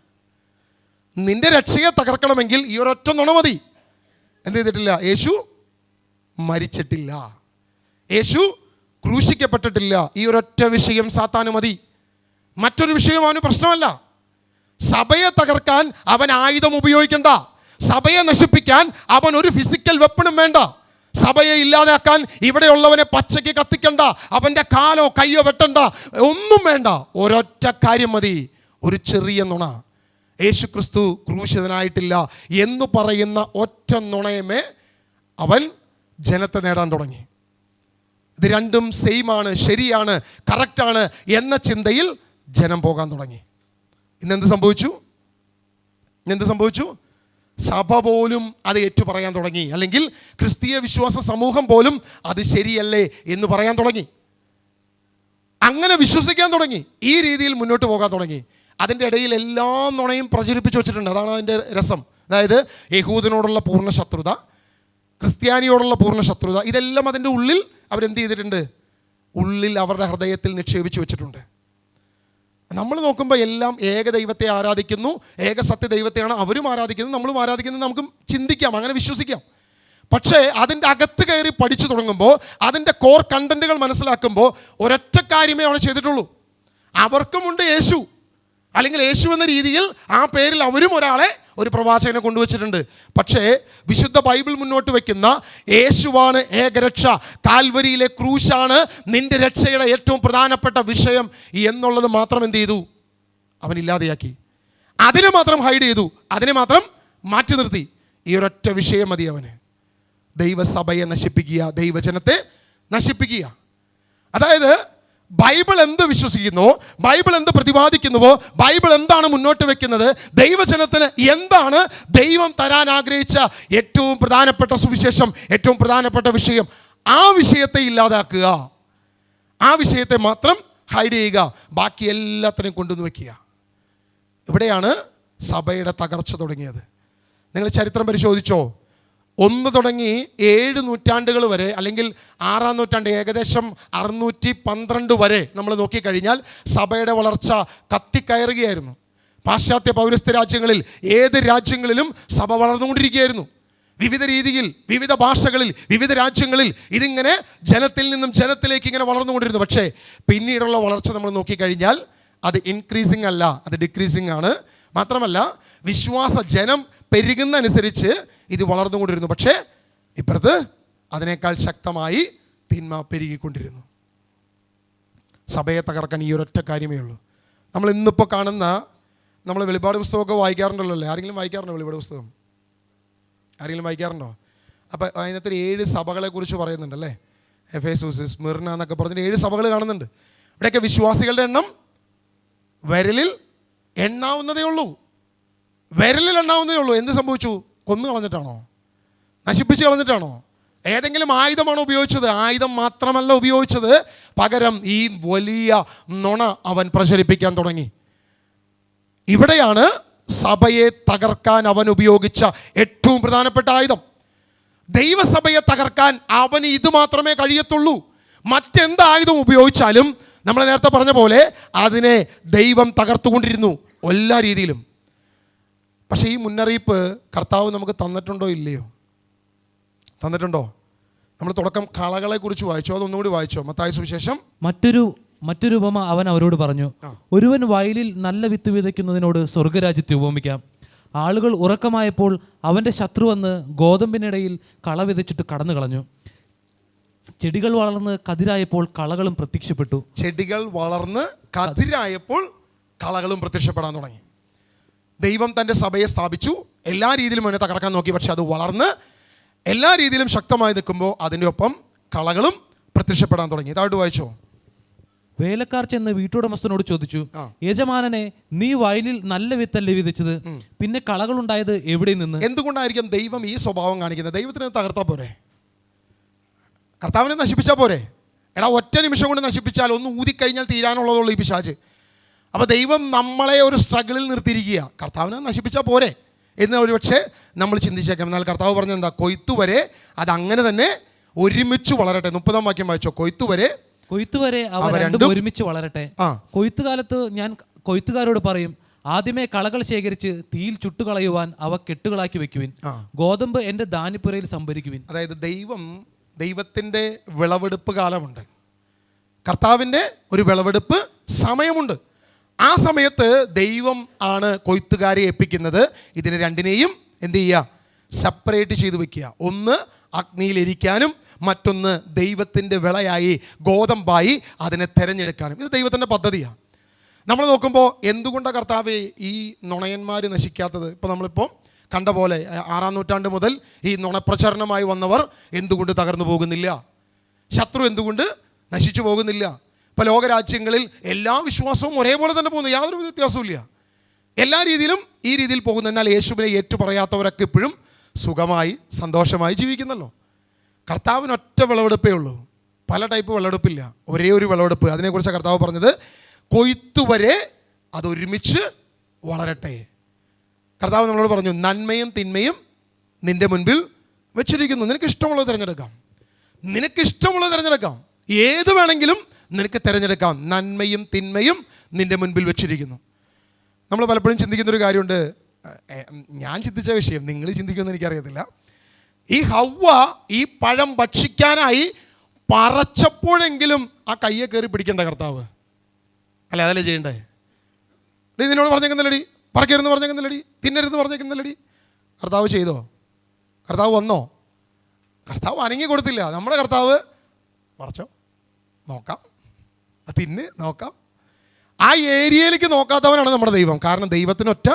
നിന്റെ രക്ഷയെ തകർക്കണമെങ്കിൽ ഈ ഒരൊറ്റ നുണ മതി. എന്ത് ചെയ്തിട്ടില്ല? യേശു മരിച്ചിട്ടില്ല, യേശു ക്രൂശിക്കപ്പെട്ടിട്ടില്ല. ഈ ഒരൊറ്റ വിഷയം സാത്താന് മതി. മറ്റൊരു വിഷയം അവന് പ്രശ്നമല്ല. സഭയെ തകർക്കാൻ അവൻ ആയുധം ഉപയോഗിക്കണ്ട, സഭയെ നശിപ്പിക്കാൻ അവൻ ഒരു ഫിസിക്കൽ വെപ്പണും വേണ്ട, സഭയെ ഇല്ലാതാക്കാൻ ഇവിടെയുള്ളവനെ പച്ചയ്ക്ക് കത്തിക്കണ്ട, അവൻ്റെ കാലോ കയ്യോ വെട്ടണ്ട, ഒന്നും വേണ്ട. ഒരൊറ്റ കാര്യം മതി, ഒരു ചെറിയ നുണ. യേശു ക്രിസ്തു ക്രൂശിതനായിട്ടില്ല എന്ന് പറയുന്ന ഒറ്റ നുണയമേ അവൻ ജനത്തെ നേടാൻ തുടങ്ങി. ഇത് രണ്ടും സെയിമാണ്, ശരിയാണ്, കറക്റ്റാണ് എന്ന ചിന്തയിൽ ജനം പോകാൻ തുടങ്ങി. ഇന്നെന്ത് സംഭവിച്ചു? സഭ പോലും അത് ഏറ്റു പറയാൻ തുടങ്ങി, അല്ലെങ്കിൽ ക്രിസ്തീയ വിശ്വാസ സമൂഹം പോലും അത് ശരിയല്ലേ എന്ന് പറയാൻ തുടങ്ങി. അങ്ങനെ വിശ്വസിക്കാൻ തുടങ്ങി, ഈ രീതിയിൽ മുന്നോട്ട് പോകാൻ തുടങ്ങി. അതിൻ്റെ ഇടയിൽ എല്ലാ നുണയും പ്രചരിപ്പിച്ചു വെച്ചിട്ടുണ്ട്. അതാണ് അതിൻ്റെ രസം. അതായത് യഹൂദനോടുള്ള പൂർണ്ണ ശത്രുത, ക്രിസ്ത്യാനിയോടുള്ള പൂർണ്ണ ശത്രുത, ഇതെല്ലാം അതിൻ്റെ ഉള്ളിൽ അവരെന്ത് ചെയ്തിട്ടുണ്ട്? ഉള്ളിൽ അവരുടെ ഹൃദയത്തിൽ നിക്ഷേപിച്ചു വെച്ചിട്ടുണ്ട്. നമ്മൾ നോക്കുമ്പോൾ എല്ലാം ഏക ദൈവത്തെ ആരാധിക്കുന്നു, ഏക സത്യ ദൈവത്തെയാണ് അവരും ആരാധിക്കുന്നത്, നമ്മളും ആരാധിക്കുന്നത്. നമുക്ക് ചിന്തിക്കാം, അങ്ങനെ വിശ്വസിക്കാം. പക്ഷേ അതിൻ്റെ അകത്ത് കയറി പഠിച്ചു തുടങ്ങുമ്പോൾ, അതിൻ്റെ കോർ കണ്ടന്റുകൾ മനസ്സിലാക്കുമ്പോൾ ഒരൊറ്റ കാര്യമേ അവിടെ ചെയ്തിട്ടുള്ളൂ. അവർക്കുമുണ്ട് യേശു, അല്ലെങ്കിൽ യേശു എന്ന രീതിയിൽ ആ പേരിൽ അവരും ഒരാളെ, ഒരു പ്രവാചകനെ കൊണ്ടുവച്ചിട്ടുണ്ട്. പക്ഷേ വിശുദ്ധ ബൈബിൾ മുന്നോട്ട് വയ്ക്കുന്ന യേശുവാണ് ഏകരക്ഷ, കാൽവരിയിലെ ക്രൂശാണ് നിന്റെ രക്ഷയുടെ ഏറ്റവും പ്രധാനപ്പെട്ട വിഷയം എന്നുള്ളത് മാത്രം എന്ത് ചെയ്തു? അവൻ ഇല്ലാതെയാക്കി. അതിനെ മാത്രം ഹൈഡ് ചെയ്തു, അതിനെ മാത്രം മാറ്റി നിർത്തി. ഈ ഒരൊറ്റ വിഷയം മതി അവന്. ദൈവസഭയെ നശിപ്പിക്കുക, ദൈവജനത്തെ നശിപ്പിക്കുക. അതായത് ബൈബിൾ എന്ത് വിശ്വസിക്കുന്നോ, ബൈബിൾ എന്ത് പ്രതിപാദിക്കുന്നുവോ, ബൈബിൾ എന്താണ് മുന്നോട്ട് വെക്കുന്നത്, ദൈവജനത്തിന് എന്താണ് ദൈവം തരാൻ ആഗ്രഹിച്ച ഏറ്റവും പ്രധാനപ്പെട്ട സുവിശേഷം, ഏറ്റവും പ്രധാനപ്പെട്ട വിഷയം, ആ വിഷയത്തെ ഇല്ലാതാക്കുക, ആ വിഷയത്തെ മാത്രം ഹൈഡ് ചെയ്യുക, ബാക്കി എല്ലാത്തിനെയും കൊണ്ടുവന്ന് വയ്ക്കുക. ഇവിടെയാണ് സഭയുടെ തകർച്ച തുടങ്ങിയത്. നിങ്ങൾ ചരിത്രം പരിശോധിച്ചോ? 1 തുടങ്ങി 7 നൂറ്റാണ്ടുകൾ വരെ, അല്ലെങ്കിൽ 6-ാം നൂറ്റാണ്ട് ഏകദേശം 612 വരെ നമ്മൾ നോക്കിക്കഴിഞ്ഞാൽ സഭയുടെ വളർച്ച കത്തിക്കയറുകയായിരുന്നു. പാശ്ചാത്യ പൗരസ്ത്യ രാജ്യങ്ങളിൽ, ഏത് രാജ്യങ്ങളിലും സഭ വളർന്നുകൊണ്ടിരിക്കുകയായിരുന്നു. വിവിധ രീതിയിൽ, വിവിധ ഭാഷകളിൽ, വിവിധ രാജ്യങ്ങളിൽ ഇതിങ്ങനെ ജനത്തിൽ നിന്നും ജനത്തിലേക്ക് ഇങ്ങനെ വളർന്നുകൊണ്ടിരുന്നു. പക്ഷേ പിന്നീടുള്ള വളർച്ച നമ്മൾ നോക്കിക്കഴിഞ്ഞാൽ അത് ഇൻക്രീസിങ് അല്ല, അത് ഡിക്രീസിങ് ആണ്. മാത്രമല്ല വിശ്വാസ ജനം പെരുകുന്നതനുസരിച്ച് ഇത് വളർന്നുകൊണ്ടിരുന്നു. പക്ഷേ ഇപ്പുറത്ത് അതിനേക്കാൾ ശക്തമായി തിന്മ പെരുകിക്കൊണ്ടിരുന്നു. സഭയെ തകർക്കാൻ ഈ ഒരൊറ്റ കാര്യമേ ഉള്ളൂ. നമ്മൾ ഇന്നിപ്പോൾ കാണുന്ന, നമ്മൾ വെളിപാട് പുസ്തകമൊക്കെ വായിക്കാറുണ്ടല്ലോ അല്ലേ? ആരെങ്കിലും വായിക്കാറുണ്ടോ വെളിപാട് പുസ്തകം? ആരെങ്കിലും വായിക്കാറുണ്ടോ? അപ്പോൾ അതിനകത്ത് 7 സഭകളെക്കുറിച്ച് പറയുന്നുണ്ടല്ലേ. എഫേസൂസ്, സ്മിർന എന്നൊക്കെ പറഞ്ഞിട്ട് 7 സഭകൾ കാണുന്നുണ്ട്. ഇവിടെയൊക്കെ വിശ്വാസികളുടെ എണ്ണം വിരലിൽ എണ്ണാവുന്നതേ ഉള്ളൂ. വിരലിൽ എണ്ണാവുന്നതേ ഉള്ളൂ. എന്ത് സംഭവിച്ചു? കൊന്നു കളഞ്ഞിട്ടാണോ? നശിപ്പിച്ച് കളഞ്ഞിട്ടാണോ? ഏതെങ്കിലും ആയുധമാണോ ഉപയോഗിച്ചത്? ആയുധം മാത്രമല്ല ഉപയോഗിച്ചത്, പകരം ഈ വലിയ നുണ അവൻ പ്രചരിപ്പിക്കാൻ തുടങ്ങി. ഇവിടെയാണ് സഭയെ തകർക്കാൻ അവൻ ഉപയോഗിച്ച ഏറ്റവും പ്രധാനപ്പെട്ട ആയുധം. ദൈവസഭയെ തകർക്കാൻ അവന് ഇത് മാത്രമേ കഴിയത്തുള്ളൂ. മറ്റെന്ത് ആയുധം ഉപയോഗിച്ചാലും നമ്മൾ നേരത്തെ പറഞ്ഞ പോലെ അതിനെ ദൈവം തകർത്തുകൊണ്ടിരുന്നു എല്ലാ രീതിയിലും. പക്ഷേ ഈ മുന്നറിയിപ്പ് കർത്താവ് നമുക്ക് തന്നിട്ടുണ്ടോ ഇല്ലയോ? തന്നിട്ടുണ്ടോ? നമ്മൾ തുടക്കം കളകളെ കുറിച്ച് വായിച്ചോ? അതൊന്നുകൂടി വായിച്ചോ? മത്തായി സുവിശേഷം. മറ്റൊരു ഉപമ അവൻ അവരോട് പറഞ്ഞു, ഒരുവൻ വയലിൽ നല്ല വിത്ത് വിതയ്ക്കുന്നതിനോട് സ്വർഗരാജ്യത്തെ ഉപമിക്കാം. ആളുകൾ ഉറക്കമായപ്പോൾ അവൻ്റെ ശത്രു വന്ന് ഗോതമ്പിനിടയിൽ കള വിതച്ചിട്ട് കടന്നു കളഞ്ഞു. ചെടികൾ വളർന്ന് കതിരായപ്പോൾ കളകളും പ്രത്യക്ഷപ്പെട്ടു. ചെടികൾ വളർന്ന് കതിരായപ്പോൾ കളകളും പ്രത്യക്ഷപ്പെടാൻ തുടങ്ങി. ദൈവം തൻ്റെ സഭയെ സ്ഥാപിച്ചു, എല്ലാ രീതിയിലും അവനെ തകർക്കാൻ നോക്കി. പക്ഷെ അത് വളർന്ന് എല്ലാ രീതിയിലും ശക്തമായി നിൽക്കുമ്പോൾ അതിൻ്റെ ഒപ്പം കളകളും പ്രത്യക്ഷപ്പെടാൻ തുടങ്ങി. ഇതായിട്ട് വായിച്ചോ? വേലക്കാർ ചെന്ന് വീട്ടുടമസ്ഥനോട് ചോദിച്ചു, യജമാനനെ, നീ വയലിൽ നല്ല വിത്തല്ലേ വിതച്ചത്, പിന്നെ കളകൾ ഉണ്ടായത് എവിടെ നിന്ന്? എന്തുകൊണ്ടായിരിക്കും ദൈവം ഈ സ്വഭാവം കാണിക്കുന്നത്? ദൈവത്തിന് തകർത്താൽ പോരെ? കർത്താവിനെ നശിപ്പിച്ചാൽ പോരെ? എടാ, ഒറ്റ നിമിഷം കൊണ്ട് നശിപ്പിച്ചാൽ, ഒന്ന് ഊതിക്കഴിഞ്ഞാൽ തീരാനുള്ളതുള്ളൂ ഈ പിശാച്. അപ്പോൾ ദൈവം നമ്മളെ ഒരു സ്ട്രഗിളിൽ നിർത്തിയിരിക്കുക. കർത്താവിനെ നശിപ്പിച്ചാൽ പോരെ എന്ന് ഒരുപക്ഷെ നമ്മൾ ചിന്തിച്ചേക്കാം. എന്നാൽ കർത്താവ് പറഞ്ഞത് എന്താ? കൊയ്ത്തുവരെ അതങ്ങനെ തന്നെ ഒരുമിച്ച് വളരട്ടെ. 30-ാം വാക്യം വായിച്ചോ? കൊയ്ത്തുവരെ അവ രണ്ടും ഒരുമിച്ച് വളരട്ടെ. കൊയ്ത്തുകാലത്ത് ഞാൻ കൊയ്ത്തുകാരോട് പറയും, ആദ്യമേ കളകൾ ശേഖരിച്ച് തീയിൽ ചുട്ടുകളയുവാൻ അവ കെട്ടുകളാക്കി വെക്കുവിൻ. ഗോതമ്പ് എൻ്റെ ധാന്യപ്പുരയിൽ സംഭരിക്കുവിൻ. അതായത് ദൈവത്തിൻ്റെ വിളവെടുപ്പ് കാലമുണ്ട്. കർത്താവിൻ്റെ ഒരു വിളവെടുപ്പ് സമയമുണ്ട്. ആ സമയത്ത് ദൈവം ആണ് കൊയ്ത്തുകാരെ ഏൽപ്പിക്കുന്നത്. ഇതിനെ രണ്ടിനെയും എന്ത് ചെയ്യുക? സെപ്പറേറ്റ് ചെയ്ത് വെക്കുക. ഒന്ന് അഗ്നിയിലിരിക്കാനും മറ്റൊന്ന് ദൈവത്തിൻ്റെ വിളയായി ഗോതമ്പായി അതിനെ തിരഞ്ഞെടുക്കാനും. ഇത് ദൈവത്തിൻ്റെ പദ്ധതിയാണ്. നമ്മൾ നോക്കുമ്പോൾ എന്തുകൊണ്ടാണ് കർത്താവ് ഈ നുണയന്മാർ നശിക്കാത്തത്? ഇപ്പോൾ നമ്മളിപ്പോൾ കണ്ട പോലെ 6-ാം നൂറ്റാണ്ട് മുതൽ ഈ നുണപ്രചരണമായി വന്നവർ എന്തുകൊണ്ട് തകർന്നു പോകുന്നില്ല? ശത്രു എന്തുകൊണ്ട് നശിച്ചു പോകുന്നില്ല? ഇപ്പോൾ ലോകരാജ്യങ്ങളിൽ എല്ലാ വിശ്വാസവും ഒരേപോലെ തന്നെ പോകുന്നു, യാതൊരു വ്യത്യാസവും ഇല്ല. എല്ലാ രീതിയിലും ഈ രീതിയിൽ പോകുന്നു. എന്നാൽ യേശുവിനെ ഏറ്റുപറയാത്തവരൊക്കെ ഇപ്പോഴും സുഖമായി സന്തോഷമായി ജീവിക്കുന്നല്ലോ. കർത്താവിന് ഒറ്റ വിളവെടുപ്പേ ഉള്ളൂ, പല ടൈപ്പ് വിളവെടുപ്പില്ല, ഒരേ ഒരു വിളവെടുപ്പ്. അതിനെക്കുറിച്ച് കർത്താവ് പറഞ്ഞത്, കൊയ്ത്തുവരെ അതൊരുമിച്ച് വളരട്ടെ. കർത്താവ് നമ്മളോട് പറഞ്ഞു, നന്മയും തിന്മയും നിൻ്റെ മുൻപിൽ വെച്ചിരിക്കുന്നു, നിനക്ക് ഇഷ്ടമുള്ളത് തിരഞ്ഞെടുക്കാം. ഏത് വേണമെങ്കിലും നിനക്ക് തിരഞ്ഞെടുക്കാം. നന്മയും തിന്മയും നിൻ്റെ മുൻപിൽ വെച്ചിരിക്കുന്നു. നമ്മൾ പലപ്പോഴും ചിന്തിക്കുന്നൊരു കാര്യമുണ്ട്, ഞാൻ ചിന്തിച്ച വിഷയം നിങ്ങൾ ചിന്തിക്കുമെന്ന് എനിക്കറിയത്തില്ല. ഈ ഹവ്വ ഈ പഴം ഭക്ഷിക്കാനായി പറച്ചപ്പോഴെങ്കിലും ആ കയ്യെ കയറി പിടിക്കേണ്ട കർത്താവ് അല്ലേ? അതല്ലേ ചെയ്യണ്ടേ? നിന്നോട് പറഞ്ഞേക്കുന്നില്ലടി, പറക്കരുന്ന് പറഞ്ഞേക്കുന്നില്ലടി, തിന്നരുന്ന് പറഞ്ഞേക്കുന്നില്ലടി. കർത്താവ് ചെയ്തോ? കർത്താവ് വന്നോ? കർത്താവ് അനങ്ങി കൊടുത്തില്ല. നമ്മുടെ കർത്താവ് പറച്ചോ, നോക്കാം, തിന്ന് നോക്കാം. ആ ഏരിയയിലേക്ക് നോക്കാത്തവനാണ് നമ്മുടെ ദൈവം. കാരണം ദൈവത്തിനൊറ്റ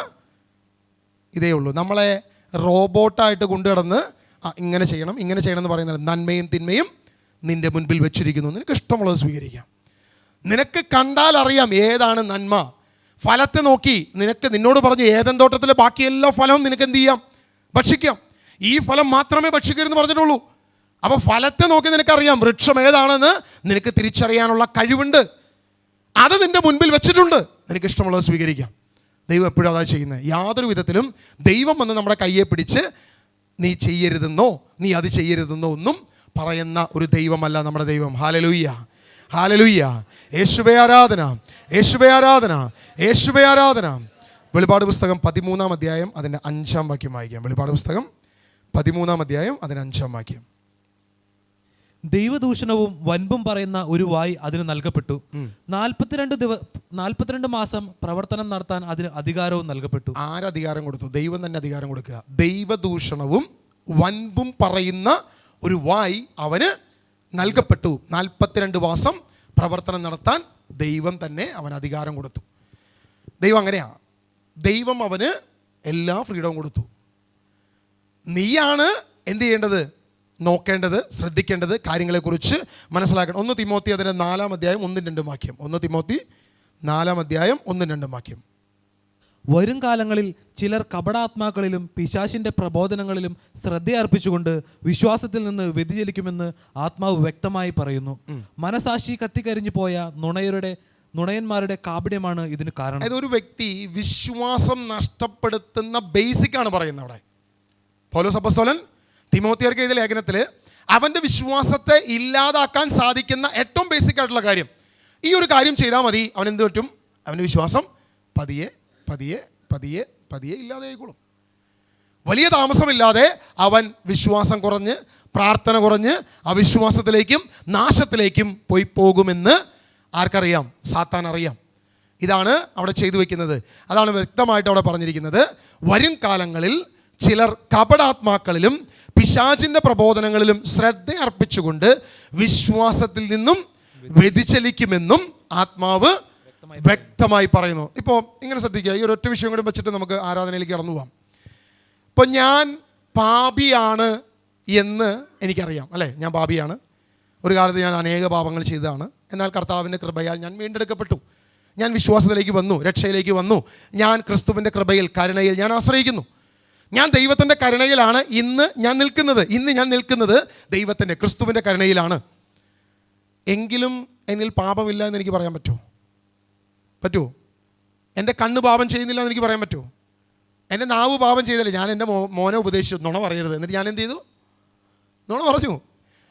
ഇതേ ഉള്ളൂ. നമ്മളെ റോബോട്ടായിട്ട് കൊണ്ടുകിടന്ന് ഇങ്ങനെ ചെയ്യണം എന്ന് പറയുന്നത്, നന്മയും തിന്മയും നിൻ്റെ മുൻപിൽ വെച്ചിരിക്കുന്നു, നിനക്ക് ഇഷ്ടമുള്ളത് സ്വീകരിക്കാം. നിനക്ക് കണ്ടാൽ അറിയാം ഏതാണ് നന്മ. ഫലത്തെ നോക്കി നിന്നോട് പറഞ്ഞു ഏദൻ തോട്ടത്തിലെ ബാക്കി എല്ലാ ഫലവും നിനക്ക് എന്ത് ചെയ്യാം? ഭക്ഷിക്കാം. ഈ ഫലം മാത്രമേ ഭക്ഷിക്കരുതെന്ന് പറഞ്ഞിട്ടുള്ളൂ. അപ്പോൾ ഫലത്തെ നോക്കി നിനക്കറിയാം വൃക്ഷം ഏതാണെന്ന് നിനക്ക് തിരിച്ചറിയാനുള്ള കഴിവുണ്ട്. അത് നിൻ്റെ മുൻപിൽ വെച്ചിട്ടുണ്ട്, നിനക്ക് ഇഷ്ടമുള്ളത് സ്വീകരിക്കാം. ദൈവം എപ്പോഴും അതാണ് ചെയ്യുന്നത്. യാതൊരു വിധത്തിലും ദൈവം വന്ന് നമ്മുടെ കയ്യെ പിടിച്ച് നീ ചെയ്യരുതെന്നോ നീ അത് ചെയ്യരുതെന്നോ ഒന്നും പറയുന്ന ഒരു ദൈവമല്ല നമ്മുടെ ദൈവം. Hallelujah, hallelujah. യേശുവേ ആരാധന, യേശുവേ ആരാധന, യേശുവേ ആരാധന. വെളിപാട് പുസ്തകം 13-ാം അധ്യായം അതിൻ്റെ 5-ാം വാക്യം വായിക്കാം. വെളിപാട് പുസ്തകം 13-ാം അധ്യായം അതിൻ്റെ 5-ാം വാക്യം. ദൈവദൂഷണവും വൻപും പറയുന്ന ഒരു വായ് അതിന് നൽകപ്പെട്ടു. 42 മാസം പ്രവർത്തനം നടത്താൻ അതിന് അധികാരവും നൽകപ്പെട്ടു. ആരധികാരം കൊടുത്തു? ദൈവം തന്നെ അധികാരം കൊടുക്കുക. ദൈവദൂഷണവും വൻപും പറയുന്ന ഒരു വായ് അവന് നൽകപ്പെട്ടു. 42 മാസം പ്രവർത്തനം നടത്താൻ ദൈവം തന്നെ അവന് അധികാരം കൊടുത്തു. ദൈവം അങ്ങനെയാ. ദൈവം അവന് എല്ലാ ഫ്രീഡവും കൊടുത്തു. നീയാണ് എന്ത് ചെയ്യേണ്ടത്? നോക്കേണ്ടത്, ശ്രദ്ധിക്കേണ്ടത്, കാര്യങ്ങളെക്കുറിച്ച് മനസ്സിലാക്കണം. 1 തിമോത്തി അതിൻ്റെ 4-ാം അധ്യായം 1-2 വാക്യം. 1 തിമോത്തി 4-ാം അധ്യായം 1-2 വാക്യം. വരും കാലങ്ങളിൽ ചിലർ കപടാത്മാക്കളിലും പിശാചിന്റെ പ്രബോധനങ്ങളിലും ശ്രദ്ധയർപ്പിച്ചുകൊണ്ട് വിശ്വാസത്തിൽ നിന്ന് വ്യതിചലിക്കുമെന്ന് ആത്മാവ് വ്യക്തമായി പറയുന്നു. മനസാക്ഷി കത്തിക്കരിഞ്ഞു പോയ നുണയന്മാരുടെ കാപട്യമാണ് ഇതിന് കാരണം. അതായത് ഒരു വ്യക്തി വിശ്വാസം നഷ്ടപ്പെടുത്തുന്ന ബേസിക്കാണ് പറയുന്നത് അവിടെ. പൗലോസ് അപ്പോസ്തലൻ തിമോത്തിയർക്ക് എഴുതിയ ലേഖനത്തിൽ അവൻ്റെ വിശ്വാസത്തെ ഇല്ലാതാക്കാൻ സാധിക്കുന്ന ഏറ്റവും ബേസിക് ആയിട്ടുള്ള കാര്യം, ഈ ഒരു കാര്യം ചെയ്താൽ മതി, അവൻ എന്ത് പറ്റും? അവൻ്റെ വിശ്വാസം പതിയെ പതിയെ പതിയെ പതിയെ ഇല്ലാതെ ആയിക്കോളും. വലിയ താമസമില്ലാതെ അവൻ വിശ്വാസം കുറഞ്ഞ്, പ്രാർത്ഥന കുറഞ്ഞ് അവിശ്വാസത്തിലേക്കും നാശത്തിലേക്കും പോയി പോകുമെന്ന് ആർക്കറിയാം? സാത്താൻ അറിയാം. ഇതാണ് അവിടെ ചെയ്തു വയ്ക്കുന്നത്. അതാണ് വ്യക്തമായിട്ട് അവിടെ പറഞ്ഞിരിക്കുന്നത്. വരും കാലങ്ങളിൽ ചിലർ കപടാത്മാക്കളിലും പിശാചിൻ്റെ പ്രബോധനങ്ങളിലും ശ്രദ്ധ അർപ്പിച്ചുകൊണ്ട് വിശ്വാസത്തിൽ നിന്നും വ്യതിചലിക്കുമെന്നും ആത്മാവ് വ്യക്തമായി പറയുന്നു. ഇപ്പോൾ ഇങ്ങനെ ശ്രദ്ധിക്കുക, ഈ ഒരൊറ്റ വിഷയം കൂടി വെച്ചിട്ട് നമുക്ക് ആരാധനയിലേക്ക് കടന്നു പോകാം. ഇപ്പോൾ ഞാൻ പാപിയാണ് എന്ന് എനിക്കറിയാം, അല്ലേ? ഞാൻ പാപിയാണ്. ഒരു കാലത്ത് ഞാൻ അനേക പാപങ്ങൾ ചെയ്തതാണ്. എന്നാൽ കർത്താവിൻ്റെ കൃപയാൽ ഞാൻ വീണ്ടെടുക്കപ്പെട്ടു. ഞാൻ വിശ്വാസത്തിലേക്ക് വന്നു, രക്ഷയിലേക്ക് വന്നു. ഞാൻ ക്രിസ്തുവിൻ്റെ കൃപയിൽ, കരുണയിൽ ഞാൻ ആശ്രയിക്കുന്നു. ഞാൻ ദൈവത്തിൻ്റെ കരുണയിലാണ് ഇന്ന് ഞാൻ നിൽക്കുന്നത്. ഇന്ന് ഞാൻ നിൽക്കുന്നത് ദൈവത്തിൻ്റെ, ക്രിസ്തുവിൻ്റെ കരുണയിലാണ്. എങ്കിലും എന്നിൽ പാപമില്ല എന്ന് എനിക്ക് പറയാൻ പറ്റുമോ? എൻ്റെ കണ്ണ് പാപം ചെയ്യുന്നില്ല എന്ന് എനിക്ക് പറയാൻ പറ്റുമോ? എൻ്റെ നാവ് പാപം ചെയ്തില്ല. ഞാൻ എൻ്റെ മോനെ ഉപദേശിച്ചു നുണ പറയരുത്, എന്നിട്ട് ഞാൻ എന്ത് ചെയ്തു? നുണ പറഞ്ഞു.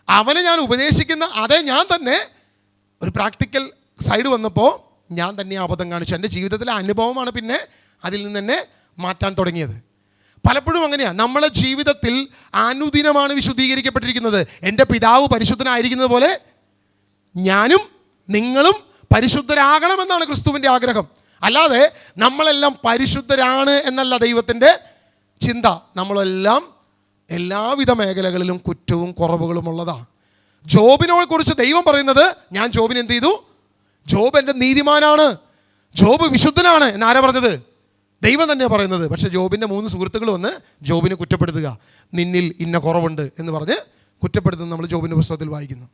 അവനെ ഞാൻ ഉപദേശിക്കുന്ന അതേ ഞാൻ തന്നെ ഒരു പ്രാക്ടിക്കൽ സൈഡ് വന്നപ്പോൾ ഞാൻ തന്നെ അബദ്ധം കാണിച്ചു. എൻ്റെ ജീവിതത്തിലെ അനുഭവമാണ് പിന്നെ അതിൽ നിന്ന് തന്നെ മാറ്റാൻ തുടങ്ങിയത്. പലപ്പോഴും അങ്ങനെയാണ്. നമ്മളെ ജീവിതത്തിൽ അനുദിനമാണ് വിശുദ്ധീകരിക്കപ്പെട്ടിരിക്കുന്നത്. എൻ്റെ പിതാവ് പരിശുദ്ധനായിരിക്കുന്നത് പോലെ ഞാനും നിങ്ങളും പരിശുദ്ധരാകണമെന്നാണ് ക്രിസ്തുവിൻ്റെ ആഗ്രഹം. അല്ലാതെ നമ്മളെല്ലാം പരിശുദ്ധരാണ് എന്നല്ല ദൈവത്തിൻ്റെ ചിന്ത. നമ്മളെല്ലാം എല്ലാവിധ മേഖലകളിലും കുറ്റവും കുറവുകളും ഉള്ളതാണ്. ജോബിനെ കുറിച്ച് ദൈവം പറയുന്നത്, ഞാൻ ജോബിന് എന്ത് ചെയ്തു? ജോബ് എൻ്റെ നീതിമാനാണ്, ജോബ് വിശുദ്ധനാണ് എന്നാരാ പറഞ്ഞത്? ദൈവം തന്നെയാണ് പറയുന്നത്. പക്ഷേ ജോബിൻ്റെ 3 സുഹൃത്തുക്കൾ വന്ന് ജോബിനെ കുറ്റപ്പെടുത്തുക. നിന്നിൽ ഇന്ന കുറവുണ്ട് എന്ന് പറഞ്ഞ് കുറ്റപ്പെടുത്തുന്നത് നമ്മൾ ജോബിൻ്റെ പുസ്തകത്തിൽ വായിക്കുന്നു.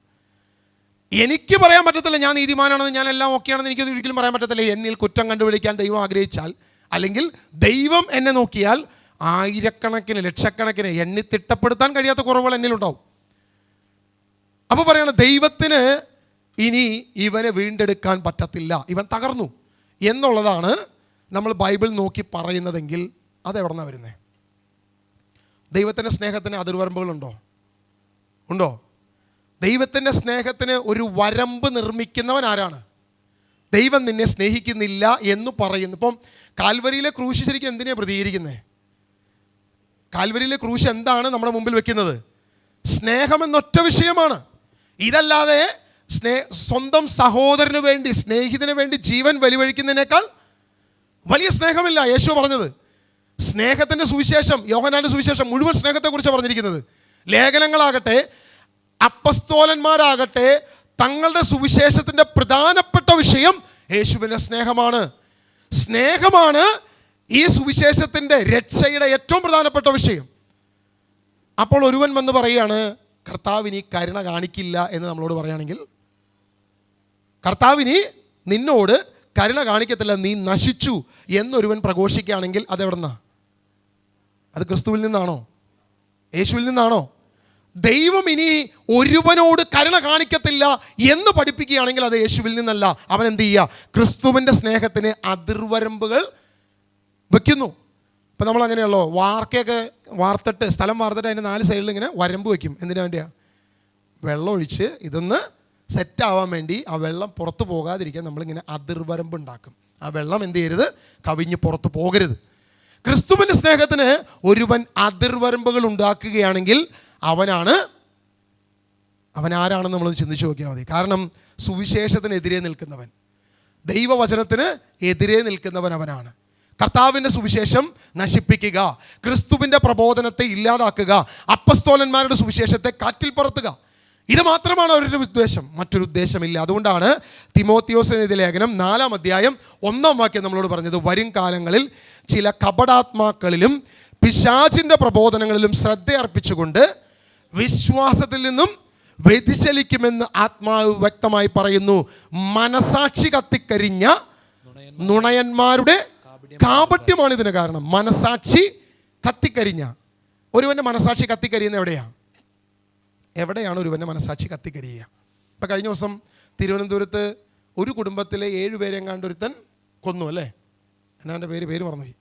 എനിക്ക് പറയാൻ പറ്റത്തില്ല ഞാൻ നീതിമാനാണെന്ന്, ഞാൻ എല്ലാം ഓക്കെയാണെന്ന് എനിക്ക് ഒരിക്കലും പറയാൻ പറ്റത്തില്ല. എന്നിൽ കുറ്റം കണ്ടുപിടിക്കാൻ ദൈവം ആഗ്രഹിച്ചാൽ, അല്ലെങ്കിൽ ദൈവം എന്നെ നോക്കിയാൽ ആയിരക്കണക്കിന് ലക്ഷക്കണക്കിന് എണ്ണി തിട്ടപ്പെടുത്താൻ കഴിയാത്ത കുറവുകൾ എന്നിലുണ്ടാവും. അപ്പോൾ പറയണം, ദൈവത്തിന് ഇനി ഇവനെ വീണ്ടെടുക്കാൻ പറ്റത്തില്ല, ഇവൻ തകർന്നു എന്നുള്ളതാണ് നമ്മൾ ബൈബിൾ നോക്കി പറയുന്നതെങ്കിൽ അതെവിടെ നിന്നാണ് വരുന്നത്? ദൈവത്തിൻ്റെ സ്നേഹത്തിന് അതിർവരമ്പുകളുണ്ടോ? ഉണ്ടോ? ദൈവത്തിൻ്റെ സ്നേഹത്തിന് ഒരു വരമ്പ് നിർമ്മിക്കുന്നവൻ ആരാണ്? ദൈവം നിന്നെ സ്നേഹിക്കുന്നില്ല എന്ന് പറയുന്നു. ഇപ്പം കാൽവരിയിലെ ക്രൂശ് ശരിക്കും എന്തിനാണ് പ്രതികരിക്കുന്നത്? കാൽവരിയിലെ ക്രൂശ് എന്താണ് നമ്മുടെ മുമ്പിൽ വെക്കുന്നത്? സ്നേഹമെന്നൊറ്റ വിഷയമാണ്. ഇതല്ലാതെ സ്വന്തം സഹോദരന് വേണ്ടി, സ്നേഹിതന് വേണ്ടി ജീവൻ ബലിവഴിക്കുന്നതിനേക്കാൾ വലിയ സ്നേഹമില്ല. യേശു പറഞ്ഞത് സ്നേഹത്തിൻ്റെ സുവിശേഷം, യോഹന്നാന്റെ സുവിശേഷം മുഴുവൻ സ്നേഹത്തെക്കുറിച്ചാണ് പറഞ്ഞിരിക്കുന്നത്. ലേഖനങ്ങളാകട്ടെ, അപ്പസ്തോലന്മാരാകട്ടെ, തങ്ങളുടെ സുവിശേഷത്തിൻ്റെ പ്രധാനപ്പെട്ട വിഷയം യേശുവിൻ്റെ സ്നേഹമാണ്. സ്നേഹമാണ് ഈ സുവിശേഷത്തിൻ്റെ രക്ഷയുടെ ഏറ്റവും പ്രധാനപ്പെട്ട വിഷയം. അപ്പോൾ ഒരുവൻ വന്ന് പറയുകയാണ്, കർത്താവിനി കരുണ കാണിക്കില്ല എന്ന് നമ്മളോട് പറയുകയാണെങ്കിൽ, കർത്താവിനി നിന്നോട് കരുണ കാണിക്കത്തില്ല, നീ നശിച്ചു എന്നൊരുവൻ പ്രഘോഷിക്കുകയാണെങ്കിൽ അതെവിടെ നിന്നാണ്? അത് ക്രിസ്തുവിൽ നിന്നാണോ? യേശുവിൽ നിന്നാണോ? ദൈവം ഇനി ഒരുവനോട് കരുണ കാണിക്കത്തില്ല എന്ന് പഠിപ്പിക്കുകയാണെങ്കിൽ അത് യേശുവിൽ നിന്നല്ല. അവൻ എന്ത് ചെയ്യുക? ക്രിസ്തുവിൻ്റെ സ്നേഹത്തിന് അതിർവരമ്പുകൾ വയ്ക്കുന്നു. ഇപ്പം നമ്മൾ അങ്ങനെയല്ലോ, വാർക്കയൊക്കെ വാർത്തിട്ട്, സ്ഥലം വാർത്തിട്ട് അതിൻ്റെ 4 സൈഡിൽ ഇങ്ങനെ വരമ്പ് വയ്ക്കും. എന്തിനു വേണ്ടിയാ? വെള്ളം ഒഴിച്ച് ഇതൊന്ന് സെറ്റാവാൻ വേണ്ടി, ആ വെള്ളം പുറത്ത് പോകാതിരിക്കാൻ നമ്മളിങ്ങനെ അതിർവരമ്പ് ഉണ്ടാക്കും. ആ വെള്ളം എന്ത് ചെയ്യരുത്? കവിഞ്ഞ് പുറത്ത് പോകരുത്. ക്രിസ്തുവിൻ്റെ സ്നേഹത്തിന് ഒരുവൻ അതിർവരമ്പുകൾ ഉണ്ടാക്കുകയാണെങ്കിൽ അവനാണ് അവൻ ആരാണെന്ന് നമ്മളൊന്ന് ചിന്തിച്ചു നോക്കിയാൽ മതി. കാരണം സുവിശേഷത്തിനെതിരെ നിൽക്കുന്നവൻ, ദൈവവചനത്തിന് എതിരെ നിൽക്കുന്നവൻ അവനാണ്. കർത്താവിൻ്റെ സുവിശേഷം നശിപ്പിക്കുക, ക്രിസ്തുവിൻ്റെ പ്രബോധനത്തെ ഇല്ലാതാക്കുക, അപ്പസ്തോലന്മാരുടെ സുവിശേഷത്തെ കാറ്റിൽ പറത്തുക, ഇത് മാത്രമാണ് അവരുടെ ഉദ്ദേശം, മറ്റൊരു ഉദ്ദേശമില്ല. അതുകൊണ്ടാണ് തിമോത്തിയോസിന്റെ ലേഖനം 4-ാം അധ്യായം 1-ാം വാക്യം നമ്മളോട് പറഞ്ഞത്, വരും കാലങ്ങളിൽ ചില കപടാത്മാക്കളിലും പിശാചിൻ്റെ പ്രബോധനങ്ങളിലും ശ്രദ്ധ അർപ്പിച്ചുകൊണ്ട് വിശ്വാസത്തിൽ നിന്നും വ്യതിചലിക്കുമെന്ന് ആത്മാവ് വ്യക്തമായി പറയുന്നു. മനസാക്ഷി കത്തിക്കരിഞ്ഞ നുണയന്മാരുടെ കാപട്യമാണ് ഇതിന് കാരണം. മനസാക്ഷി കത്തിക്കരിഞ്ഞ, ഒരുവൻ്റെ മനസാക്ഷി കത്തിക്കരിയുന്ന എവിടെയാണ് ഒരുവൻ്റെ മനസാക്ഷി കത്തിക്കരിയുക? ഇപ്പം കഴിഞ്ഞ ദിവസം തിരുവനന്തപുരത്ത് ഒരു കുടുംബത്തിലെ 7 പേരെ എങ്ങാണ്ട് ഒരുത്തൻ കൊന്നു അല്ലേ? എന്നാ എൻ്റെ പേര് മറന്നുപോയി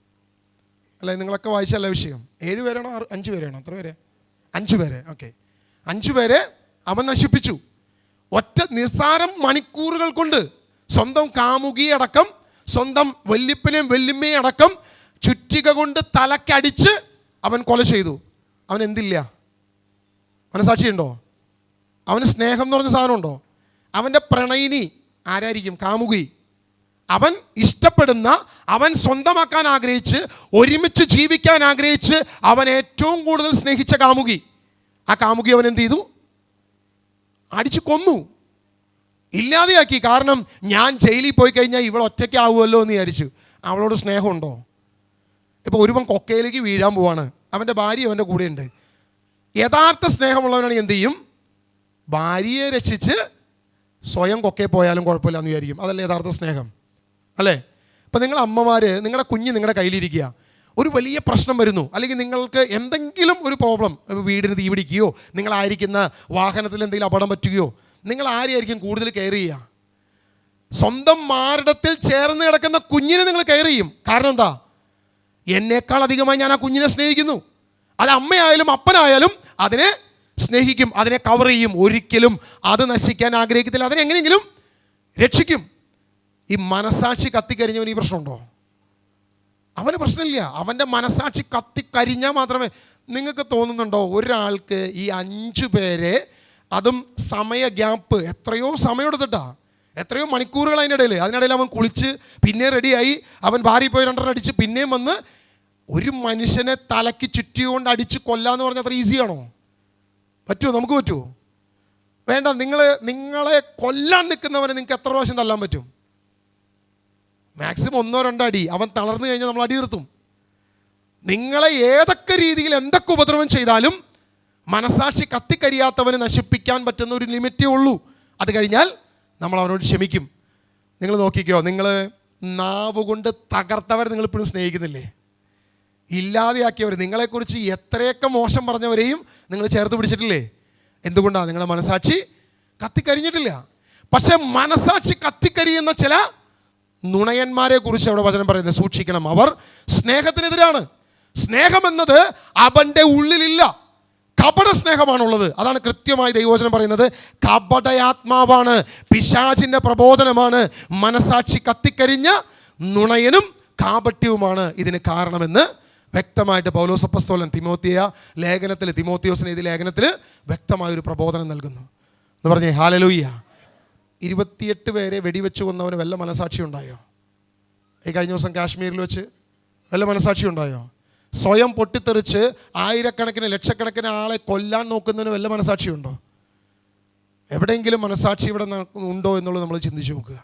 അല്ലേ? നിങ്ങളൊക്കെ വായിച്ചല്ല വിഷയം. 7 പേരാണോ 5 പേരാണോ? എത്ര പേരെ? 5 പേരെ. ഓക്കെ, 5 പേരെ അവൻ നശിപ്പിച്ചു. ഒറ്റ നിസ്സാരം മണിക്കൂറുകൾ കൊണ്ട് സ്വന്തം കാമുകിയടക്കം, സ്വന്തം വല്യപ്പനെയും വല്യമ്മയും അടക്കം ചുറ്റിക കൊണ്ട് തലക്കടിച്ച് അവൻ കൊല ചെയ്തു. അവൻ എന്തില്ല? മനസാക്ഷിയുണ്ടോ? അവന് സ്നേഹം എന്ന് പറഞ്ഞ സാധനമുണ്ടോ? അവൻ്റെ പ്രണയിനി ആരായിരിക്കും? കാമുകി. അവൻ ഇഷ്ടപ്പെടുന്ന, അവൻ സ്വന്തമാക്കാൻ ആഗ്രഹിച്ച്, ഒരുമിച്ച് ജീവിക്കാൻ ആഗ്രഹിച്ച് അവൻ ഏറ്റവും കൂടുതൽ സ്നേഹിച്ച കാമുകി, ആ കാമുകി അവൻ എന്ത് ചെയ്തു? അടിച്ചു കൊന്നു, ഇല്ലാതെയാക്കി. കാരണം ഞാൻ ജയിലിൽ പോയി കഴിഞ്ഞാൽ ഇവൾ ഒറ്റയ്ക്കാവുമല്ലോ എന്ന് വിചാരിച്ചു. അവളോട് സ്നേഹമുണ്ടോ? ഇപ്പോൾ ഒരുവൻ കൊക്കയിലേക്ക് വീഴാൻ പോവാണ്, അവൻ്റെ ഭാര്യ അവൻ്റെ കൂടെയുണ്ട്. യഥാർത്ഥ സ്നേഹമുള്ളവനാണെങ്കിൽ എന്ത് ചെയ്യും? ഭാര്യയെ രക്ഷിച്ച് സ്വയം കൊക്കയിൽ പോയാലും കുഴപ്പമില്ല എന്ന് വിചാരിക്കും. അതല്ലേ യഥാർത്ഥ സ്നേഹം അല്ലേ? ഇപ്പം നിങ്ങൾ അമ്മമാർ, നിങ്ങളുടെ കുഞ്ഞ് നിങ്ങളുടെ കയ്യിലിരിക്കുക, ഒരു വലിയ പ്രശ്നം വരുന്നു, അല്ലെങ്കിൽ നിങ്ങൾക്ക് എന്തെങ്കിലും ഒരു പ്രോബ്ലം, വീടിന് തീ പിടിക്കുകയോ നിങ്ങളായിരിക്കുന്ന വാഹനത്തിൽ എന്തെങ്കിലും അപകടം പറ്റുകയോ, നിങ്ങൾ ആരെയായിരിക്കും കൂടുതൽ കെയർ ചെയ്യുക? സ്വന്തം മാറിടത്തിൽ ചേർന്ന് കിടക്കുന്ന കുഞ്ഞിനെ നിങ്ങൾ കെയർ ചെയ്യും. കാരണം എന്താ? എന്നേക്കാൾ അധികമായി ഞാൻ ആ കുഞ്ഞിനെ സ്നേഹിക്കുന്നു. അത് അമ്മയായാലും അപ്പനായാലും അതിനെ സ്നേഹിക്കും, അതിനെ കവർ ചെയ്യും. ഒരിക്കലും അത് നശിക്കാൻ ആഗ്രഹിക്കത്തില്ല, അതിനെ എങ്ങനെയെങ്കിലും രക്ഷിക്കും. ഈ മനസാക്ഷി കത്തിക്കരിഞ്ഞവന് ഈ പ്രശ്നമുണ്ടോ? അവന് പ്രശ്നമില്ല. അവൻ്റെ മനസാക്ഷി കത്തിക്കരിഞ്ഞാൽ മാത്രമേ. നിങ്ങൾക്ക് തോന്നുന്നുണ്ടോ ഒരാൾക്ക് ഈ 5 പേരെ, അതും സമയ ഗ്യാപ്പ്, എത്രയോ സമയം എടുത്തിട്ടാ, എത്രയോ മണിക്കൂറുകൾ അതിനിടയിൽ, അതിനിടയിൽ അവൻ കുളിച്ച് പിന്നെ റെഡിയായി, അവൻ ഭാര്യ പോയി 2 അടിച്ച് പിന്നെയും വന്ന് ഒരു മനുഷ്യനെ തലയ്ക്ക് ചുറ്റിക്കൊണ്ട് അടിച്ച് കൊല്ലാന്ന് പറഞ്ഞാൽ അത്ര ഈസിയാണോ? പറ്റുമോ? നമുക്ക് പറ്റുമോ? വേണ്ട. നിങ്ങളെ കൊല്ലാൻ നിൽക്കുന്നവനെ നിങ്ങൾക്ക് എത്ര പ്രാവശ്യം തല്ലാൻ പറ്റും? മാക്സിമം 1-2 അടി. അവൻ തളർന്നു കഴിഞ്ഞാൽ നമ്മൾ അടി നിർത്തും. നിങ്ങളെ ഏതൊക്കെ രീതിയിൽ എന്തൊക്കെ ഉപദ്രവം ചെയ്താലും മനസാക്ഷി കത്തിക്കരിയാത്തവനെ നശിപ്പിക്കാൻ പറ്റുന്ന ഒരു ലിമിറ്റേ ഉള്ളൂ. അത് കഴിഞ്ഞാൽ നമ്മൾ അവനോട് ക്ഷമിക്കും. നിങ്ങൾ നോക്കിക്കോ, നിങ്ങൾ നാവ് കൊണ്ട് തകർത്തവരെ നിങ്ങളിപ്പോഴും സ്നേഹിക്കുന്നില്ലേ? ഇല്ലാതെയാക്കിയവർ, നിങ്ങളെക്കുറിച്ച് എത്രയൊക്കെ മോശം പറഞ്ഞവരെയും നിങ്ങൾ ചേർത്ത് പിടിച്ചിട്ടില്ലേ? എന്തുകൊണ്ടാണ്? നിങ്ങളുടെ മനസാക്ഷി കത്തിക്കരിഞ്ഞിട്ടില്ല. പക്ഷെ മനസാക്ഷി കത്തിക്കരിയുന്ന ചില നുണയന്മാരെ കുറിച്ച് അവിടെ വചനം പറയുന്നത്, സൂക്ഷിക്കണം, അവർ സ്നേഹത്തിനെതിരാണ്. സ്നേഹമെന്നത് അവൻ്റെ ഉള്ളിലില്ല, കപട സ്നേഹമാണുള്ളത്. അതാണ് കൃത്യമായി ദൈവവചനം പറയുന്നത്. കപടയാത്മാവാണ്, പിശാചിൻ്റെ പ്രബോധനമാണ്, മനസാക്ഷി കത്തിക്കരിഞ്ഞ നുണയനും കാപട്യവുമാണ് ഇതിന് കാരണമെന്ന് വ്യക്തമായിട്ട് പൗലോസ് അപ്പോസ്തലൻ തിമോത്തിയോസിന് എഴുതിയ ലേഖനത്തിൽ വ്യക്തമായൊരു പ്രബോധനം നൽകുന്നു എന്ന് പറഞ്ഞേ. ഹല്ലേലൂയ. 28 പേരെ വെടിവെച്ച് കൊന്നവന് വല്ല മനസാക്ഷി ഉണ്ടായോ? ഈ കഴിഞ്ഞ ദിവസം കാശ്മീരിൽ വെച്ച് വല്ല മനസാക്ഷി ഉണ്ടായോ? സ്വയം പൊട്ടിത്തെറിച്ച് ആയിരക്കണക്കിന് ലക്ഷക്കണക്കിന് ആളെ കൊല്ലാൻ നോക്കുന്നതിന് വല്ല മനസാക്ഷി ഉണ്ടോ? എവിടെയെങ്കിലും മനസാക്ഷി ഇവിടെ ഉണ്ടോ എന്നുള്ളത് നമ്മൾ ചിന്തിച്ച് നോക്കുക.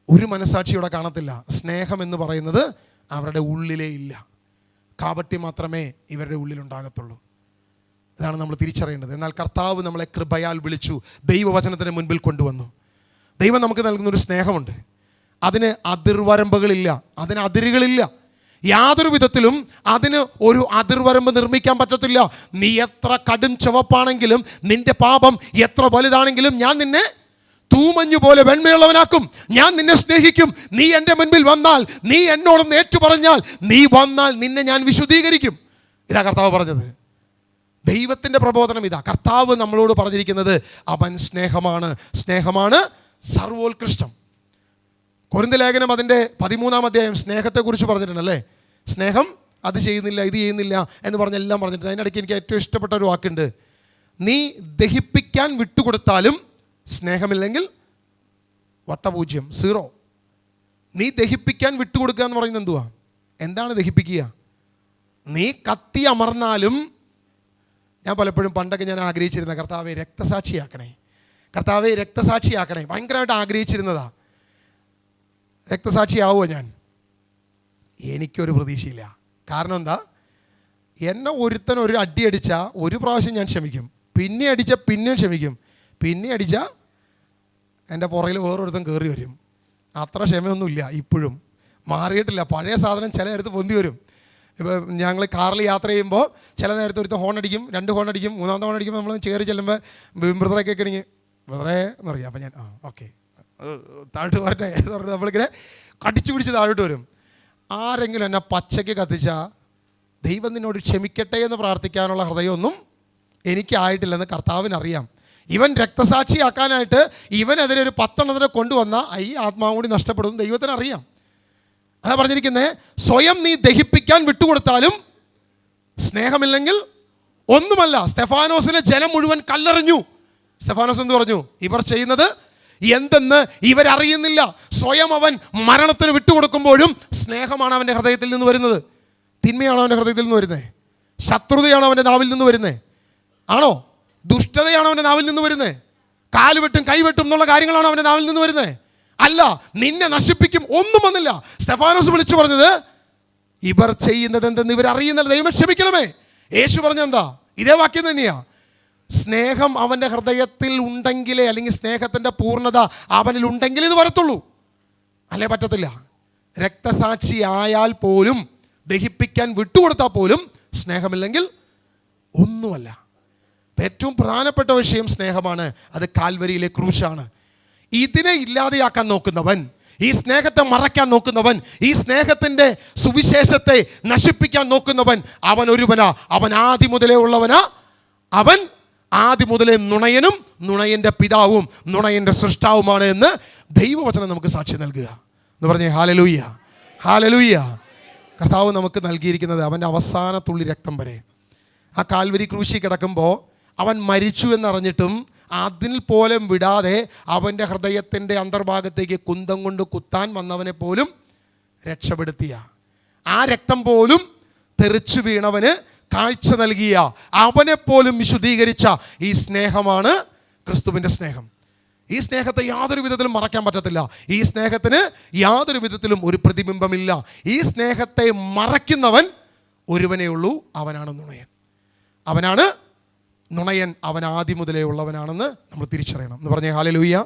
ഒരു മനസാക്ഷി ഇവിടെ കാണത്തില്ല. സ്നേഹം എന്ന് പറയുന്നത് അവരുടെ ഉള്ളിലേ ഇല്ല. കാപട്യം മാത്രമേ ഇവരുടെ ഉള്ളിലുണ്ടാകത്തുള്ളൂ. ഇതാണ് നമ്മൾ തിരിച്ചറിയേണ്ടത്. എന്നാൽ കർത്താവ് നമ്മളെ കൃപയാൽ വിളിച്ചു, ദൈവവചനത്തിന് മുൻപിൽ കൊണ്ടുവന്നു. ദൈവം നമുക്ക് നൽകുന്നൊരു സ്നേഹമുണ്ട്, അതിന് അതിർവരമ്പുകളില്ല, അതിന് അതിരുകളില്ല. യാതൊരു വിധത്തിലും അതിന് ഒരു അതിർവരമ്പ് നിർമ്മിക്കാൻ പറ്റത്തില്ല. നീ എത്ര കടും ചുവപ്പാണെങ്കിലും, നിന്റെ പാപം എത്ര വലുതാണെങ്കിലും ഞാൻ നിന്നെ തൂമഞ്ഞു പോലെ വെണ്മയുള്ളവനാക്കും. ഞാൻ നിന്നെ സ്നേഹിക്കും. നീ എൻ്റെ മുൻപിൽ വന്നാൽ, നീ എന്നോടൊന്ന് ഏറ്റു പറഞ്ഞാൽ, നീ വന്നാൽ നിന്നെ ഞാൻ വിശുദ്ധീകരിക്കും. ഇതാ കർത്താവ് പറഞ്ഞത്. ദൈവത്തിൻ്റെ പ്രബോധനം ഇതാ. കർത്താവ് നമ്മളോട് പറഞ്ഞിരിക്കുന്നത് അവൻ സ്നേഹമാണ്. സ്നേഹമാണ് സർവോത്കൃഷ്ടം. കൊരിന്ത്യർ ലേഖനം അതിൻ്റെ 13-ാം അധ്യായം സ്നേഹത്തെക്കുറിച്ച് പറഞ്ഞിട്ടുണ്ടല്ലേ. സ്നേഹം അത് ചെയ്യുന്നില്ല, ഇത് ചെയ്യുന്നില്ല എന്ന് പറഞ്ഞെല്ലാം പറഞ്ഞിട്ടുണ്ട്. അതിനിടയ്ക്ക് എനിക്ക് ഏറ്റവും ഇഷ്ടപ്പെട്ട ഒരു വാക്കുണ്ട്. നീ ദഹിപ്പിക്കാൻ വിട്ടുകൊടുത്താലും സ്നേഹമില്ലെങ്കിൽ വട്ടപൂജ്യം, 0. നീ ദഹിപ്പിക്കാൻ വിട്ടുകൊടുക്കുക എന്ന് പറയുന്നത് എന്തുവാ? എന്താണ് ദഹിപ്പിക്കുക? നീ കത്തി അമർന്നാലും, ഞാൻ പലപ്പോഴും പണ്ടൊക്കെ ഞാൻ ആഗ്രഹിച്ചിരുന്ന, കർത്താവെ രക്തസാക്ഷിയാക്കണേ, കർത്താവെ രക്തസാക്ഷിയാക്കണേ, ഭയങ്കരമായിട്ട് ആഗ്രഹിച്ചിരുന്നതാ. രക്തസാക്ഷിയാവുമോ ഞാൻ? എനിക്കൊരു പ്രതീക്ഷയില്ല. കാരണം എന്താ? എന്നെ ഒരുത്തൻ ഒരു അടി അടിച്ചാൽ ഒരു പ്രാവശ്യം ഞാൻ ക്ഷമിക്കും, പിന്നെ അടിച്ചാൽ പിന്നെയും ക്ഷമിക്കും, പിന്നെ അടിച്ചാൽ എൻ്റെ പുറകിൽ വേറൊരുത്തൻ കയറി വരും. അത്ര ക്ഷമയൊന്നുമില്ല, ഇപ്പോഴും മാറിയിട്ടില്ല. പഴയ സാധനം ചില നേരത്ത് പൊന്തി വരും. ഇപ്പോൾ ഞങ്ങൾ കാറിൽ യാത്ര ചെയ്യുമ്പോൾ ചില നേരത്തെ ഒരുത്തൻ ഹോൺ അടിക്കും, 2 ഹോൺ അടിക്കും, 3ാമത്തെ ഹോൺ അടിക്കുമ്പോൾ നമ്മൾ കയറി ചെല്ലുമ്പോൾ ബ്രദറൊക്കെ ആണെങ്കിൽ ബ്രദറെ എന്ന് പറയും. അപ്പം ഞാൻ ഓക്കെ താഴോട്ട് വരട്ടെ എന്ന് പറഞ്ഞാൽ നമ്മളിങ്ങനെ കടിച്ചു പിടിച്ച് താഴോട്ട് വരും. ആരെങ്കിലും എന്നെ പച്ചയ്ക്ക് കത്തിച്ചാൽ ദൈവം നിന്നോട് ക്ഷമിക്കട്ടെ എന്ന് പ്രാർത്ഥിക്കാനുള്ള ഹൃദയമൊന്നും എനിക്കായിട്ടില്ലെന്ന് കർത്താവിനറിയാം. ഇവൻ രക്തസാക്ഷിയാക്കാനായിട്ട് ഇവനെതിരെ ഒരു 10 എണ്ണത്തിനെ കൊണ്ടുവന്ന ഈ ആത്മാവും കൂടി നഷ്ടപ്പെടും ദൈവത്തിനറിയാം. അതാ പറഞ്ഞിരിക്കുന്നത്, സ്വയം നീ ദഹിപ്പിക്കാൻ വിട്ടുകൊടുത്താലും സ്നേഹമില്ലെങ്കിൽ ഒന്നുമല്ല. സ്തെഫാനോസിനെ ജനം മുഴുവൻ കല്ലെറിഞ്ഞു. സ്തെഫാനോസ് എന്ത് പറഞ്ഞു? ഇവർ ചെയ്യുന്നത് എന്തെന്ന് ഇവരറിയുന്നില്ല. സ്വയം അവൻ മരണത്തിന് വിട്ടുകൊടുക്കുമ്പോഴും സ്നേഹമാണ് അവൻ്റെ ഹൃദയത്തിൽ നിന്ന് വരുന്നത്. തിന്മയാണോ അവൻ്റെ ഹൃദയത്തിൽ നിന്ന് വരുന്നത്? ശത്രുതയാണോ അവൻ്റെ നാവിൽ നിന്ന് വരുന്നത്? ആണോ? ദുഷ്ടതയാണോ അവൻ്റെ നാവിൽ നിന്ന് വരുന്നത്? കാലുവെട്ടും കൈവെട്ടും എന്നുള്ള കാര്യങ്ങളാണോ അവൻ്റെ നാവിൽ നിന്ന് വരുന്നത്? അല്ല. നിന്നെ നശിപ്പിക്കും ഒന്നും വന്നില്ല. സ്തെഫാനോസ് വിളിച്ചു പറഞ്ഞത്, ഇവർ ചെയ്യുന്നത് എന്തെന്ന് ഇവർ അറിയുന്നില്ല, ദൈവം ക്ഷമിക്കണമേ. യേശു പറഞ്ഞെന്താ? ഇതേ വാക്യം തന്നെയാ. സ്നേഹം അവൻ്റെ ഹൃദയത്തിൽ ഉണ്ടെങ്കിലേ, അല്ലെങ്കിൽ സ്നേഹത്തിൻ്റെ പൂർണ്ണത അവനിൽ ഉണ്ടെങ്കിൽ ഇത് വരത്തുള്ളൂ, അല്ലേ പറ്റത്തില്ല. രക്തസാക്ഷി ആയാൽ പോലും, ദഹിപ്പിക്കാൻ വിട്ടുകൊടുത്താൽ പോലും സ്നേഹമില്ലെങ്കിൽ ഒന്നുമല്ല. ഏറ്റവും പ്രധാനപ്പെട്ട വിഷയം സ്നേഹമാണ്. അത് കാൽവരിയിലെ ക്രൂശാണ്. ഇതിനെ ഇല്ലാതെയാക്കാൻ നോക്കുന്നവൻ, ഈ സ്നേഹത്തെ മറയ്ക്കാൻ നോക്കുന്നവൻ, ഈ സ്നേഹത്തിൻ്റെ സുവിശേഷത്തെ നശിപ്പിക്കാൻ നോക്കുന്നവൻ, അവൻ ഒരുവനാ. അവൻ ആദ്യം മുതലേ ഉള്ളവനാ. അവൻ ആദ്യം മുതലേ നുണയനും നുണയൻ്റെ പിതാവും നുണയൻ്റെ സൃഷ്ടാവുമാണ് എന്ന് ദൈവവചനം നമുക്ക് സാക്ഷി നൽകുക എന്ന് പറഞ്ഞേ. Hallelujah, hallelujah. കർത്താവ് നമുക്ക് നൽകിയിരിക്കുന്നത് അവൻ്റെ അവസാന തുള്ളി രക്തം വരെ. ആ കാൽവരി ക്രൂശി കിടക്കുമ്പോൾ അവൻ മരിച്ചു എന്നറിഞ്ഞിട്ടും അതിൽ പോലും വിടാതെ അവൻ്റെ ഹൃദയത്തിൻ്റെ അന്തർഭാഗത്തേക്ക് കുന്തം കൊണ്ട് കുത്താൻ വന്നവനെ പോലും രക്ഷപ്പെടുത്തിയ, ആ രക്തം പോലും തെറിച്ചു വീണവന് കാഴ്ച നൽകിയ, അവനെപ്പോലും വിശുദ്ധീകരിച്ച ഈ സ്നേഹമാണ് ക്രിസ്തുവിൻ്റെ സ്നേഹം. ഈ സ്നേഹത്തെ യാതൊരു വിധത്തിലും മറയ്ക്കാൻ പറ്റത്തില്ല. ഈ സ്നേഹത്തിന് യാതൊരു വിധത്തിലും ഒരു പ്രതിബിംബമില്ല. ഈ സ്നേഹത്തെ മറയ്ക്കുന്നവൻ ഒരുവനേ ഉള്ളൂ, അവനാണ് നുണയൻ. അവനാണ് നുണയൻ. അവൻ ആദ്യം മുതലേ ഉള്ളവനാണെന്ന് നമ്മൾ തിരിച്ചറിയണം എന്ന് പറഞ്ഞേ. ഹല്ലേലൂയ.